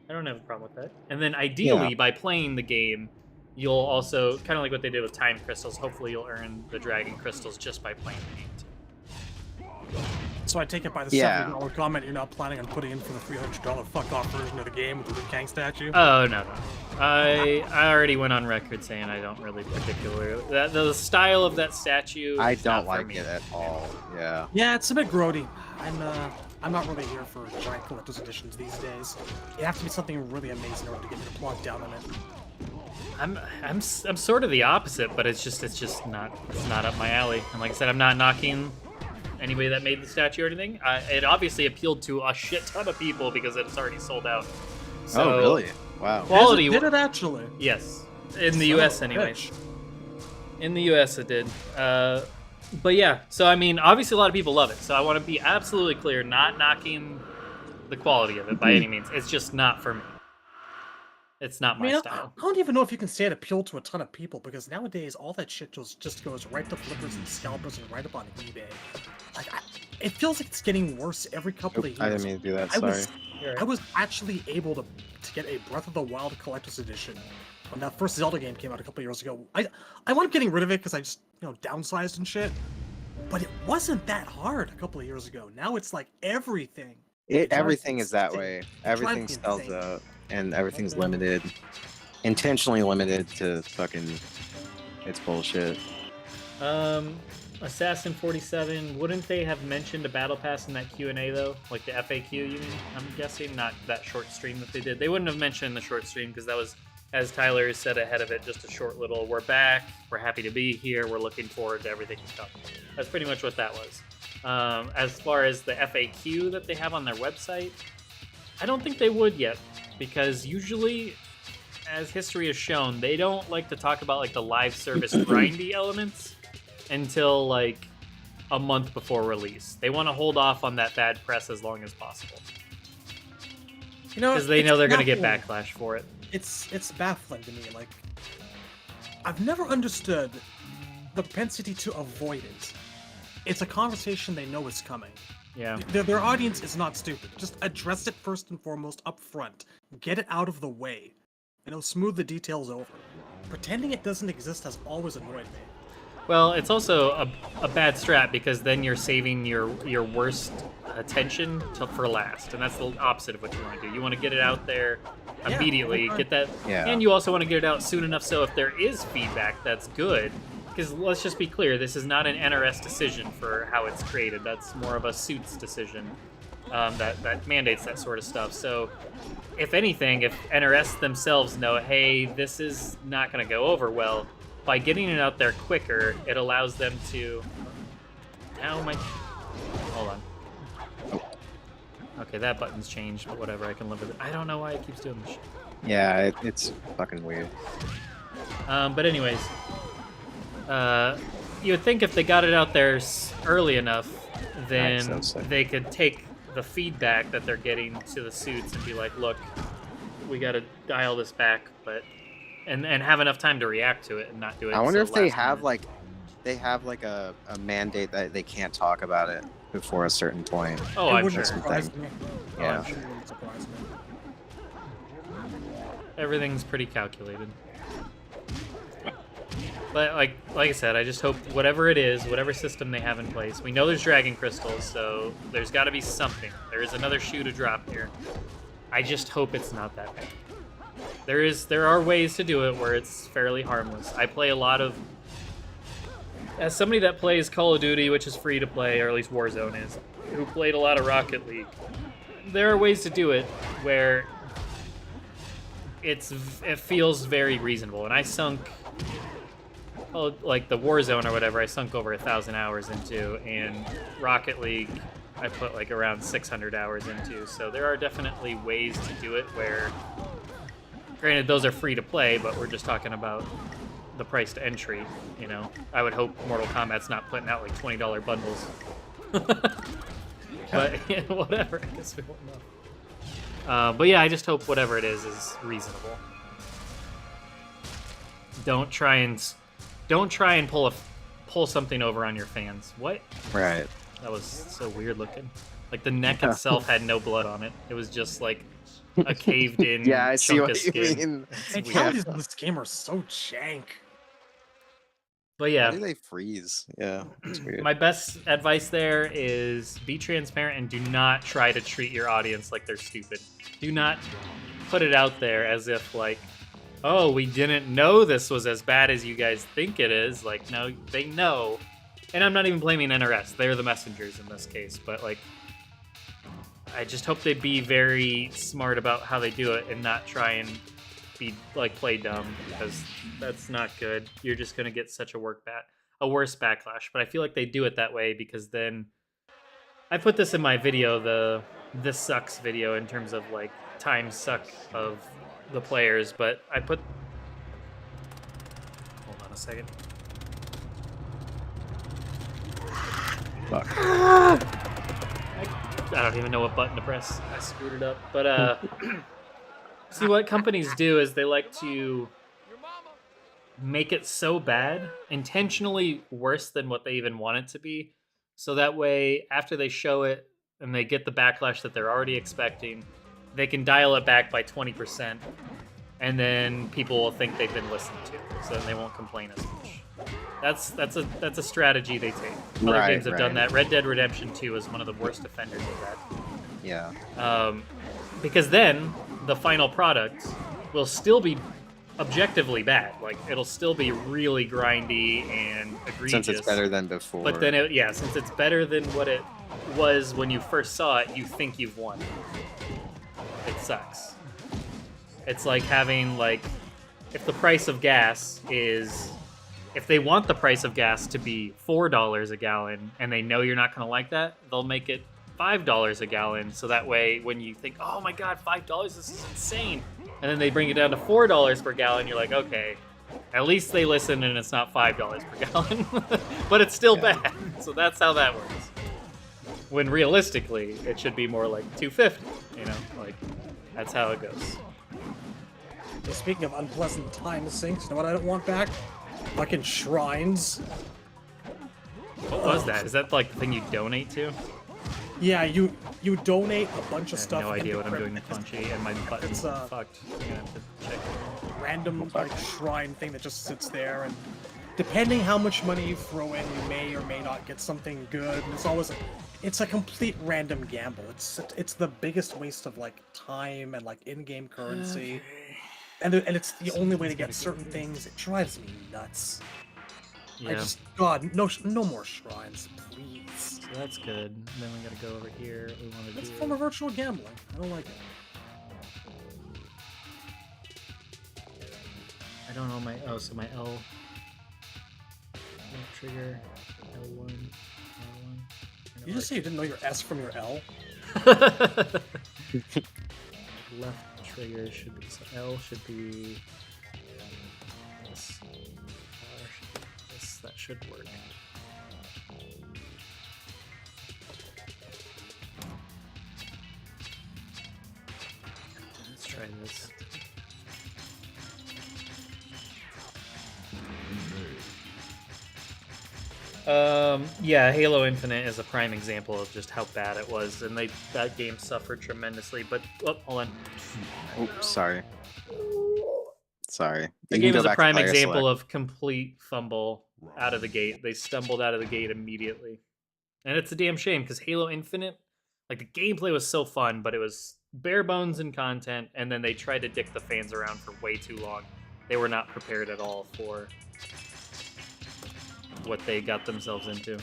A: I don't have a problem with that. And then ideally, by playing the game, you'll also, kind of like what they did with time crystals, hopefully you'll earn the dragon crystals just by playing the game too.
D: So I take it by the $70 comment, you're not planning on putting in for the $300 fuck-off version of the game with the Liu Kang statue?
A: Oh, no. I already went on record saying I don't really particularly... The style of that statue
C: I
A: is
C: don't
A: not for
C: like
A: me.
C: it at all. Yeah.
D: Yeah, it's a bit grody. I'm not really here for giant collector's editions these days. You have to be something really amazing in order to get me to plunk down on it.
A: I'm sort of the opposite, but it's just not up my alley. And like I said, I'm not knocking anybody that made the statue or anything. It obviously appealed to a shit ton of people because it's already sold out. So,
C: oh, really? Wow.
A: Quality.
D: Did it actually?
A: Yes, in the U.S. anyways. In the U.S. it did. But yeah, so I mean, obviously a lot of people love it. So I want to be absolutely clear, not knocking the quality of it by any means. It's just not for me. It's not my style.
D: I don't even know if you can say it appealed to a ton of people, because nowadays all that shit just goes right to flippers and scalpers and right up on eBay. Like, it feels like it's getting worse every couple of years.
C: I didn't mean to do that, sorry.
D: I was actually able to get a Breath of the Wild Collector's Edition when that first Zelda game came out a couple of years ago. I wound up getting rid of it because I just, downsized and shit. But it wasn't that hard a couple of years ago. Now it's like everything.
C: Everything is that way. Everything sells out, and everything's limited. Intentionally limited to fucking... It's bullshit.
A: Assassin 47, wouldn't they have mentioned a battle pass in that Q&A though? Like the FAQ, you mean? I'm guessing, not that short stream that they did. They wouldn't have mentioned the short stream because that was, as Tyler said ahead of it, just a short little, we're back, we're happy to be here, we're looking forward to everything to come. That's pretty much what that was. As far as the FAQ that they have on their website, I don't think they would yet, because usually, as history has shown, they don't like to talk about like the live service grindy elements until like a month before release. They want to hold off on that bad press as long as possible. Because they know they're going to get backlash for it.
D: It's baffling to me. Like, I've never understood the propensity to avoid it. It's a conversation they know is coming.
A: Yeah.
D: Their audience is not stupid. Just address it first and foremost up front. Get it out of the way. And it'll smooth the details over. Pretending it doesn't exist has always annoyed me.
A: Well, it's also a bad strat because then you're saving your worst attention for last, and that's the opposite of what you want to do. You want to get it out there immediately, get that, and you also want to get it out soon enough so if there is feedback that's good, because let's just be clear, this is not an NRS decision for how it's created. That's more of a suits decision that mandates that sort of stuff. So if anything, if NRS themselves know, hey, this is not going to go over well, by getting it out there quicker, it allows them to... Hold on. Okay, that button's changed, but whatever, I can live with it. I don't know why it keeps doing this shit.
C: Yeah, it's fucking weird.
A: But anyways, you would think if they got it out there early enough, then they could take the feedback that they're getting to the suits and be like, look, we got to dial this back, but... And have enough time to react to it and not do it.
C: I wonder if they have like a mandate that they can't talk about it before a certain point.
A: Oh, I'm sure.
C: Yeah.
A: Everything's pretty calculated. But like I said, I just hope whatever it is, whatever system they have in place, we know there's dragon crystals, so there's got to be something. There is another shoe to drop here. I just hope it's not that bad. There are ways to do it where it's fairly harmless. I play a lot of... As somebody that plays Call of Duty, which is free to play, or at least Warzone is, who played a lot of Rocket League, there are ways to do it where it feels very reasonable. And I sunk, like the Warzone or whatever, I sunk over 1,000 hours into, and Rocket League, I put like around 600 hours into. So there are definitely ways to do it where, granted, those are free to play, but we're just talking about the price to entry. You know, I would hope Mortal Kombat's not putting out like $20 bundles. But yeah, whatever. I guess we won't know. But yeah, I just hope whatever it is reasonable. Don't try and pull something over on your fans. What?
C: Right.
A: That was so weird looking. Like the neck itself had no blood on it. It was just like a caved in
C: Yeah, I see
A: chunk
C: what
A: of
C: you
A: skin.
C: mean.
D: And challenges in this game are so jank.
A: But yeah,
C: Why do they freeze? Yeah, it's weird.
A: my best advice there is be transparent and do not try to treat your audience like they're stupid. Do not put it out there as if like, oh, we didn't know this was as bad as you guys think it is. Like, no, they know. And I'm not even blaming NRS. They're the messengers in this case. But, like, I just hope they be very smart about how they do it and not try and be, like, play dumb. Because that's not good. You're just going to get such a worse backlash. But I feel like they do it that way because then... I put this in my video, the This Sucks video, in terms of, like, time suck of the players. But I put... Hold on a second.
C: Fuck.
A: I don't even know what button to press. I screwed it up. But see, what companies do is they like to make it so bad, intentionally worse than what they even want it to be. So that way, after they show it and they get the backlash that they're already expecting, they can dial it back by 20%. And then people will think they've been listened to. So then they won't complain as much. That's a strategy they take. Other games have done that. Red Dead Redemption 2 is one of the worst offenders of that.
C: Yeah.
A: Because then the final product will still be objectively bad. Like it'll still be really grindy and egregious.
C: Since it's better than before.
A: But then since it's better than what it was when you first saw it, you think you've won. It sucks. It's like having if the price of gas is... If they want the price of gas to be $4 a gallon and they know you're not going to like that, they'll make it $5 a gallon. So that way, when you think, oh my God, $5, this is insane. And then they bring it down to $4 per gallon, you're like, okay, at least they listen and it's not $5 per gallon. But it's still bad. So that's how that works. When realistically, it should be more like $2.50, that's how it goes.
D: Hey, speaking of unpleasant time sinks, you know what I don't want back? Fucking shrines.
A: What was that? Is that like the thing you donate to?
D: Yeah, you donate a bunch of
A: I
D: stuff.
A: have no idea what I'm
D: crypt.
A: doing with Punchy, and my button's fucked. I'm gonna have to check.
D: Random shrine thing that just sits there, and depending how much money you throw in, you may or may not get something good. And it's a complete random gamble. It's the biggest waste of time and in-game currency.
A: Okay.
D: And it's the only way to get certain things. It drives me nuts.
A: Yeah.
D: God, no more shrines, please.
A: So that's good. Then we gotta go over here. We want to do...
D: It's a form of virtual gambling. I don't like it.
A: I don't know my... Oh, so my L trigger, L1, L1.
D: You just say you didn't know your S from your L?
A: Left trigger should be... So L should be... This. R should be this. That should work. Let's try this. Yeah, Halo Infinite is a prime example of just how bad it was, and that game suffered tremendously. But hold on.
C: Oops, sorry.
A: The game is a prime example of complete fumble out of the gate. They stumbled out of the gate immediately, and it's a damn shame because Halo Infinite, the gameplay was so fun, but it was bare bones in content, and then they tried to dick the fans around for way too long. They were not prepared at all for what they got themselves into.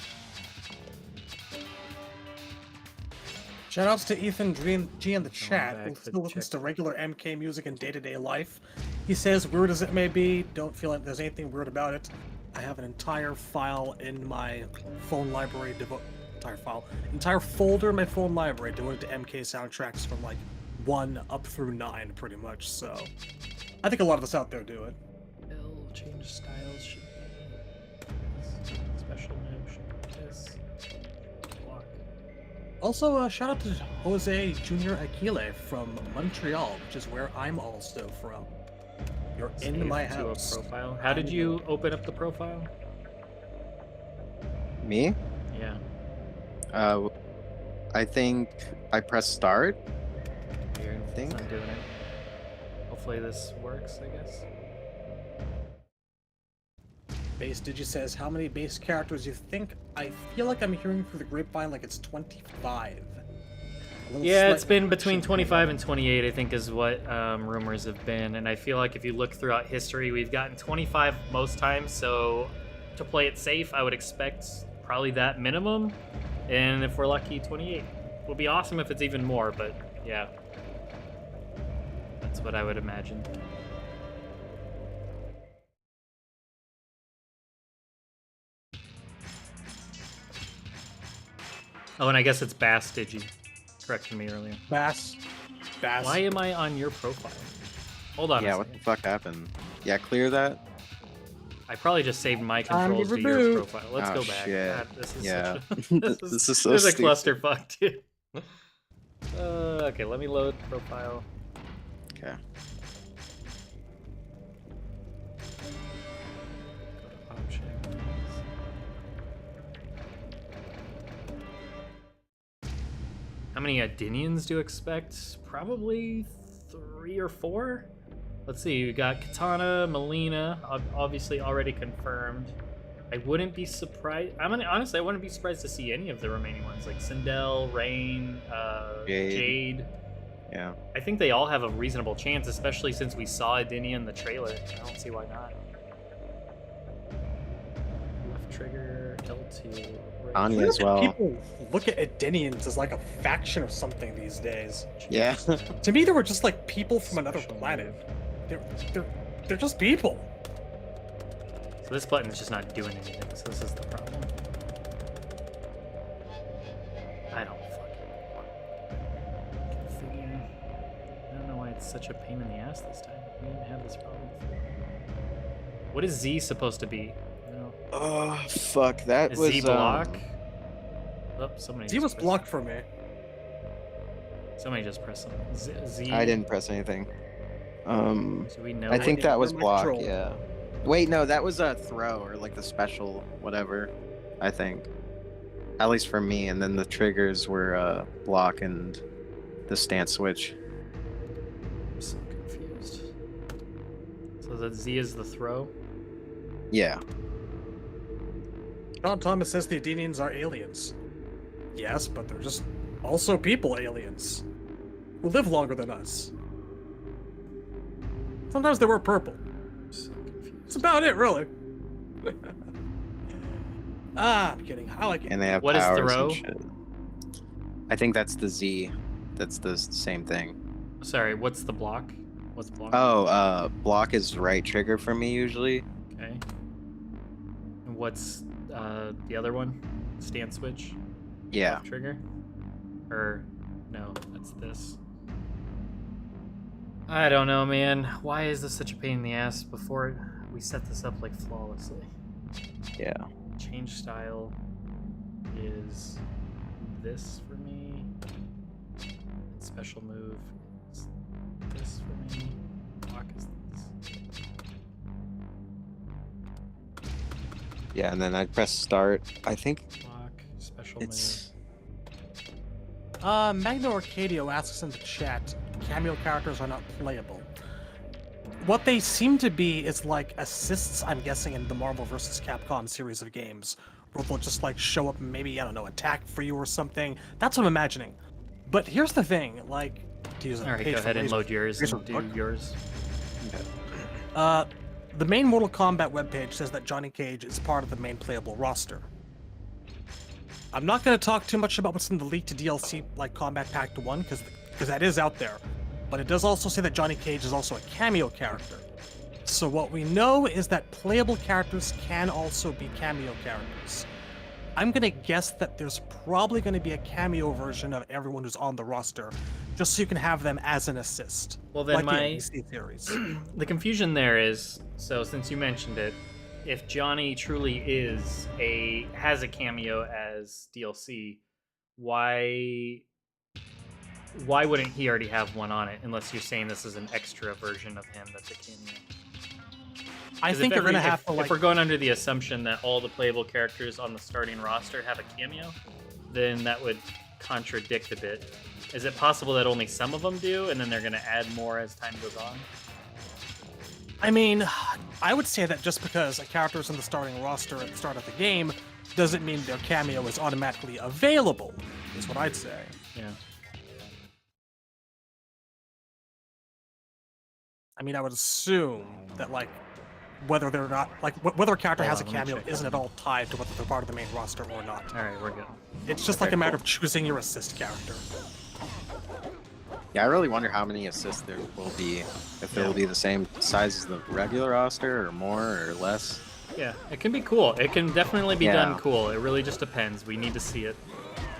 D: Shoutouts to Ethan G in the chat, who still listens to regular MK music in day-to-day life. He says, weird as it may be, don't feel like there's anything weird about it. I have an entire file in my phone library entire folder in my phone library devoted to MK soundtracks from like 1 up through 9, pretty much. So, I think a lot of us out there do it.
A: L change styles should be special move should be this block.
D: Also, shout out to Jose Jr. Aquile from Montreal, which is where I'm also from. You're in
A: Save
D: my
A: to
D: house.
A: a profile. How did you open up the profile?
C: Me?
A: Yeah.
C: I think I pressed start.
A: Weird.
C: I think.
A: It's not doing it. Hopefully this works, I guess.
D: Base Digi says, how many base characters you think? I feel like I'm hearing through the grapevine like it's 25.
A: Yeah, it's been between 25 and 28, I think, is what rumors have been. And I feel like if you look throughout history, we've gotten 25 most times. So to play it safe, I would expect probably that minimum. And if we're lucky, 28. Would be awesome if it's even more, but yeah. That's what I would imagine. Oh, and I guess it's Bass Digi. Corrected me earlier.
D: Bass.
A: Why am I on your profile? Hold on.
C: Yeah,
A: a
C: what the
A: second.
C: fuck happened? Yeah, clear that.
A: I probably just saved my
D: Time to
A: controls to your
D: reboot.
A: profile. Let's
C: Oh,
A: go back.
C: shit.
A: God, this is
C: Yeah.
A: such a,
C: This is so
A: this is a
C: stupid.
A: clusterfuck, dude. Okay, let me load profile.
C: Okay.
A: Go to options. How many Adinians do you expect? Probably 3 or 4. Let's see, we got Katana, Melina, obviously already confirmed. I wouldn't be surprised. Honestly, I wouldn't be surprised to see any of the remaining ones, like Sindel, Rain, Jade.
C: Yeah.
A: I think they all have a reasonable chance, especially since we saw Adinia in the trailer. I don't see why not. Left trigger, L2. Right
C: Anya
A: trigger.
C: as well.
D: People look at Edenians as like a faction of something these days.
C: Yeah.
D: To me, they were just like people from another
A: Special
D: planet. They're just people.
A: So this button's just not doing anything, so this is the problem. I don't fucking figure. I don't know why it's such a pain in the ass this time. We didn't have this problem before. What is Z supposed to be? No.
C: Oh, fuck. That
A: Is
C: was.
A: Z block? Oh, somebody
D: Z
A: just
D: was
A: pressed
D: blocked for me.
A: Somebody just pressed something. Z.
C: I didn't press anything.
A: Do we know?
C: I think
D: Yeah,
C: that was
D: you're my
C: block,
D: troll.
C: yeah. Wait, no, that was a throw or like the special whatever, I think. At least for me, and then the triggers were block and the stance switch.
A: I'm so confused. So the Z is the throw?
C: Yeah.
D: John Thomas says the Edenians are aliens. Yes, but they're just also people aliens who live longer than us. Sometimes they wear purple.
A: I'm so confused.
D: That's about it, really. I'm kidding. I like it.
C: And they have
A: What is
C: powers
A: throw?
C: and shit. I think that's the Z. That's the same thing.
A: Sorry, what's the block? What's block?
C: Oh, block is right trigger for me usually.
A: Okay. And what's the other one? Stance switch?
C: Yeah.
A: Left trigger? Or no, that's this. I don't know, man. Why is this such a pain in the ass? Before we set this up like flawlessly.
C: Yeah.
A: Change style is this for me. Special move is this for me. Block is this.
C: Yeah, and then I press start. I think
A: Block, special
C: it's
D: Magno Arcadio asks in the chat, cameo characters are not playable. What they seem to be is like assists, I'm guessing, in the Marvel vs. Capcom series of games, where they'll just like show up and maybe, I don't know, attack for you or something. That's what I'm imagining. But here's the thing, like, to use a
A: Alright,
D: page
A: go
D: from
A: ahead and
D: Razor-
A: load yours
D: Razor
A: and do
D: Book.
A: yours.
D: The main Mortal Kombat webpage says that Johnny Cage is part of the main playable roster. I'm not going to talk too much about what's in the leaked DLC, like Combat Pack 1, because that is out there. But it does also say that Johnny Cage is also a cameo character. So what we know is that playable characters can also be cameo characters. I'm gonna guess that there's probably gonna be a cameo version of everyone who's on the roster, just so you can have them as an assist.
A: Well, then
D: like
A: my
D: the NBC series.
A: the confusion there is, so since you mentioned it, if Johnny truly has a cameo as DLC, why wouldn't he already have one on it? Unless you're saying this is an extra version of him that's a cameo.
D: I think you're gonna have to
A: if we're going under the assumption that all the playable characters on the starting roster have a cameo, then that would contradict a bit. Is it possible that only some of them do, and then they're going to add more as time goes on?
D: I mean, I would say that just because a character is in the starting roster at the start of the game doesn't mean their cameo is automatically available, is what I'd say.
A: Yeah.
D: I mean, I would assume that, like, whether they're not, like, whether a character has a cameo isn't at all tied to whether they're part of the main roster or not.
A: Alright, we're good.
D: It's just like a matter of choosing your assist character.
C: Yeah, I really wonder how many assists there will be. If it will be the same size as the regular roster, or more, or less.
A: Yeah, it can be cool. It can definitely be done cool. It really just depends. We need to see it.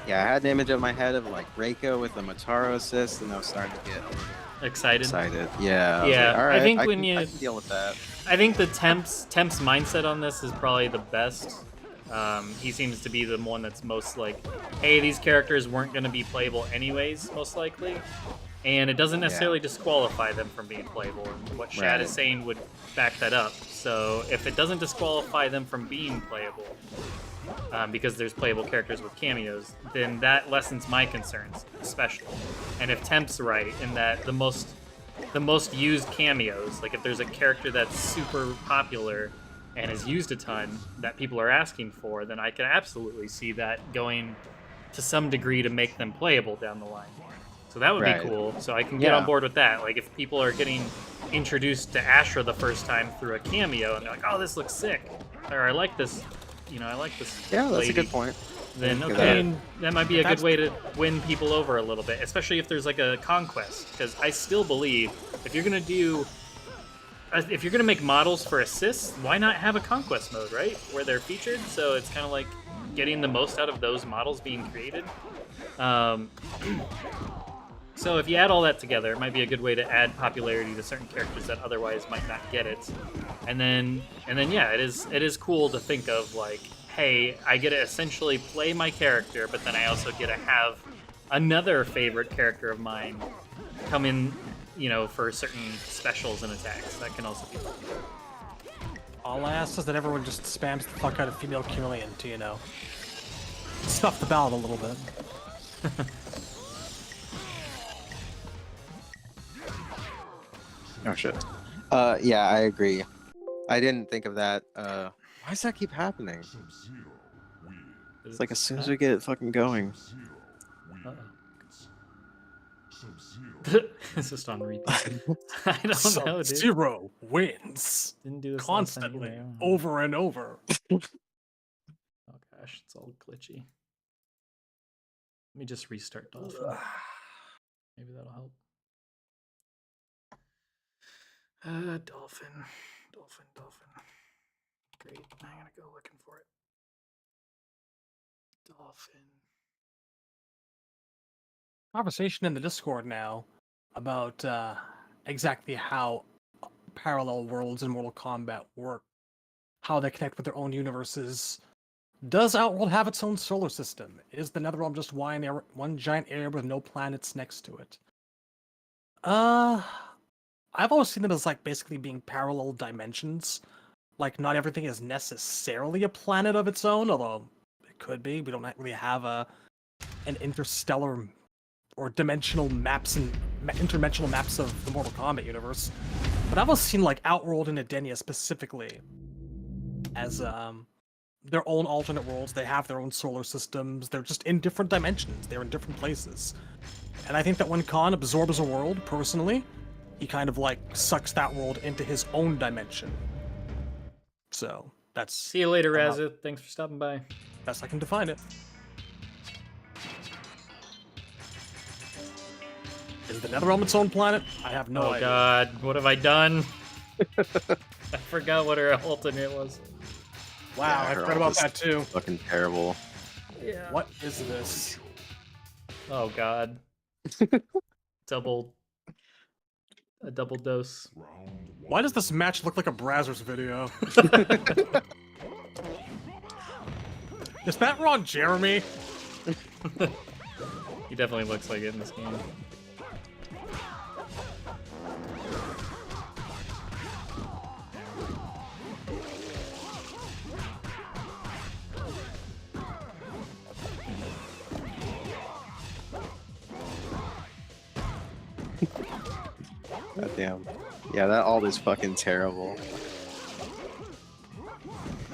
C: Yeah, I had an image in my head of, like, Reiko with the Mataro assist, and I was starting to get
A: Excited?
C: Yeah.
A: Yeah,
C: Like, all right,
A: I think
C: I
A: when
C: can deal with that.
A: I think the Temp's mindset on this is probably the best. He seems to be the one that's most like, hey, these characters weren't going to be playable anyways, most likely. And it doesn't necessarily disqualify them from being playable. And what Shad is saying would back that up. So if it doesn't disqualify them from being playable, because there's playable characters with cameos, then that lessens my concerns, especially. And if Temp's right in that the most used cameos, like if there's a character that's super popular and is used a ton that people are asking for, then I can absolutely see that going to some degree to make them playable down the line. So that would be cool. So I can get on board with that. Like if people are getting introduced to Ashra the first time through a cameo and they're like, oh, this looks sick, or I like this, I like this
C: Yeah, that's
A: lady.
C: a good point.
A: Then okay, that might be a good way to win people over a little bit, especially if there's like a conquest. Because I still believe if you're gonna make models for assists, why not have a conquest mode, right? Where they're featured, so it's kind of like getting the most out of those models being created. So if you add all that together, it might be a good way to add popularity to certain characters that otherwise might not get it. And then yeah, it is cool to think of like, hey, I get to essentially play my character, but then I also get to have another favorite character of mine come in, for certain specials and attacks. That can also be fun.
D: All I ask is that everyone just spams the fuck out of female chameleon to, stuff the ballot a little bit.
C: Oh shit. Yeah, I agree. I didn't think of that. Why does that keep happening? It's like as soon as we get it fucking going.
A: It's just on repeat. I don't know, dude.
D: Sub-Zero wins.
A: Didn't do this
D: constantly,
A: anyway.
D: over and over.
A: Oh gosh, it's all glitchy. Let me just restart Dolphin. Maybe that'll help. Dolphin. Great. I'm gonna go looking for it. Dolphin.
D: Conversation in the Discord now about exactly how parallel worlds in Mortal Kombat work, how they connect with their own universes. Does Outworld have its own solar system? Is the Netherrealm just one giant area with no planets next to it? I've always seen them as like basically being parallel dimensions. Like not everything is necessarily a planet of its own, although it could be. We don't really have an interstellar or dimensional maps and interdimensional maps of the Mortal Kombat universe. But I've also seen like Outworld and Edenia specifically as their own alternate worlds. They have their own solar systems. They're just in different dimensions. They're in different places. And I think that when Khan absorbs a world, personally, he kind of like sucks that world into his own dimension. So that's...
A: See you later, Razza. Thanks for stopping by.
D: Best I can define it. Is the Netherrealm its own planet? I have no idea.
A: Oh god, what have I done? I forgot what her alternate was.
D: Wow, I forgot about that too.
C: Fucking terrible.
A: Yeah.
D: What is this?
A: Oh god. A double dose.
D: Why does this match look like a Brazzers video? Is that Ron Jeremy?
A: He definitely looks like it in this game.
C: God damn. Yeah, that ult is fucking terrible.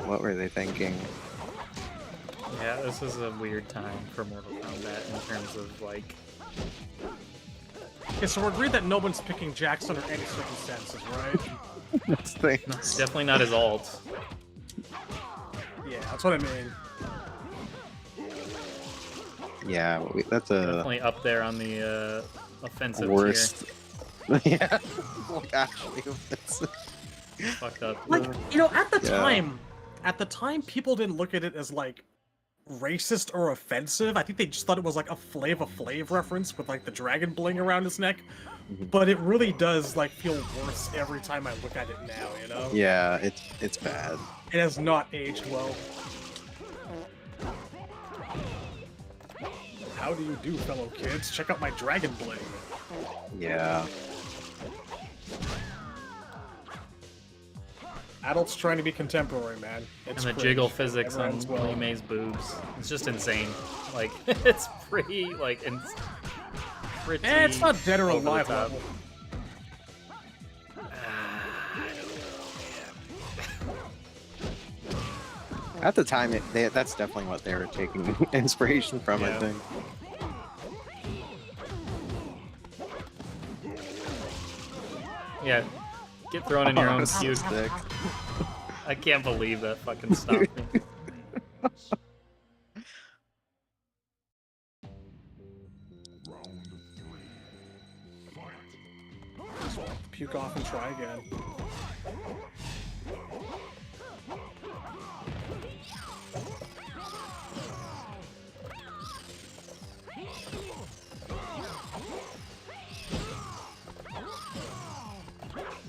C: What were they thinking?
A: Yeah, this is a weird time for Mortal Kombat in terms of like.
D: Okay, so we're agreed that no one's picking Jax under any circumstances, right?
C: That's the
A: It's definitely not his ult.
D: Yeah, that's what I mean.
C: Yeah, that's a
A: Definitely up there on the offensive
C: worst. Yeah, like actually offensive.
A: tier. Fucked up.
D: Like, you know, at the
C: Yeah.
D: time, people didn't look at it as like racist or offensive. I think they just thought it was like a Flava Flav reference with like the dragon bling around his neck.
C: Mhm.
D: But it really does like feel worse every time I look at it now, you know?
C: Yeah, it's bad.
D: It has not aged well. How do you do, fellow kids? Check out my dragon bling.
C: Yeah.
D: Adults trying to be contemporary, man. It's
A: And the
D: cringe.
A: jiggle physics on
D: Everyone's well.
A: Lee May's boobs. It's just insane. Like, it's pretty, like, pretty.
D: It's not dead or
A: over the
D: alive
A: top.
D: level.
C: At the time, that's definitely what they were taking inspiration from, I
A: Yeah.
C: think.
A: Yeah, get thrown in your own
C: Oh,
A: puke.
C: sick.
A: I can't believe that fucking stopped me.
D: Puke off and try again.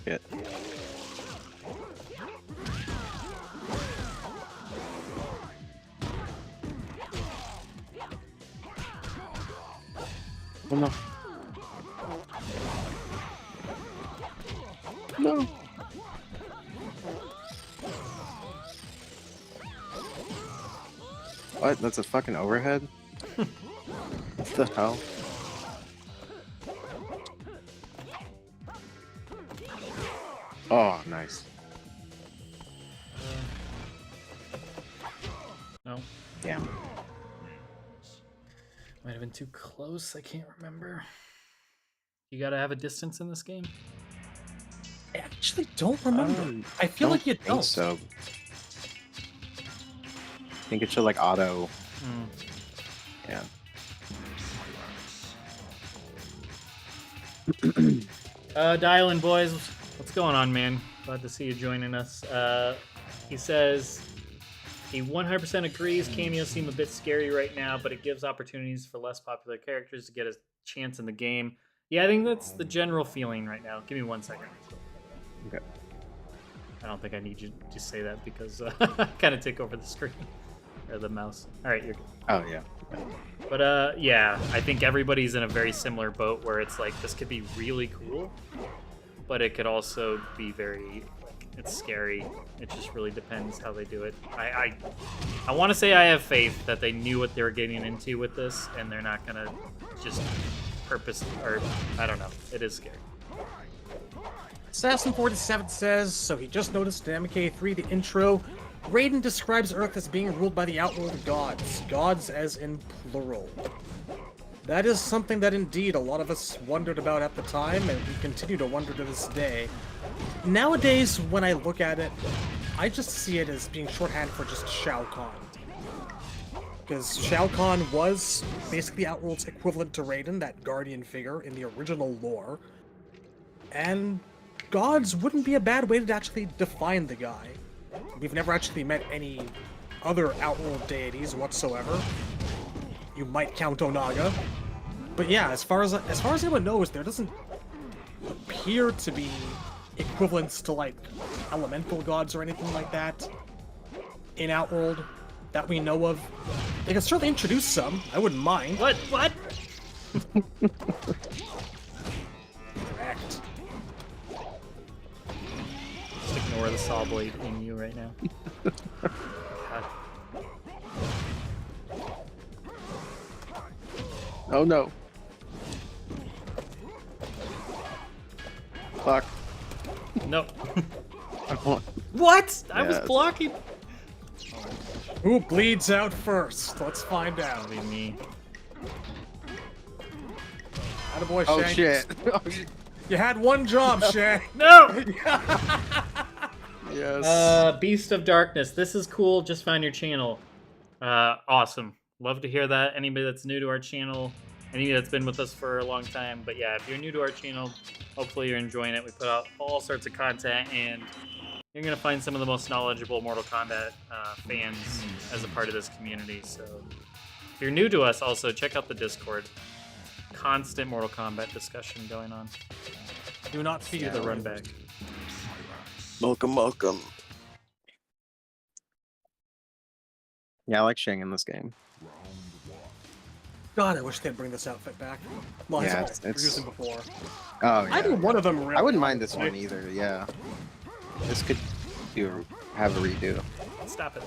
C: Shit. Oh no. No. What? That's a fucking overhead? What the hell? Oh, nice.
A: No,
C: Damn.
A: might have been too close. I can't remember. You gotta have a distance in this game.
D: I actually don't remember. I feel like you
C: think
D: don't.
C: so. I think it should like auto.
A: Hmm.
C: Yeah.
A: Dial-in boys, what's going on, man? Glad to see you joining us. He says he 100% agrees cameos seem a bit scary right now, but it gives opportunities for less popular characters to get a chance in the game. Yeah, I think that's the general feeling right now. Give me 1 second.
C: Okay.
A: I don't think I need you to say that because I kind of take over the screen or the mouse. All right, you're good.
C: Oh yeah.
A: But yeah, I think everybody's in a very similar boat where it's like this could be really cool, but it could also be very like it's scary. It just really depends how they do it. I want to say I have faith that they knew what they were getting into with this, and they're not gonna just purpose or I don't know. It is scary.
D: Assassin47 says, so he just noticed in MK3 the intro. Raiden describes Earth as being ruled by the outworld gods. Gods as in plural. That is something that indeed a lot of us wondered about at the time, and we continue to wonder to this day. Nowadays, when I look at it, I just see it as being shorthand for just Shao Kahn. Because Shao Kahn was basically Outworld's equivalent to Raiden, that guardian figure in the original lore. And gods wouldn't be a bad way to actually define the guy. We've never actually met any other Outworld deities whatsoever. You might count Onaga. But yeah, as far as anyone knows, there doesn't appear to be equivalents to like elemental gods or anything like that in Outworld that we know of. They can certainly introduce some. I wouldn't mind.
A: What? What?
D: Correct.
A: Just ignore the saw blade in you right now. God.
C: Oh no. Fuck.
A: No. What? I was
C: Yes.
A: blocking.
D: Who bleeds out first? Let's find out.
A: That'll be me.
D: Attaboy,
C: Oh
D: Shank.
C: shit. Oh shit.
D: You had one job, Shank.
A: No!
C: Yes.
A: Beast of Darkness. This is cool. Just found your channel. Awesome. Love to hear that. Anybody that's new to our channel, anybody that's been with us for a long time. But yeah, if you're new to our channel, hopefully you're enjoying it. We put out all sorts of content, and you're going to find some of the most knowledgeable Mortal Kombat fans as a part of this community. So if you're new to us, also check out the Discord. Constant Mortal Kombat discussion going on.
D: Do not feed
A: The run back.
C: Welcome, welcome. Yeah, I like Shang in this game.
D: God, I wish they'd bring this outfit back. Well,
C: Yeah,
D: it's used it before.
C: Oh yeah.
D: Either one of them really.
C: I wouldn't mind this
D: honestly.
C: one either. Yeah. This could have a redo.
A: Stop it.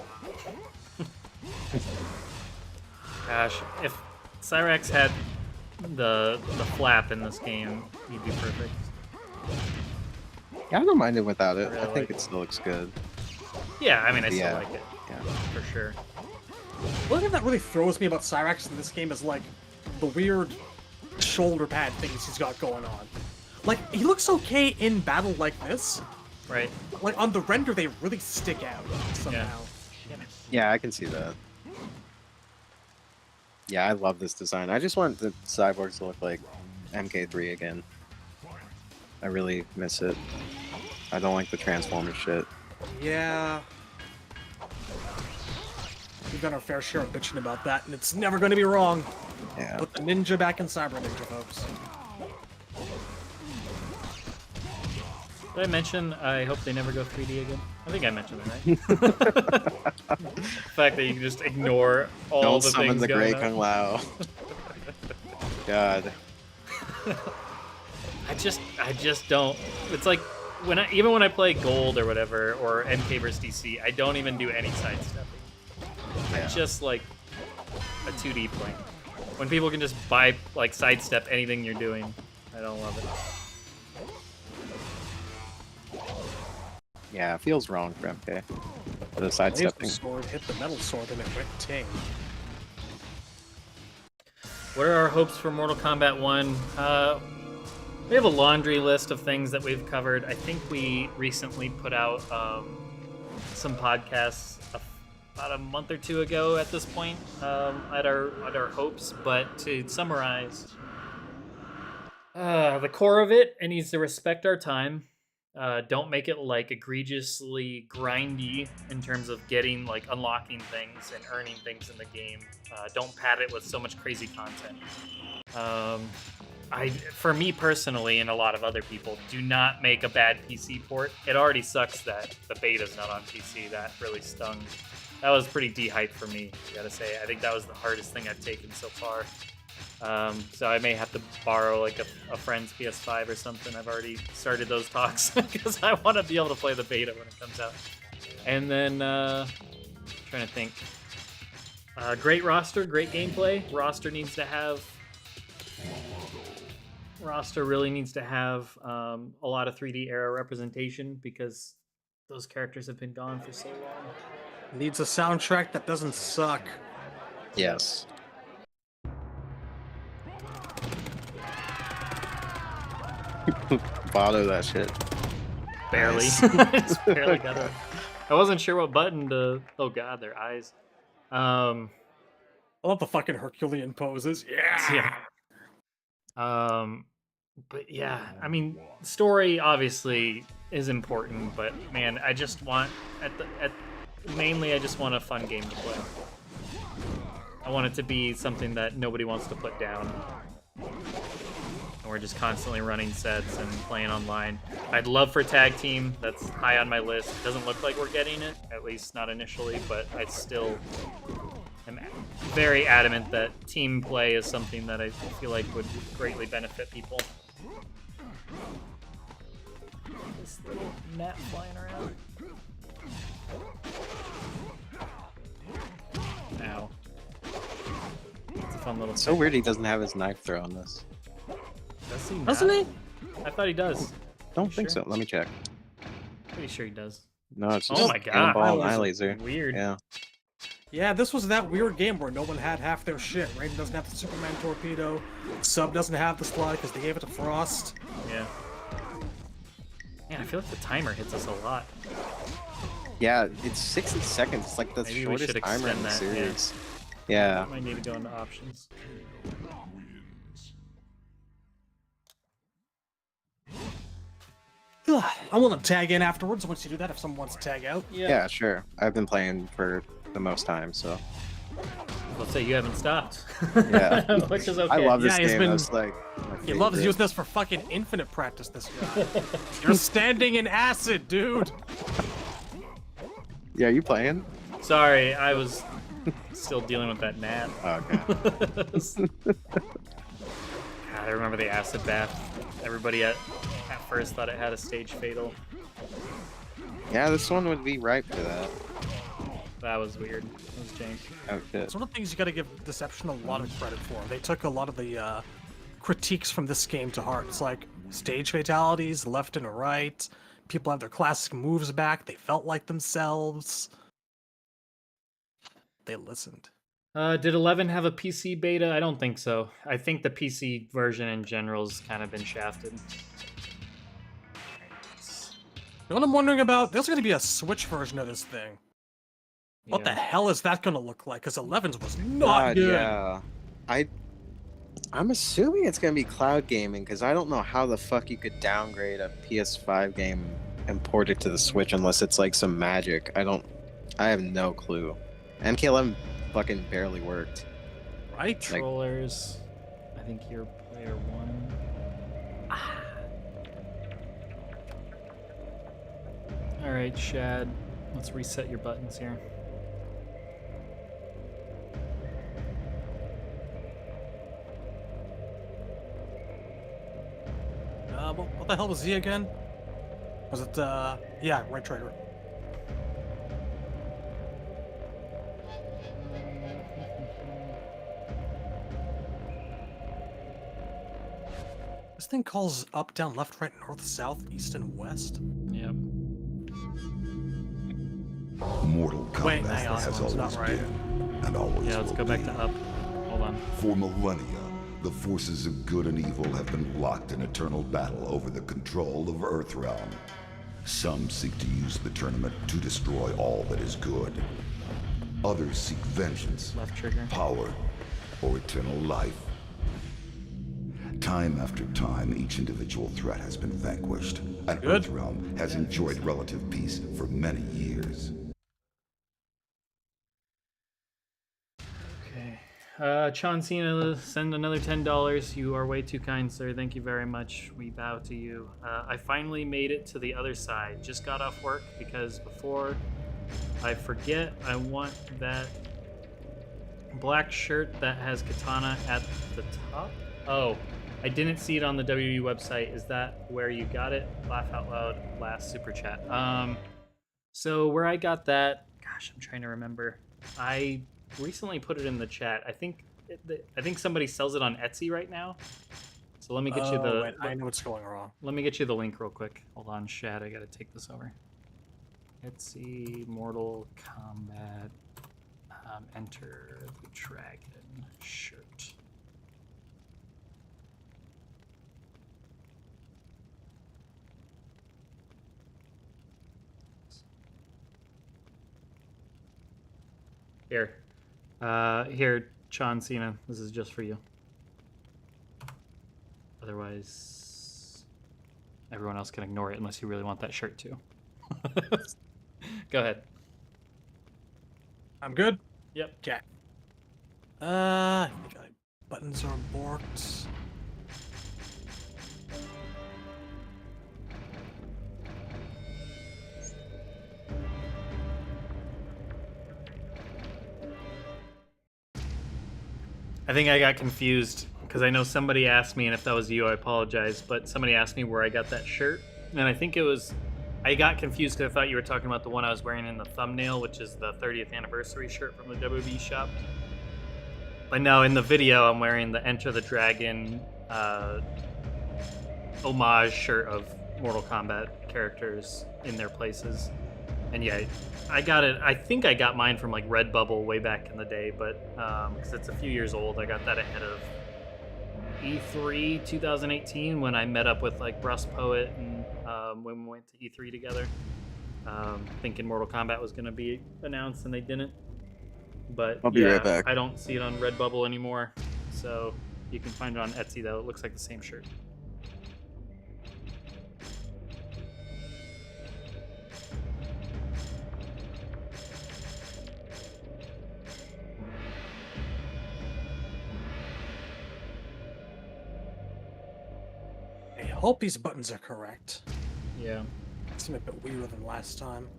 A: Gosh, if Cyrax had the flap in this game, he'd be perfect.
C: Yeah, I don't mind it without it.
A: Really
C: I think
A: like
C: it
A: it.
C: still looks good.
A: Yeah, I mean, I still
C: Yeah.
A: like it,
C: Yeah.
A: for sure.
D: One thing that really throws me about Cyrax in this game is like the weird shoulder pad things he's got going on. Like he looks okay in battle like this.
A: Right?
D: Like on the render, they really stick out somehow.
C: Yeah, I can see that. Yeah, I love this design. I just want the cyborgs to look like MK3 again. I really miss it. I don't like the Transformer shit.
D: Yeah. We've done our fair share of bitching about that, and it's never going to be wrong.
C: Yeah.
D: Put the ninja back in Cyber Ninja, folks.
A: Did I mention I hope they never go 3D again? I think I mentioned that, right? The fact that you can just ignore all
C: Don't
A: the
C: summon
A: things
C: the
A: going
C: Grey
A: on.
C: Kung Lao. God.
A: I just don't. It's like even when I play Gold or whatever, or MK vs DC, I don't even do any sidestepping.
C: Yeah.
A: It's just like a 2D plane. When people can just sidestep anything you're doing, I don't love it.
C: Yeah, it feels wrong for MK. The
D: Laser
C: sidestepping.
D: sword hit the metal sword, and it went ting.
A: What are our hopes for Mortal Kombat 1? We have a laundry list of things that we've covered. I think we recently put out some podcasts about a month or two ago at this point at our hopes. But to summarize, the core of it needs to respect our time. Don't make it like egregiously grindy in terms of getting unlocking things and earning things in the game. Don't pad it with so much crazy content. For me personally, and a lot of other people, do not make a bad PC port. It already sucks that the beta's not on PC. That really stung. That was pretty de-hyped for me, I gotta say. I think that was the hardest thing I've taken so far. So I may have to borrow a friend's PS5 or something. I've already started those talks because I want to be able to play the beta when it comes out. And then trying to think. Great roster, great gameplay. Roster really needs to have a lot of 3D era representation because those characters have been gone for so long.
D: Needs a soundtrack that doesn't suck.
C: Yes. Botto that shit.
A: Barely.
C: Nice.
A: Just barely got it. I wasn't sure what button to. Oh god, their eyes.
D: I love the fucking Herculean poses. Yeah.
A: Yeah. But yeah, I mean, story obviously is important, but man, I just want mainly I just want a fun game to play. I want it to be something that nobody wants to put down. And we're just constantly running sets and playing online. I'd love for tag team. That's high on my list. It doesn't look like we're getting it, at least not initially, but I still am very adamant that team play is something that I feel like would greatly benefit people. This little gnat flying around. Ow. It's a fun little
C: So weird he doesn't have his knife throw on this.
A: Does he?
D: Doesn't he?
A: I thought he does.
C: Don't think so. Let me check.
A: Pretty sure he does.
C: No, it's just
A: Oh my god.
C: cannonball and eye laser.
A: Weird.
C: Yeah.
D: Yeah, this was that weird game where no one had half their shit. Raiden doesn't have the Superman torpedo. Sub doesn't have the slide because they gave it to Frost.
A: Yeah. Man, I feel like the timer hits us a lot.
C: Yeah, it's 60 seconds. It's like the
A: Maybe we
C: shortest
A: should
C: timer in
A: extend
C: the
A: that, yeah.
C: series. Yeah.
A: Might need to go into options.
D: I want to tag in afterwards once you do that if someone wants to tag out.
C: Yeah, sure. I've been playing for the most time, so.
A: Let's say you haven't stopped.
C: Yeah.
A: Which is okay.
C: I love this
D: Yeah, he's
C: game.
D: been-
C: That's like my
D: He loves
C: favorite.
D: using this for fucking infinite practice, this guy. You're standing in acid, dude!
C: Yeah, you playing?
A: Sorry, I was still dealing with that gnat.
C: Oh, okay.
A: God, I remember the acid bath. Everybody at first thought it had a stage fatal.
C: Yeah, this one would be ripe for that.
A: That was weird. That was jank.
C: Oh, shit.
D: It's one of the things you gotta give Deception a lot of credit for. They took a lot of the critiques from this game to heart. It's like stage fatalities, left and right. People have their classic moves back. They felt like themselves. They listened.
A: Did 11 have a PC beta? I don't think so. I think the PC version in general's kind of been shafted.
D: You know what I'm wondering about? There's gonna be a Switch version of this thing. What the hell is that gonna look like? Because 11's was not
C: God,
D: good.
C: yeah. I'm assuming it's gonna be cloud gaming because I don't know how the fuck you could downgrade a PS5 game and port it to the Switch unless it's like some magic. I have no clue. MK11 fucking barely worked.
D: Right?
C: Like-
A: Controllers. I think you're player 1. Alright, Shad. Let's reset your buttons here.
D: What the hell was he again? Was it, yeah, Right Trigger. This thing calls up, down, left, right, north, south, east, and west.
A: Yep.
B: Mortal Kombat
D: Wait, hang on,
B: has
D: it's
B: always
D: not right.
B: been and always
A: Yeah, let's
B: will
A: go back
B: be.
A: to up. Hold on.
B: For millennia, the forces of good and evil have been locked in eternal battle over the control of Earthrealm. Some seek to use the tournament to destroy all that is good. Others seek vengeance,
A: Left trigger.
B: power, or eternal life. Time after time, each individual threat has been vanquished, and
D: Good.
B: Earthrealm has enjoyed relative peace for many years.
A: Okay. Chon Cena, send another $10. You are way too kind, sir. Thank you very much. We bow to you. I finally made it to the other side. Just got off work because before I forget, I want that black shirt that has katana at the top. Oh, I didn't see it on the WWE website. Is that where you got it? Laugh out loud. Last super chat. So where I got that, gosh, I'm trying to remember. I recently put it in the chat. I think somebody sells it on Etsy right now. So let me get you the.
D: Wait, I know what's going wrong.
A: Let me get you the link real quick. Hold on, Shad. I gotta take this over. Etsy Mortal Kombat. Enter the dragon shirt. Here. Here, Chon Cena. This is just for you. Otherwise, everyone else can ignore it unless you really want that shirt too. Go ahead.
D: I'm good.
A: Yep.
D: Okay. I think buttons are borked.
A: I think I got confused because I know somebody asked me, and if that was you, I apologize, but somebody asked me where I got that shirt, and I think it was, I got confused because I thought you were talking about the one I was wearing in the thumbnail, which is the 30th anniversary shirt from the WWE shop. But no, in the video, I'm wearing the Enter the Dragon homage shirt of Mortal Kombat characters in their places. And yeah, I got it. I think I got mine from like Redbubble way back in the day, but because it's a few years old, I got that ahead of E3 2018 when I met up with like Brust Poet and when we went to E3 together, thinking Mortal Kombat was going to be announced, and they didn't. But
C: I'll be right back.
A: I don't see it on Redbubble anymore, so you can find it on Etsy though. It looks like the same shirt.
D: I hope these buttons are correct.
A: Yeah.
D: Seem a bit weirder than last time.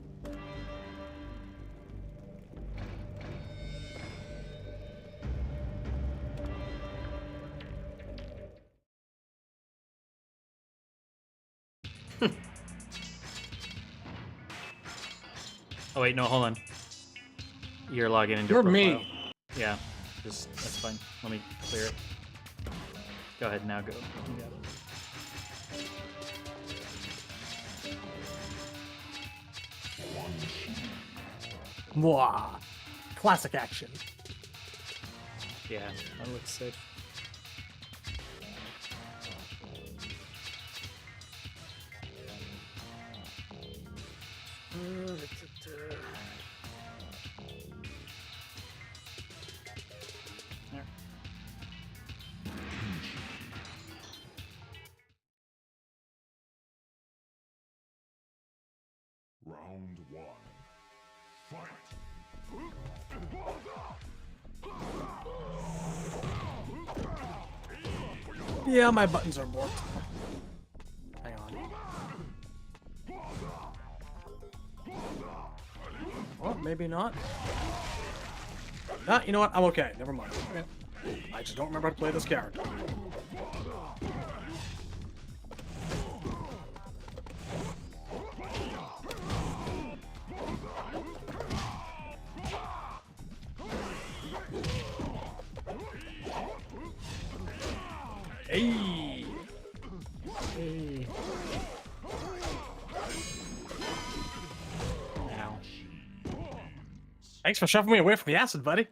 A: Oh wait, no, hold on. You're logging into
D: You're
A: profile.
D: me.
A: Yeah, just that's fine. Let me clear it. Go ahead now. Go. You got it.
D: Mwah. Classic action.
A: Yeah, that looks sick. There.
B: Round one. Fight!
D: Yeah, my buttons are borked. Hang on. Well, maybe not. Ah, you know what? I'm okay. Never mind. I just don't remember how to play this character. Hey!
A: Hey. Ow.
D: Thanks for shoving me away from the acid, buddy.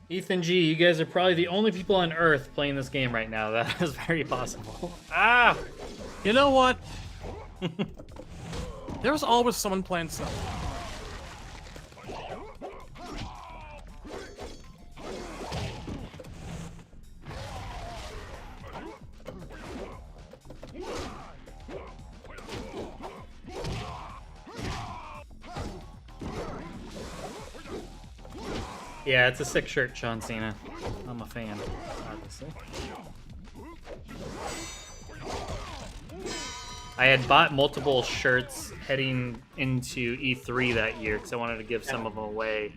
A: Ethan G, you guys are probably the only people on Earth playing this game right now. That is very possible. Ah!
D: You know what? There's always someone playing something.
A: Yeah, it's a sick shirt, John Cena. I'm a fan, obviously. I had bought multiple shirts heading into E3 that year because I wanted to give some of them away.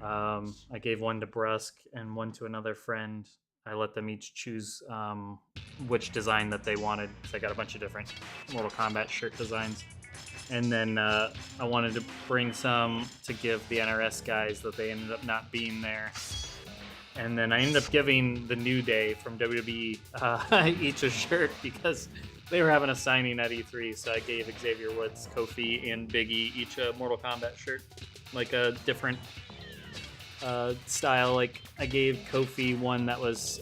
A: I gave one to Brusque and one to another friend. I let them each choose which design that they wanted because I got a bunch of different Mortal Kombat shirt designs. And then I wanted to bring some to give the NRS guys that they ended up not being there. And then I ended up giving the New Day from WWE each a shirt because they were having a signing at E3. So I gave Xavier Woods, Kofi, and Big E each a Mortal Kombat shirt, like a different style. Like I gave Kofi one that was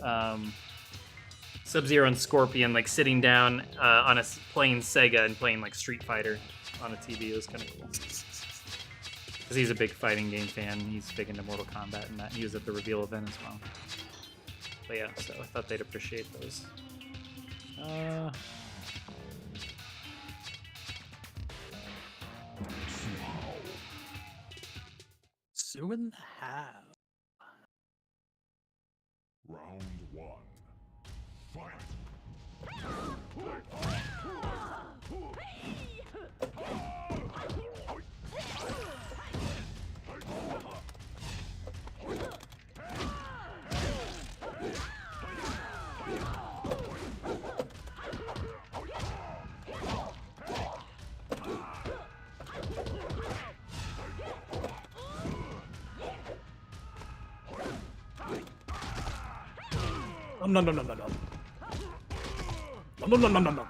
A: Sub-Zero and Scorpion, like sitting down on playing Sega and playing like Street Fighter on a TV. It was kind of cool. Because he's a big fighting game fan. He's big into Mortal Kombat and that. He was at the reveal event as well. But yeah, so I thought they'd appreciate those.
D: 2 and a half.
E: Round 1. Fight!
D: Nom nom nom nom nom. Nom nom nom nom nom.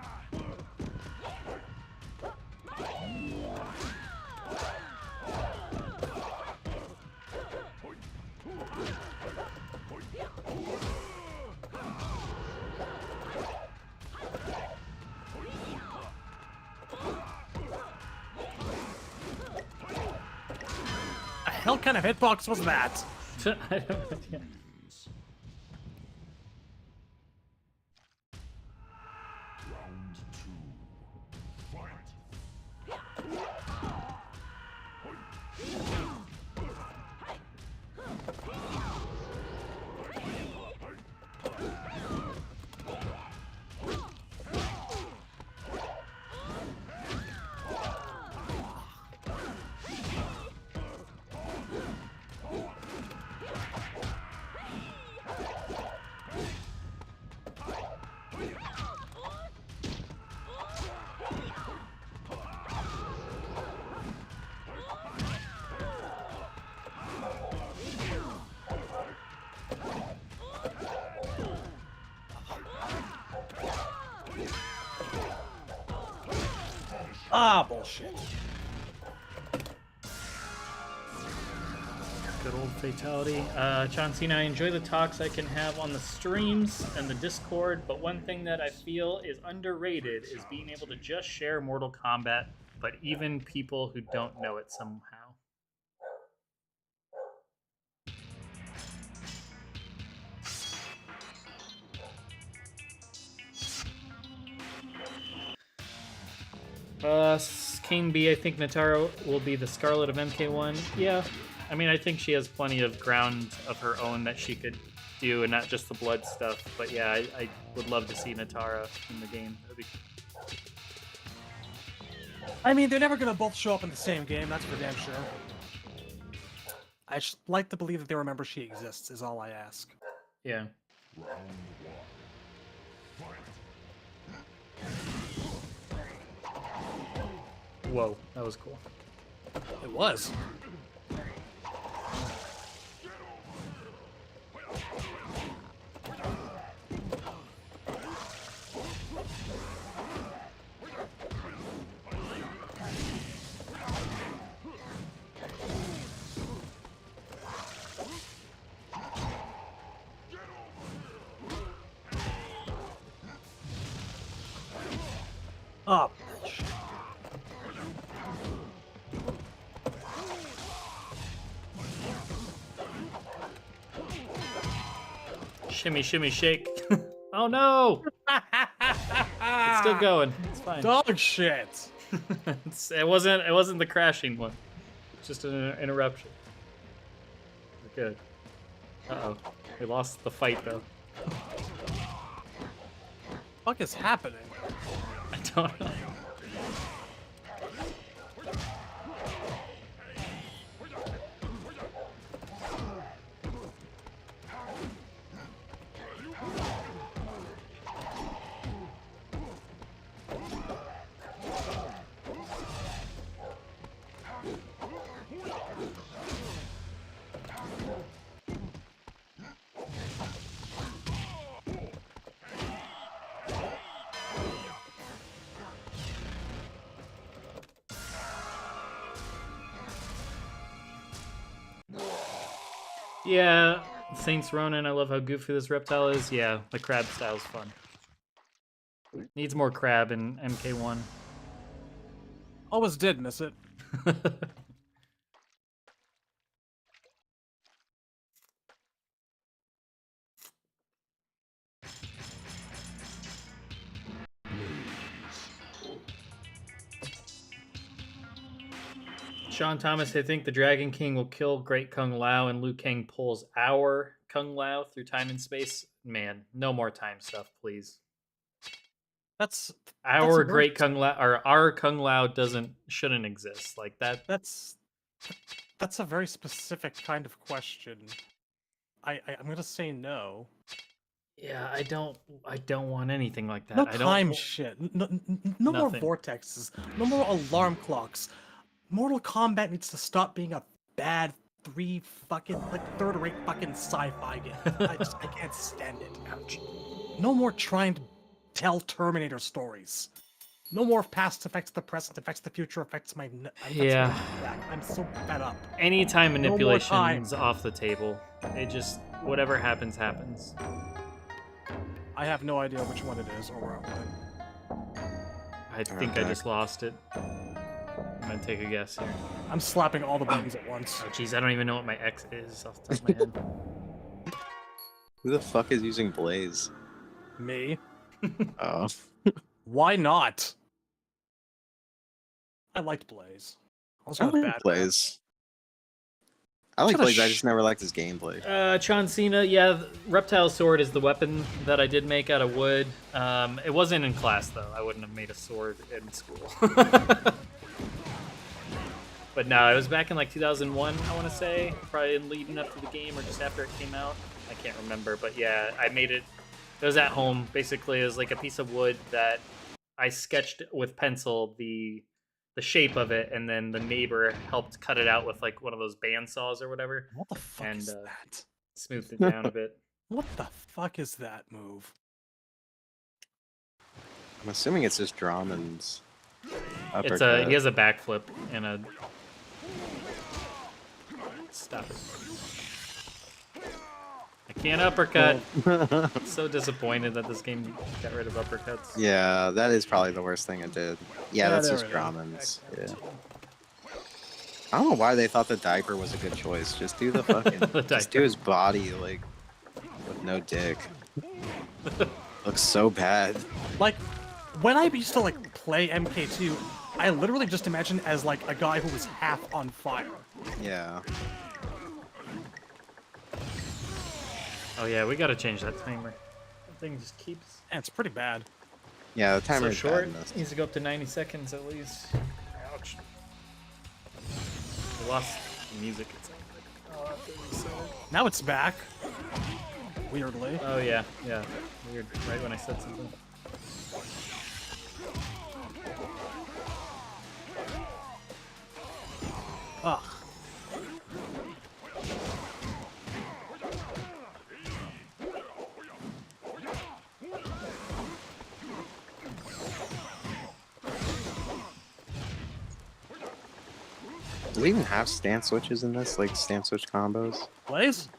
D: The hell kind of hitbox was that?
A: I don't know. Yeah.
E: Round 2. Fight!
D: Ah, bullshit.
A: Good old fatality. John Cena, I enjoy the talks I can have on the streams and the Discord, but one thing that I feel is underrated is being able to just share Mortal Kombat, but even people who don't know it somehow. Kane B, I think Natara will be the Scarlet of MK1. Yeah, I mean, I think she has plenty of ground of her own that she could do, and not just the blood stuff. But yeah, I would love to see Natara in the game. That'd be
D: I mean, they're never gonna both show up in the same game, that's for damn sure. I just like to believe that they remember she exists, is all I ask.
A: yeah.
E: Round 1. Fight!
A: Whoa, that was cool.
D: It was. Oh, bullshit.
A: Shimmy, shimmy, shake. Oh no! It's still going. It's fine.
D: Dog shit.
A: it wasn't the crashing one. It's just an interruption. We're good. Uh-oh. We lost the fight though.
D: What is happening?
A: I don't know. Yeah, Saints Ronin, I love how goofy this reptile is. Yeah, the crab style's fun. Needs more crab in MK1.
D: Always did miss it.
A: Sean Thomas, I think the Dragon King will kill Great Kung Lao and Liu Kang pulls our Kung Lao through time and space. Man, no more time stuff, please.
D: That's
A: Our
D: a very
A: Great Kung Lao or our Kung Lao shouldn't exist like that.
D: That's a very specific kind of question. I'm gonna say no.
A: Yeah, I don't want anything like that.
D: No
A: I don't
D: time shit. No more
A: Nothing.
D: vortexes. No more alarm clocks. Mortal Kombat needs to stop being a bad third-rate fucking sci-fi game. I can't stand it. Ouch. No more trying to tell Terminator stories. No more past affects the present, affects the future, affects my.
A: Yeah.
D: I'm so fed up.
A: Any time
D: No more
A: manipulation's
D: time.
A: off the table. It just whatever happens happens.
D: I have no idea which one it is or where I'm going.
A: I think I just lost it. I'm gonna take a guess here.
D: I'm slapping all the buttons at once.
A: Oh jeez, I don't even know what my X is off the top of my head.
C: Who the fuck is using Blaze?
D: Me.
C: Oh.
D: Why not? I liked Blaze. I was
C: I
D: not
C: like
D: bad.
C: Blaze. I like
D: Should've
C: Blaze, I just never liked his gameplay.
A: Chon Cena, yeah, the Reptile Sword is the weapon that I did make out of wood. It wasn't in class though. I wouldn't have made a sword in school. But no, it was back in like 2001, I want to say, probably leading up to the game or just after it came out. I can't remember, but yeah, I made it. It was at home. Basically, it was like a piece of wood that I sketched with pencil the shape of it, and then the neighbor helped cut it out with like one of those band saws or whatever.
D: What the fuck
A: And,
D: is that?
A: Smoothed it down a bit.
D: What the fuck is that move?
C: I'm assuming it's just Drummond's
A: It's
C: uppercut.
A: he has a backflip and a stop it. I can't uppercut. I'm so disappointed that this game got rid of uppercuts.
C: Yeah, that is probably the worst thing it did. Yeah, that's
D: there
C: just
D: it is.
C: Drummond's. Yeah. I don't know why they thought the diaper was a good choice. Just do the fucking,
A: The
C: just do his body like with no dick. Looks so bad.
D: Like, when I used to like play MK2, I literally just imagined as like a guy who was half on fire.
C: Yeah.
A: Oh yeah, we gotta change that timer. That thing just keeps
D: And it's pretty bad.
C: Yeah, the
A: so
C: timer's
A: short.
C: bad in this.
A: Needs to go up to 90 seconds at least. Ouch. I lost the music. It's like, 37.
D: Now it's back. Weirdly.
A: Oh yeah, yeah. Weird. Right when I said something.
D: Ugh.
C: Do they even have stance switches in this? Like stance switch combos?
D: Blaze?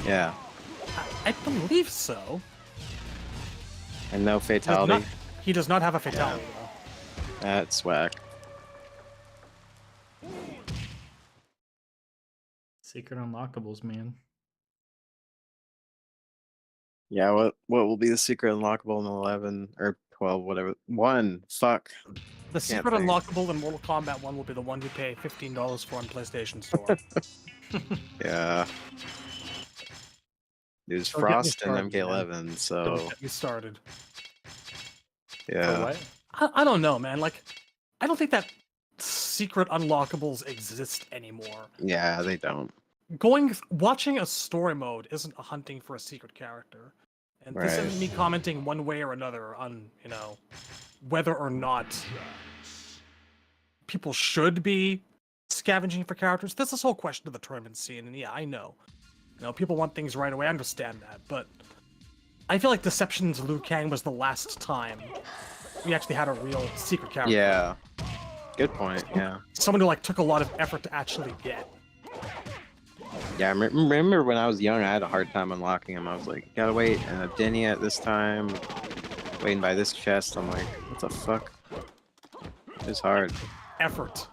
C: Yeah.
D: I believe so.
C: And no
D: Does
C: fatality?
D: not- he does not have a fatality though.
C: That's whack.
A: Secret unlockables, man.
C: Yeah, what will be the secret unlockable in 11 or 12, whatever? 1. Fuck.
D: The secret
C: think.
D: unlockable in Mortal Kombat 1 will be the one you pay $15 for on PlayStation Store.
C: Yeah. There's
D: Don't get me
C: Frost and
D: started, man.
C: MK11,
D: Don't
C: so
D: get me started.
A: For
C: yeah.
A: what?
D: I don't know, man. Like, I don't think that secret unlockables exist anymore.
C: Yeah, they don't.
D: Watching a story mode isn't a hunting for a secret character. And this
C: Right.
D: isn't me commenting one way or another on, whether or not people should be scavenging for characters. This is a whole question of the tournament scene, and yeah, I know. People want things right away, I understand that, but I feel like Deception's Liu Kang was the last time we actually had a real secret character.
C: Yeah. Good point, yeah.
D: Someone who took a lot of effort to actually get.
C: Yeah, I remember when I was young, I had a hard time unlocking them. I was like, gotta wait, and I didn't at this time. Waiting by this chest, I'm like, what the fuck? It's hard.
D: Effort.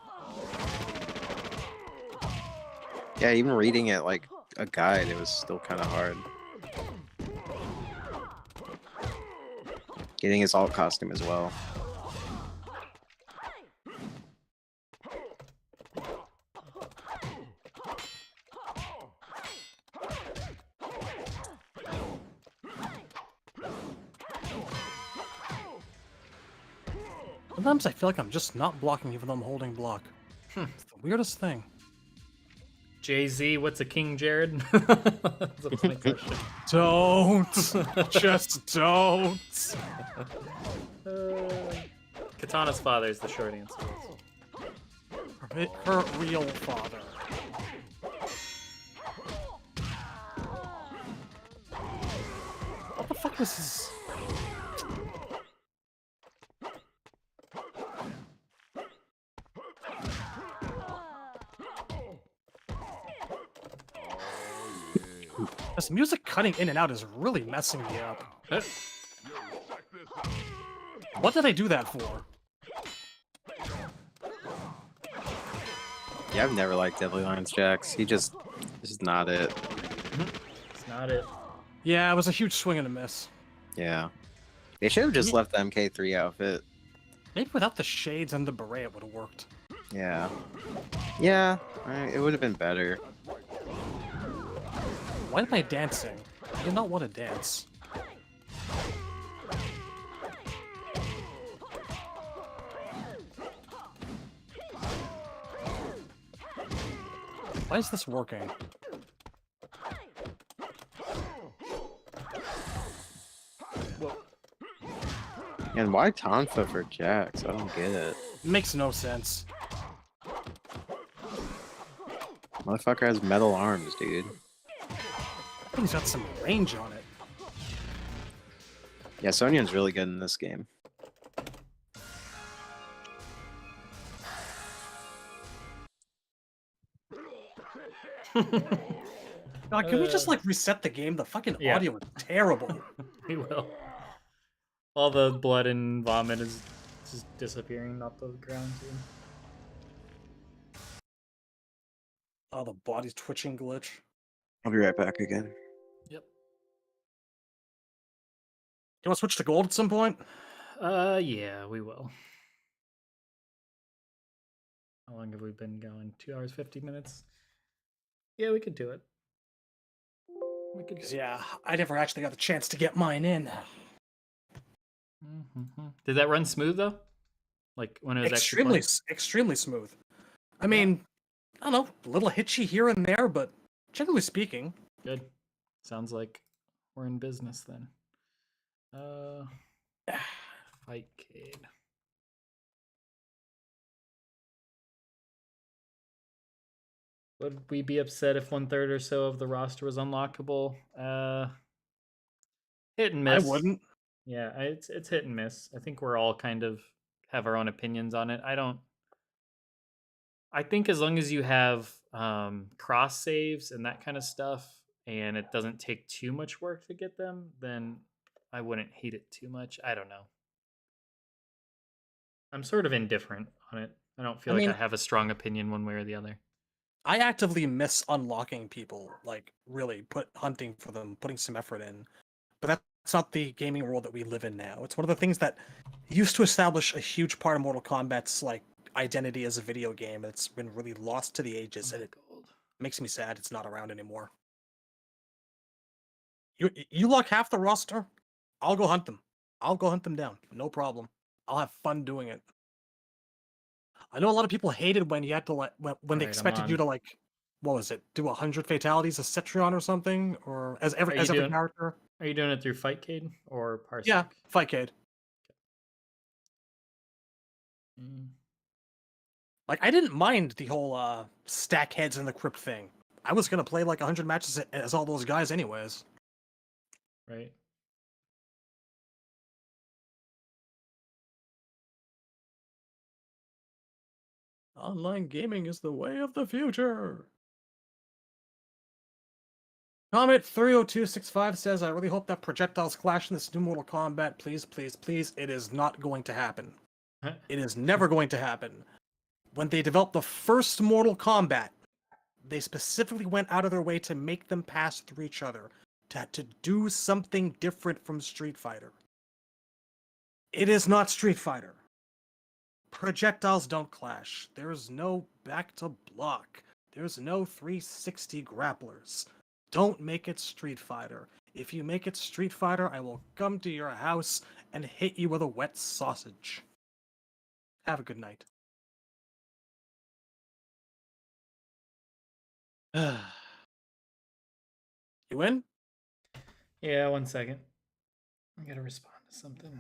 C: Yeah, even reading it like a guide, it was still kind of hard. Getting his alt costume as well.
D: Sometimes I feel like I'm just not blocking even though I'm holding block. It's the weirdest thing.
A: Jay-Z, what's a King Jared? That's a funny question.
D: Don't! Just don't!
A: Katana's father is the short answer.
D: Her real father. What the fuck was his... This music cutting in and out is really messing me up. What did I do that for?
C: Yeah, I've never liked Deadly Lines Jax. This is not it.
A: It's not it.
D: Yeah, it was a huge swing and a miss.
C: Yeah. They should have just left the MK3 outfit.
D: Maybe without the shades and the beret it would have worked.
C: Yeah. Yeah, it would have been better.
D: Why am I dancing? I do not want to dance. Why is this working?
C: And why Tonfa for Jax? I don't get it.
D: Makes no sense.
C: Motherfucker has metal arms, dude.
D: I think he's got some range on it.
C: Yeah, Sonya's really good in this game.
D: God, can we just like reset the game? The fucking audio is terrible.
A: We will. All the blood and vomit is just disappearing off the ground too.
D: Oh, the body's twitching glitch.
C: I'll be right back again.
A: Yep.
D: You want to switch to gold at some point?
A: Yeah, we will. How long have we been going? 2 hours, 50 minutes? Yeah, we could do it. We could.
D: Yeah, I never actually got the chance to get mine in.
A: Did that run smooth though? Like when it was
D: extremely smooth. I mean, I don't know, a little hitchy here and there, but generally speaking,
A: good. Sounds like we're in business then. Fightcade. Would we be upset if 1/3 or so of the roster was unlockable? Hit and miss.
D: I wouldn't.
A: Yeah, it's hit and miss. I think we're all kind of have our own opinions on it. I think as long as you have cross saves and that kind of stuff, and it doesn't take too much work to get them, then I wouldn't hate it too much. I don't know. I'm sort of indifferent on it. I don't feel like I have a strong opinion one way or the other.
D: I actively miss unlocking people, like really hunting for them, putting some effort in. But that's not the gaming world that we live in now. It's one of the things that used to establish a huge part of Mortal Kombat's like identity as a video game. It's been really lost to the ages, and it makes me sad it's not around anymore. You lock half the roster, I'll go hunt them. I'll go hunt them down. No problem. I'll have fun doing it. I know a lot of people hated when you had to when they expected you to like, what was it? Do 100 fatalities as Cetrion or something, or as every character.
A: Are you doing it through Fightcade or Parsec?
D: Yeah, Fightcade. Like I didn't mind the whole stack heads in the crypt thing. I was gonna play like 100 matches as all those guys anyways.
A: Right.
D: Online gaming is the way of the future. Comment 30265 says, I really hope that projectiles clash in this new Mortal Kombat. Please, please, please. It is not going to happen. It is never going to happen. When they developed the first Mortal Kombat, they specifically went out of their way to make them pass through each other, to do something different from Street Fighter. It is not Street Fighter. Projectiles don't clash. There's no back to block. There's no 360 grapplers. Don't make it Street Fighter. If you make it Street Fighter, I will come to your house and hit you with a wet sausage. Have a good night. You in?
A: Yeah, 1 second. I gotta respond to something.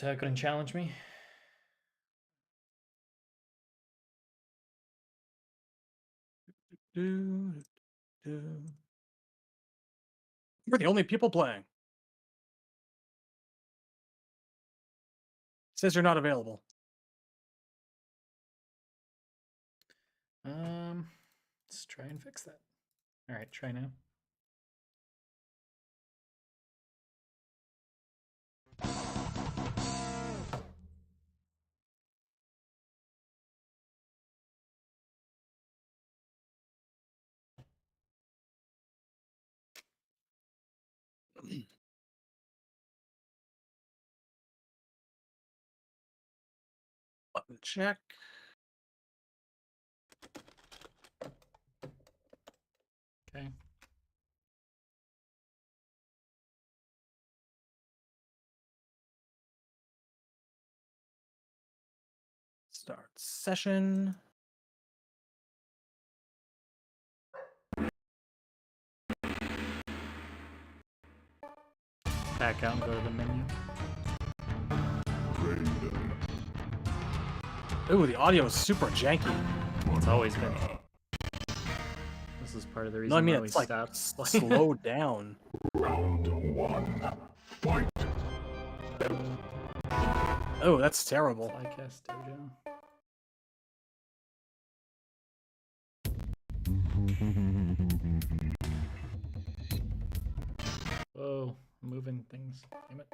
A: Couldn't challenge me.
D: We're the only people playing. Says you're not available.
A: Let's try and fix that. All right, try now.
D: Button check.
A: Okay.
D: Start session.
A: Back out and go to the menu.
D: Ooh, the audio is super janky.
A: It's always been. This is part of the reason
D: No, I mean
A: why we
D: it's like
A: stopped.
D: slowed down.
E: Round 1. Fight.
D: Oh, that's terrible.
A: Flycast Dojo. Whoa, moving things. Damn it.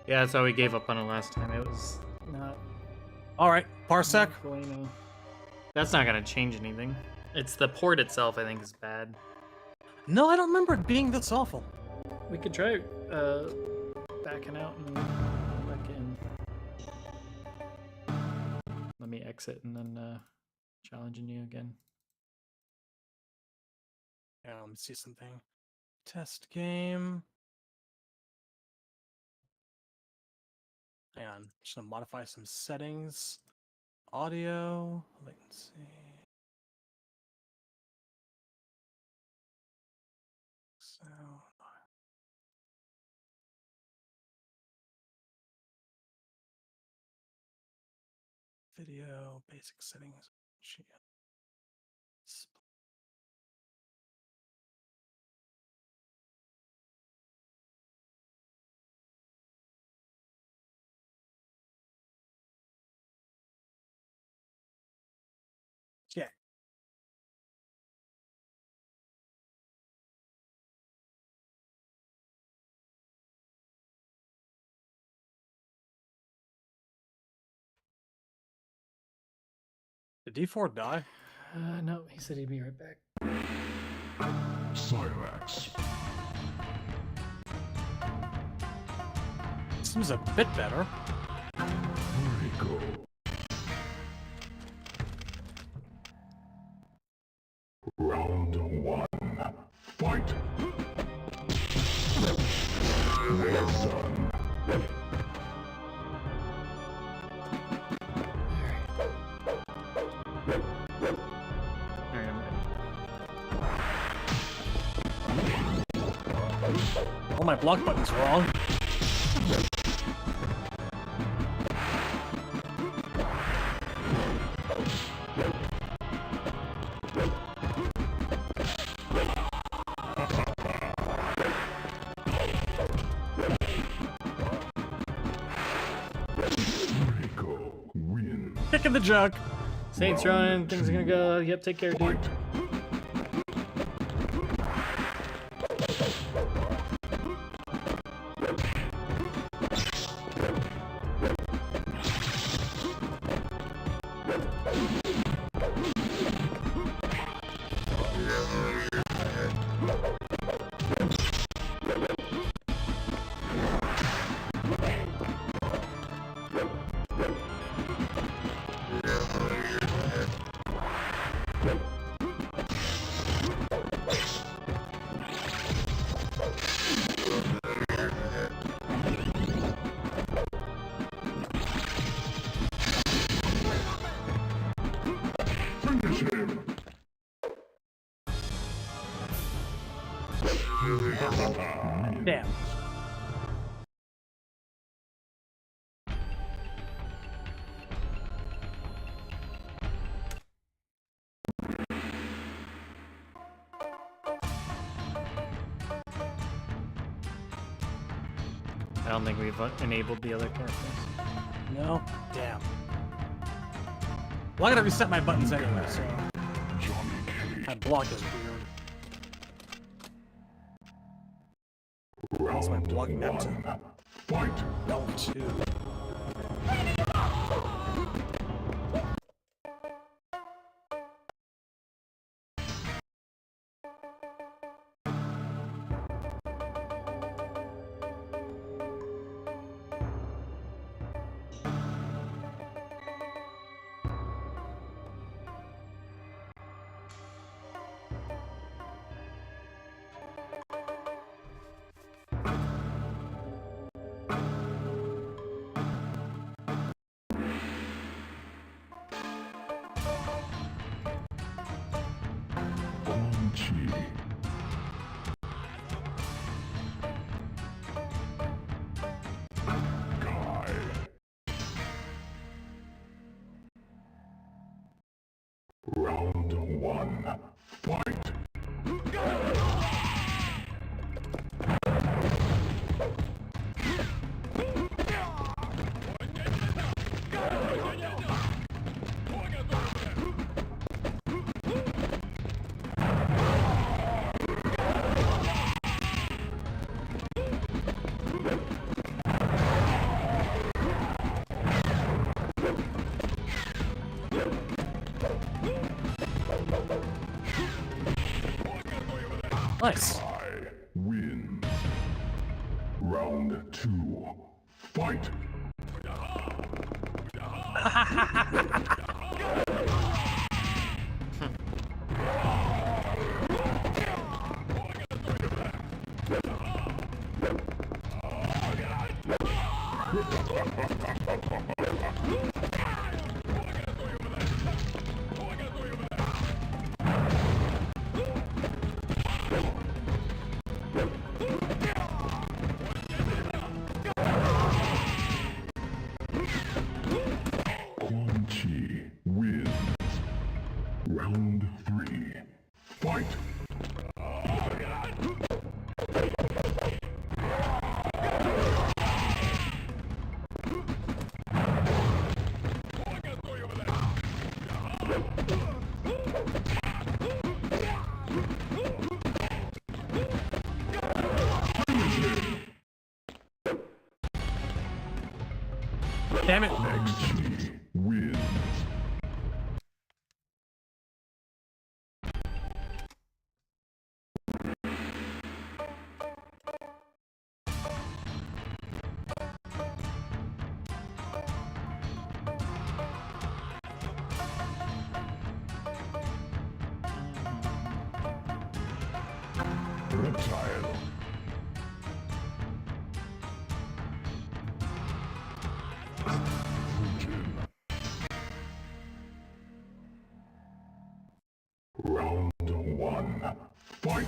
A: Yeah, that's how we gave up on it last time. It was not.
D: All right, Parsec.
A: Bueno. That's not gonna change anything. It's the port itself, I think, is bad.
D: No, I don't remember it being this awful.
A: We could try backing out and back in. Let me exit and then challenging you again.
D: Yeah, let me see something. Test game. Hang on, just gonna modify some settings. Audio, latency. Sound. Video, basic settings. Yeah. Did D4 die?
A: No, he said he'd be right back.
E: Cyrax.
D: Seems a bit better.
E: Rico. Round 1. Fight. Well done.
A: Alright, I'm ready.
D: All my block buttons wrong.
E: Rico win.
D: Kick in the jug.
A: Saints running, things are gonna go. Yep, take care, dude.
D: Damn.
A: I don't think we've enabled the other characters.
D: No? Damn. Well, I gotta reset my buttons anyway, so
E: Johnny Cage.
D: that block is weird. What's my blocking up to?
E: Fight.
D: L2.
E: Chi. Kai. Round 1. Fight.
D: Nice.
E: I win. Round 2. Fight. Chi wins. Round 3. Fight.
D: Damn it.
E: Next Chi wins. Reptile. Fujin. Round 1. Fight.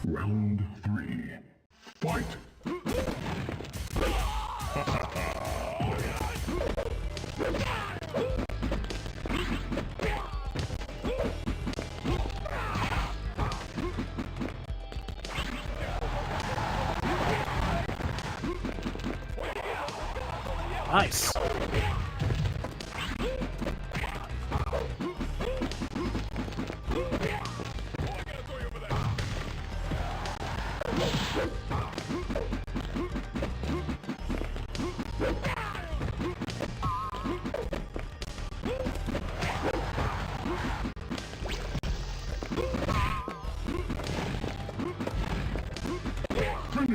E: Round 3. Fight!
D: Nice.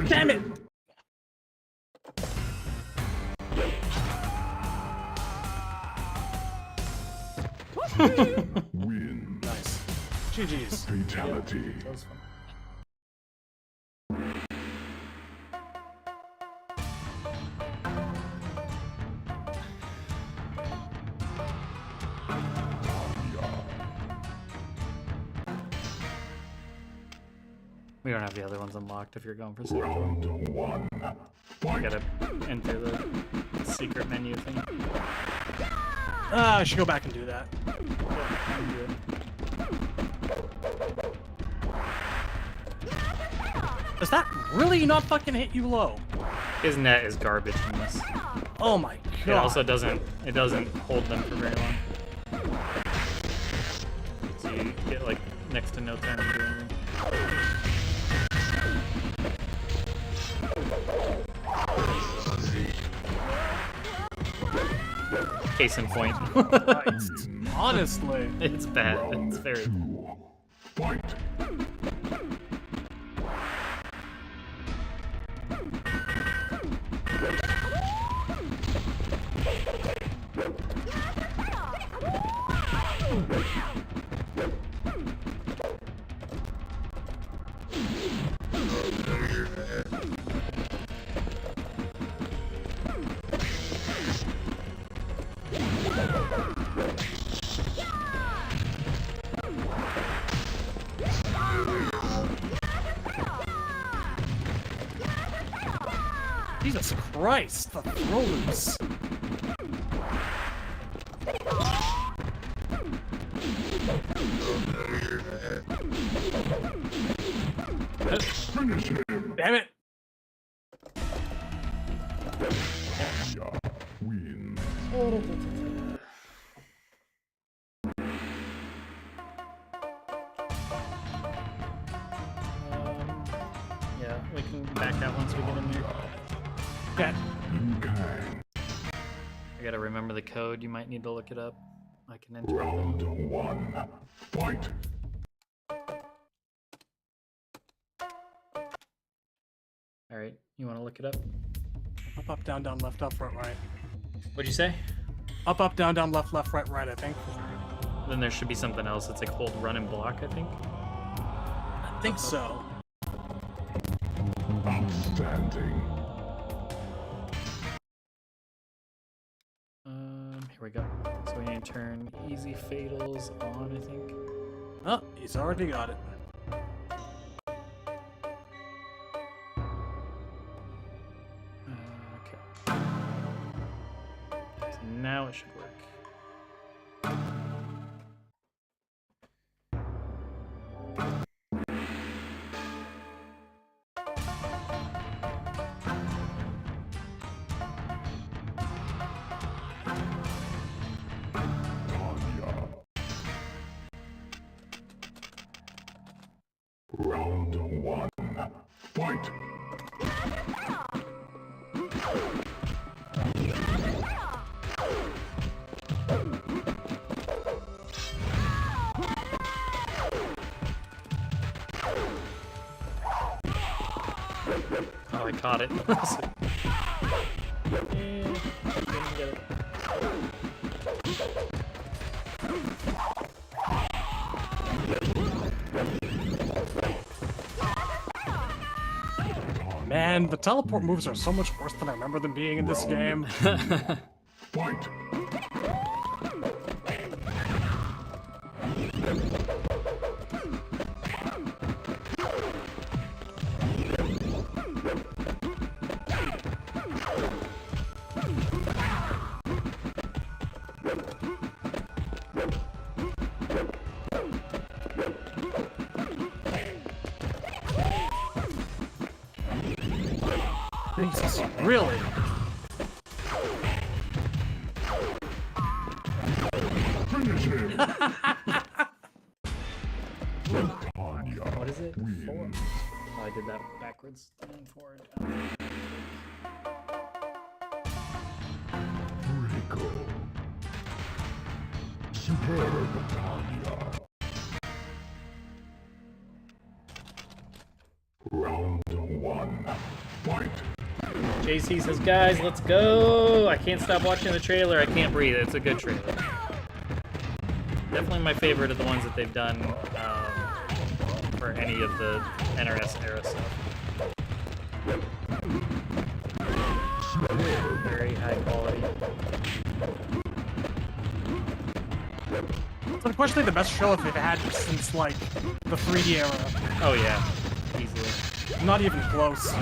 D: Damn it!
E: Win.
D: Nice. GG's.
E: Fatality.
A: That was fun. We don't have the other ones unlocked if you're going for secret.
E: Round 1.
A: You
E: Fight!
A: gotta enter the secret menu thing.
D: I should go back and do that. Does that really not fucking hit you low?
A: His net is garbage in this.
D: Oh my god.
A: It also doesn't hold them for very long. So you get like next to no time to do anything. Case in point.
D: Honestly.
A: It's bad. It's very bad.
E: 2. Fight!
D: Jesus Christ, the throw loops.
E: Finish him!
D: Damn it.
E: Win.
A: Yeah, we can back out once we get in there.
D: Okay.
E: You can.
A: I gotta remember the code. You might need to look it up. I can enter it.
E: Round 1. Fight!
A: All right, you want to look it up?
D: Up, down, down, left, up, right.
A: What'd you say?
D: Up, down, down, left, right, I think.
A: Then there should be something else. It's like hold, run, and block, I think.
D: I think so.
E: Outstanding.
A: Here we go. So we need to turn easy fatals on, I think.
D: Oh, he's already got it.
A: Okay. So now it should work.
E: Round 1. Fight!
A: Oh, I caught it. Didn't get it.
D: Man, the teleport moves are so much worse than I remember them being in this game.
E: Fight!
D: Jesus, really?
E: Finish him.
A: What is it? 4. Oh, I did that backwards. And forward.
E: Critical. Superb, Tanya. Round 1. Fight.
A: JC says, guys, let's go! I can't stop watching the trailer. I can't breathe. It's a good trailer. Definitely my favorite of the ones that they've done for any of the NRS era stuff. Very high quality.
D: It's unfortunately the best trailer they've had since, like, the 3D era.
A: Oh yeah, easily.
D: Not even close.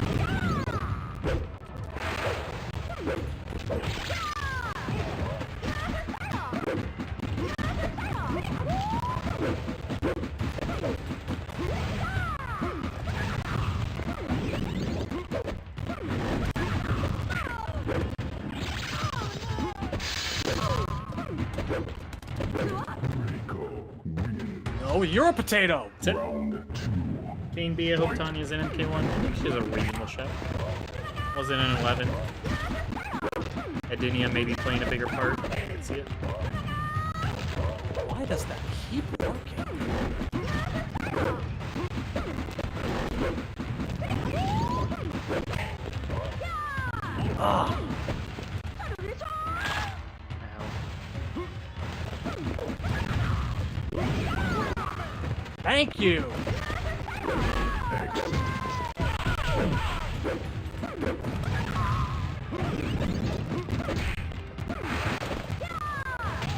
D: Oh, you're a potato!
A: That's it. Kane B, I hope Tanya's in MK1. I think she has a reasonable shot. Wasn't in 11. Adinia maybe playing a bigger part. I can see it.
D: Why does that keep working? Ah. Thank you!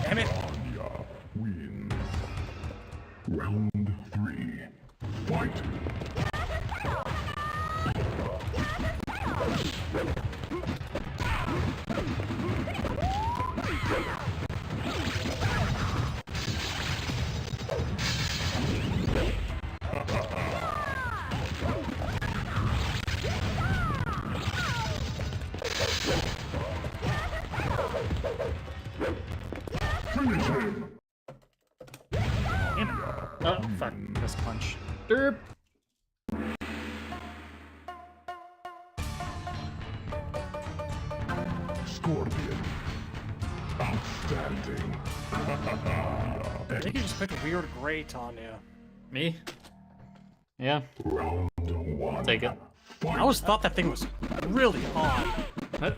D: Damn it!
E: Tanya wins. Round 3. Fight. Finish him.
A: Damn it. Oh, fuck. This punch. Derp.
E: Scorpion. Outstanding.
D: I think you just picked weird gray, Tanya.
A: Me? Yeah,
E: Round 1.
A: take it.
D: I always thought that thing was really odd.
A: What?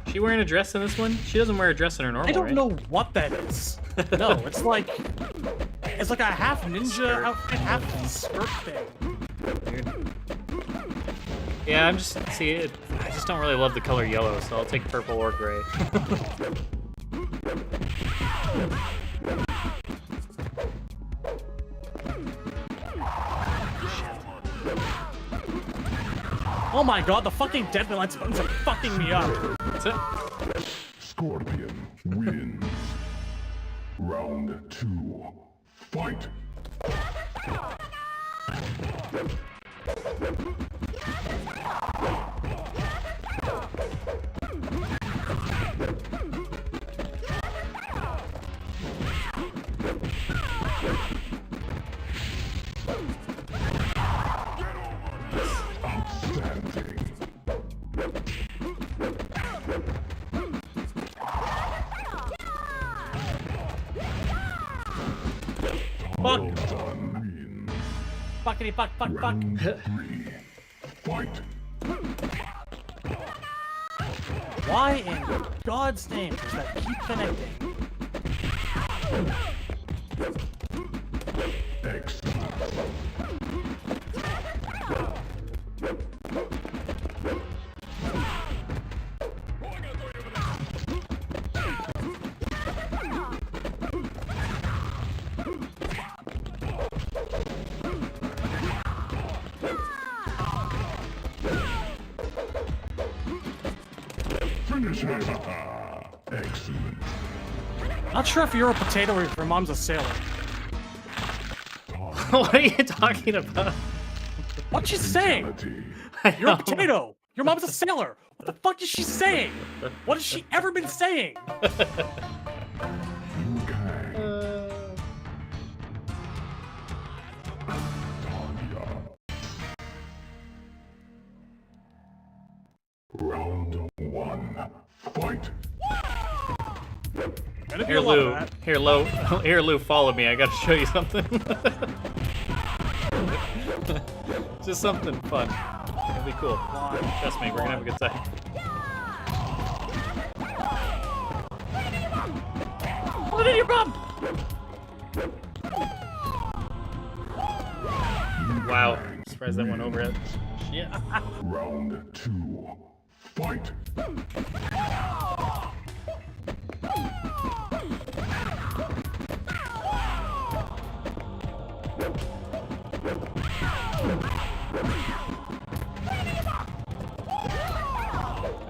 A: She wearing a dress in this one? She doesn't wear a dress in her normal,
D: I don't
A: right?
D: know what that is. No, it's like a half ninja
A: Skirt.
D: outfit, half skirt thing.
A: Weird. Yeah, I just don't really love the color yellow, so I'll take purple or gray.
D: Oh my god, the fucking deadly lights buttons are fucking me up.
A: That's it.
E: Scorpion wins. Round 2. Fight. Outstanding.
D: Fuck.
E: Well done. Wins.
D: Fuckity fuck fuck fuck.
E: Round 3. Fight.
D: Why in God's name does that keep connecting?
E: Excellent. Finish him. Excellent.
D: Not sure if you're a potato or if your mom's a sailor.
A: What are you talking about?
D: What you saying?
E: Fatality.
A: I
D: You're a
A: know.
D: potato. Your mom's a sailor. What the fuck is she saying? What has she ever been saying?
E: Liu Kang. Tonya. Round 1. Fight.
D: Gonna be
A: Here,
D: a lot of
A: Lou.
D: that.
A: Here, Lou. Follow me. I gotta show you something. Just something fun. It'll be cool. Trust me, we're gonna have a good time.
D: What did your mom?
A: Wow. Surprised that went over it. Shit.
E: Round 2. Fight.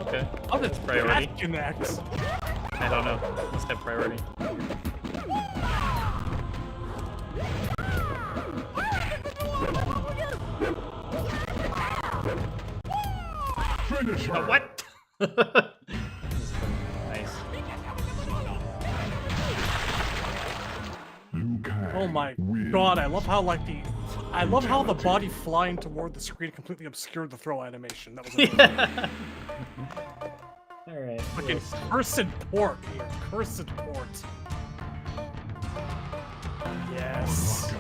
A: Okay.
D: How did
A: Priority.
D: that connect?
A: I don't know. Must have priority.
E: Finish her.
A: What? Nice.
E: Liu Kang.
D: Oh my
E: wins.
D: god, I love how the body flying toward the screen completely obscured the throw animation. That was amazing.
A: Alright.
D: Fucking cursed port here. Cursed port. Yes.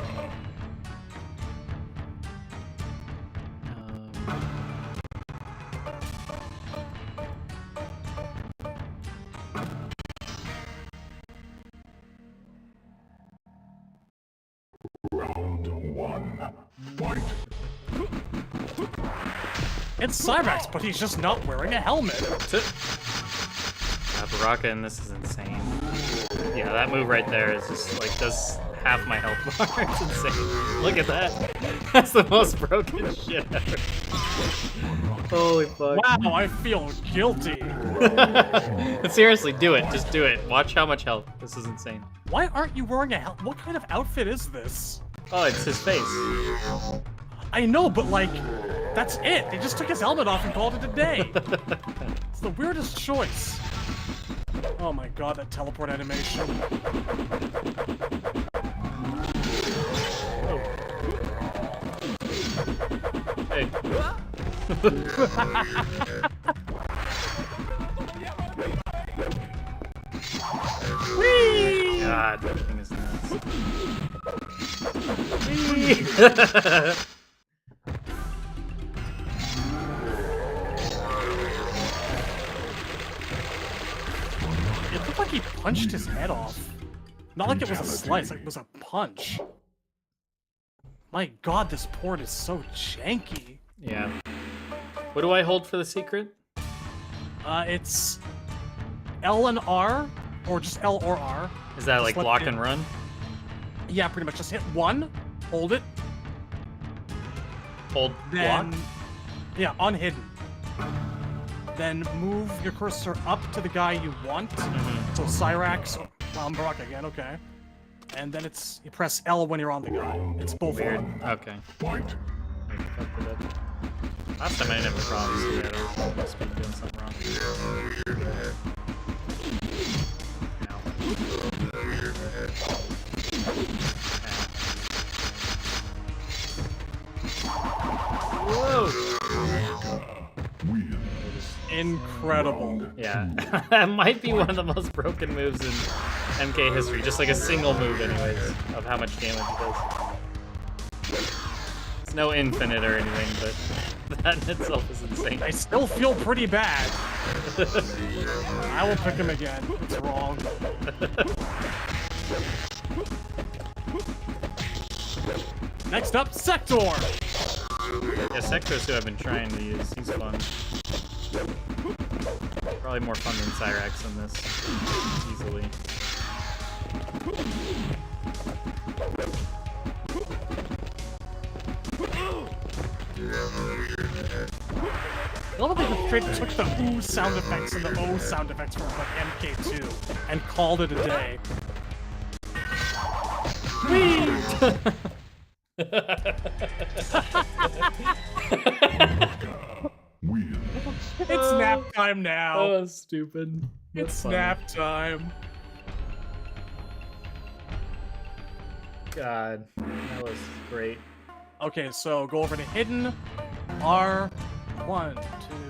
E: Round 1. Fight.
D: It's Cyrax, but he's just not wearing a helmet.
A: Baraka in this is insane. Yeah, that move right there is just like does half my health bar. It's insane. Look at that. That's the most broken shit ever. Holy fuck.
D: Wow, I feel guilty.
A: Seriously, do it. Just do it. Watch how much health. This is insane.
D: Why aren't you wearing a helmet? What kind of outfit is this?
A: Oh, it's his face.
D: I know, but like, that's it. They just took his helmet off and called it a day. It's the weirdest choice. Oh my god, that teleport animation.
A: Oh. Hey.
D: Whee!
A: God, that thing is nuts.
D: It looked like he punched his head off. Not like it was a slice, like it was a punch. My god, this port is so janky.
A: Yeah. What do I hold for the secret?
D: It's L and R, or just L or R.
A: Is that like
D: let
A: block
D: it-
A: and run?
D: Yeah, pretty much. Just hit 1, hold it,
A: Hold
D: then...
A: block?
D: Yeah, unhidden. Then move your cursor up to the guy you want. So Cyrax, well, I'm Baraka again, okay. And then it's, you press L when you're on the guy. It's both
A: Weird.
D: on.
A: Okay.
E: Fight.
A: I fucked it up. Last time I didn't have a problem, so yeah, I must be doing something wrong. Whoa!
E: Win.
D: Incredible.
A: Yeah, that might be one of the most broken moves in MK history. Just like a single move, anyways, of how much damage it does. It's no infinite or anything, but that in itself is insane.
D: I still feel pretty bad. I will pick him again. It's wrong. Next up, Sector!
A: Yeah, Sector's who I've been trying to use. He's fun. Probably more fun than Cyrax in this, easily.
D: I love how they straight took the ooh sound effects and the oh sound effects from like MK2 and called it a day. Whee!
E: Win.
D: time now.
A: Oh, stupid.
D: It's snap time.
A: God, that was great.
D: Okay, so go over to hidden. R. 1, 2,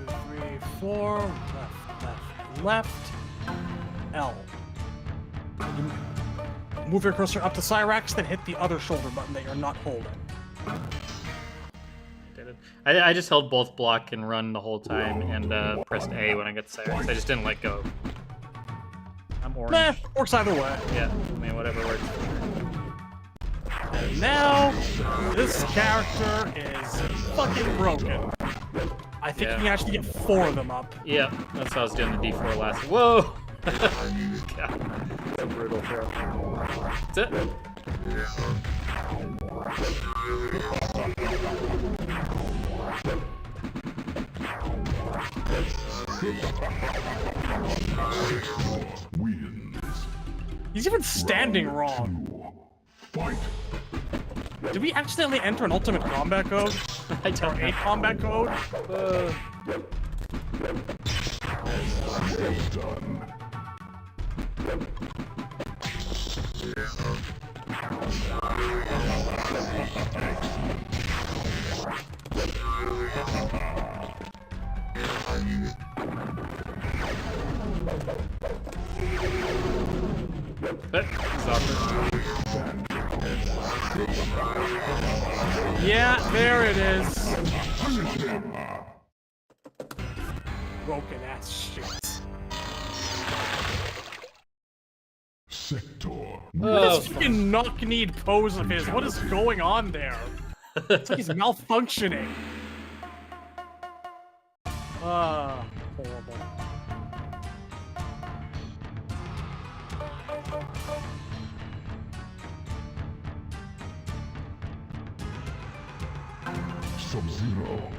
D: 3, 4. Left, left, left. L. Move your cursor up to Cyrax, then hit the other shoulder button that you're not holding.
A: Did it. I just held both block and run the whole time and pressed A when I got to Cyrax. I just didn't let go. I'm orange.
D: Nah, works either way.
A: Yeah, I mean, whatever works.
D: And now, this character is fucking broken. I think you can actually get 4 of them up.
A: Yeah, that's how I was doing the D4 last. Whoa! God, that's a brutal throw. That's it.
D: He's even standing wrong.
E: Fight.
D: Did we accidentally enter an ultimate combat code?
A: I don't
D: Or a combat code?
E: Done.
D: Yeah, there it is. Broken ass shit.
E: Sector.
D: This fucking knock-kneed pose of his, what is going on there? It's like he's malfunctioning. Horrible.
E: Sub-Zero.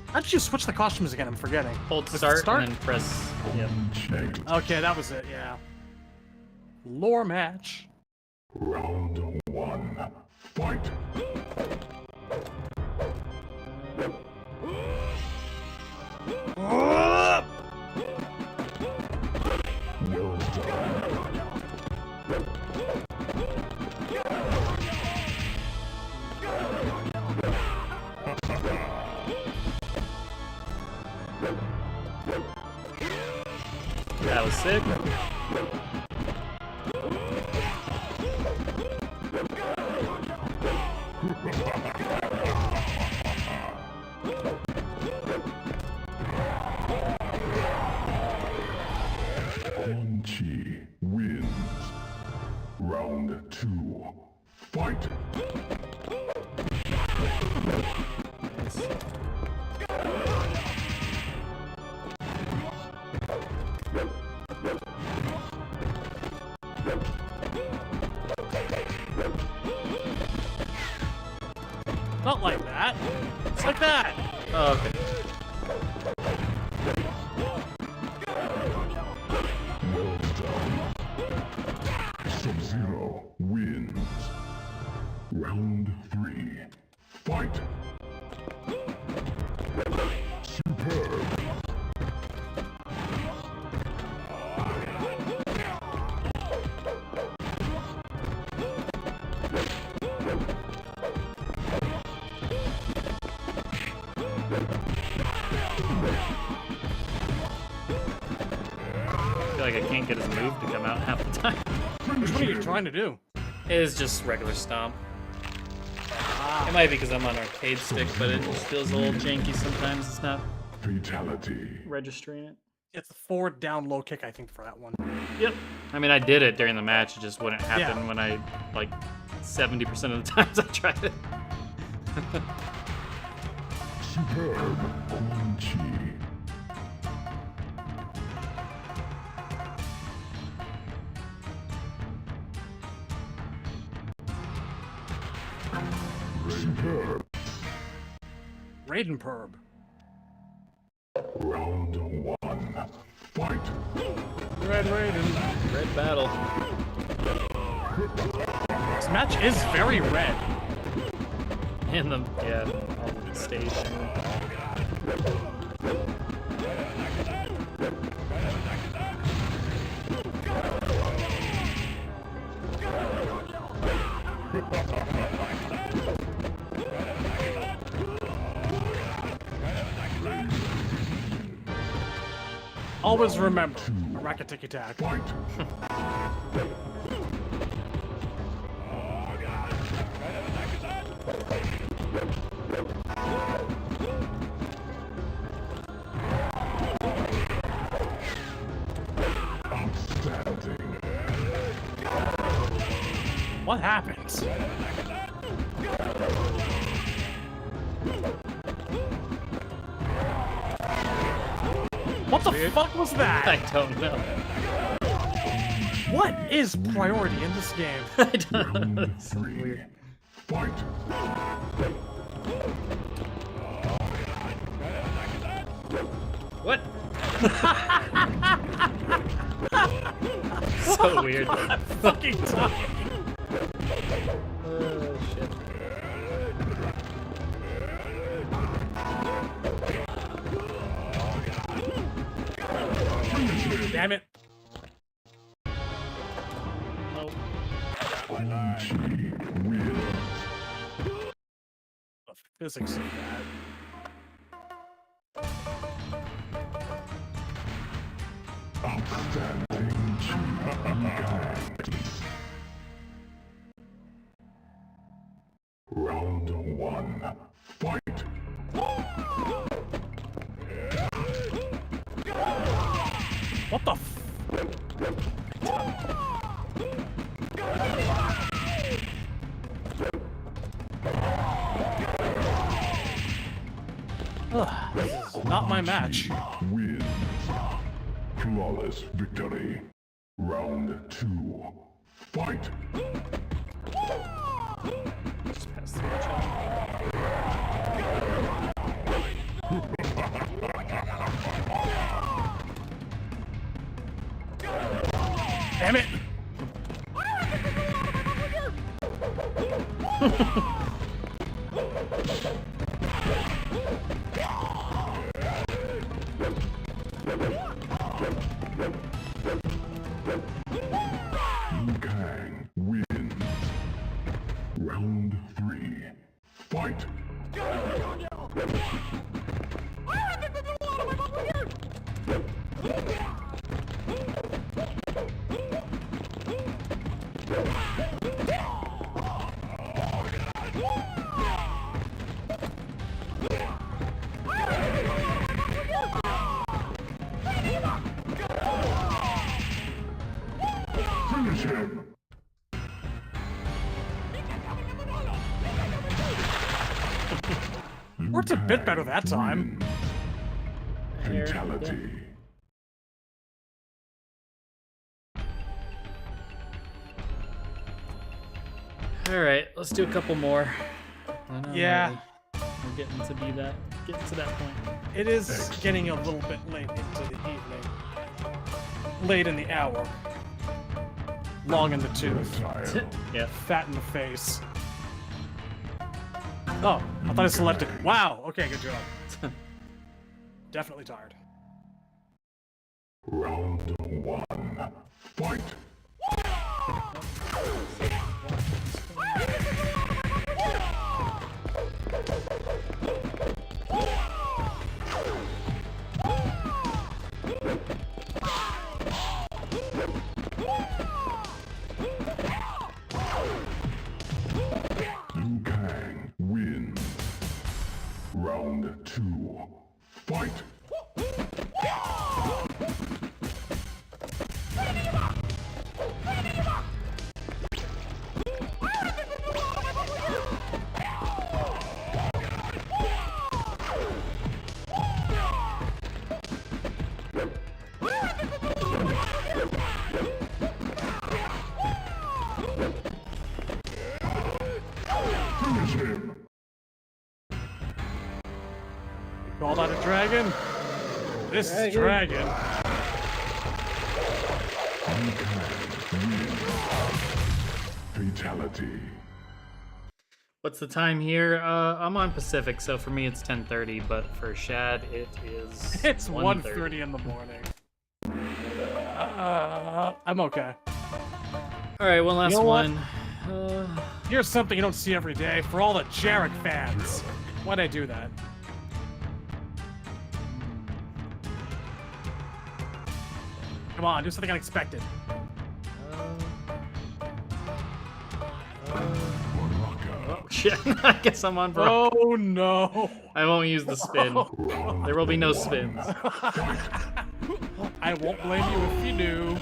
D: How did you switch the costumes again? I'm forgetting.
A: Hold
D: Was it
A: start,
D: start?
A: and then press. Yep.
E: Check.
D: Okay, that was it, yeah. Lore match.
E: Round 1. Fight. Well done.
A: That was sick.
E: Quan Chi wins. Round 2. Fight.
D: Not like that. It's like that.
A: Oh, okay.
E: Well done. Sub-Zero wins. Round 3. Fight. Superb.
A: I feel like I can't get his move to come out half the time.
D: Which one are you trying to do?
A: It is just regular stomp. It might be because I'm on arcade stick, but it just feels a little janky sometimes. It's not
E: Fatality.
A: registering it.
D: It's the forward down low kick, I think, for that one.
A: Yep. I mean, I did it during the match. It just wouldn't happen
D: Yeah.
A: when I, like, 70% of the times I tried it.
E: Superb. Quan Chi. Superb.
D: Raiden Perb.
E: Round 1. Fight.
D: Red Raiden.
A: Red battle.
D: This match is very red.
A: In the, yeah, on the stage.
D: Always remember, a rack-a-ticky-tack. What happened? What the fuck was that?
A: I don't know.
D: What is priority in this game?
A: I don't know. It's so weird. What? So weird.
D: Fucking time.
A: Oh shit.
D: Damn it.
A: Oh.
D: The physics of that.
E: Round one. Fight.
D: What the f- Ugh, this is not my match.
E: Wins. Flawless victory. Round two. Fight.
A: Just pass through each other.
D: Damn it!
E: Kang wins. Round three. Fight. Finish him.
D: Worked a bit better that time.
E: Fatality.
A: All right, let's do a couple more. I know
D: Yeah.
A: we're getting to that point.
D: It is getting a little bit late into the evening. Late in the hour. Long in the tooth.
A: Yeah.
D: Fat in the face. Oh, I thought I selected. Wow, okay, good job. Definitely tired.
E: Round one. Fight. Liu Kang wins. Round two. Fight. Finish him.
D: Call that a dragon? This is dragon.
E: Liu Kang wins. Fatality.
A: What's the time here? I'm on Pacific, so for me it's 10:30, but for Shad it is
D: It's
A: 1:30.
D: 1:30 in the morning. I'm okay.
A: All right, one last
D: You know what?
A: one.
D: Here's something you don't see every day for all the Jarek fans. Why'd I do that? Come on, do something unexpected.
A: Oh shit! I guess I'm on bro.
D: Oh no!
A: I won't use the spin. There will be no spins.
D: I won't blame you if you do.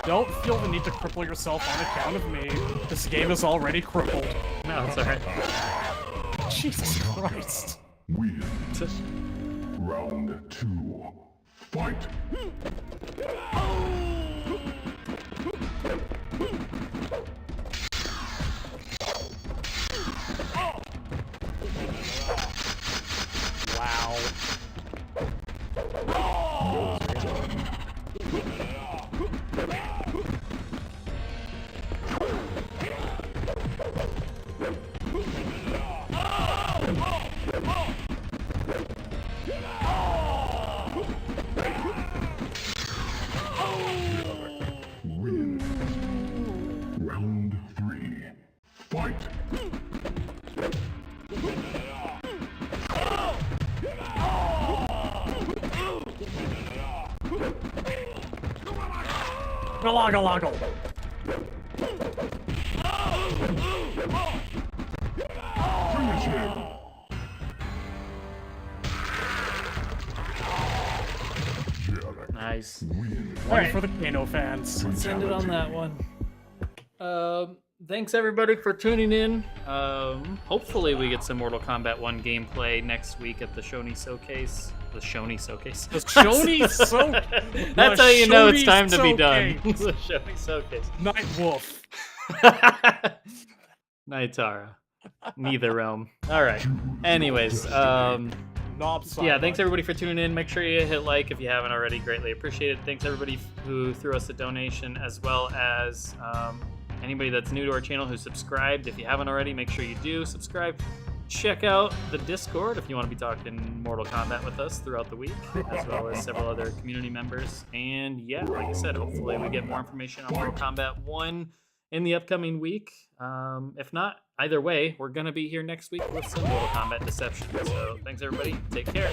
D: Don't feel the need to cripple yourself on account of me. This game is already crippled.
A: No, it's alright.
D: Jesus Christ.
E: Win. Round 2. Fight.
A: Wow.
E: Win. Round 3. Fight.
D: Galago.
E: Finish him.
A: Nice.
E: Win.
D: One for the Kano fans.
A: Let's end it on that one. Thanks everybody for tuning in. Hopefully we get some Mortal Kombat 1 gameplay next week at the Shoney Showcase. The Shoney Showcase.
D: The Shoney Showcase.
A: That's how you know it's
D: Shoney
A: time to be done.
D: Showcase.
A: The Shoney Showcase.
D: Night Wolf.
A: Nightara. Neither realm. All right. Anyways,
D: Knob
A: yeah, thanks everybody for tuning in. Make sure you hit like if you haven't already. Greatly appreciated. Thanks everybody who threw us a donation, as well as anybody that's new to our channel who subscribed. If you haven't already, make sure you do subscribe. Check out the Discord if you want to be talking Mortal Kombat with us throughout the week, as well as several other community members. And yeah, like I said, hopefully we get more information on Mortal Kombat 1 in the upcoming week. If not, either way, we're going to be here next week with some Mortal Kombat Deception. So thanks everybody. Take care.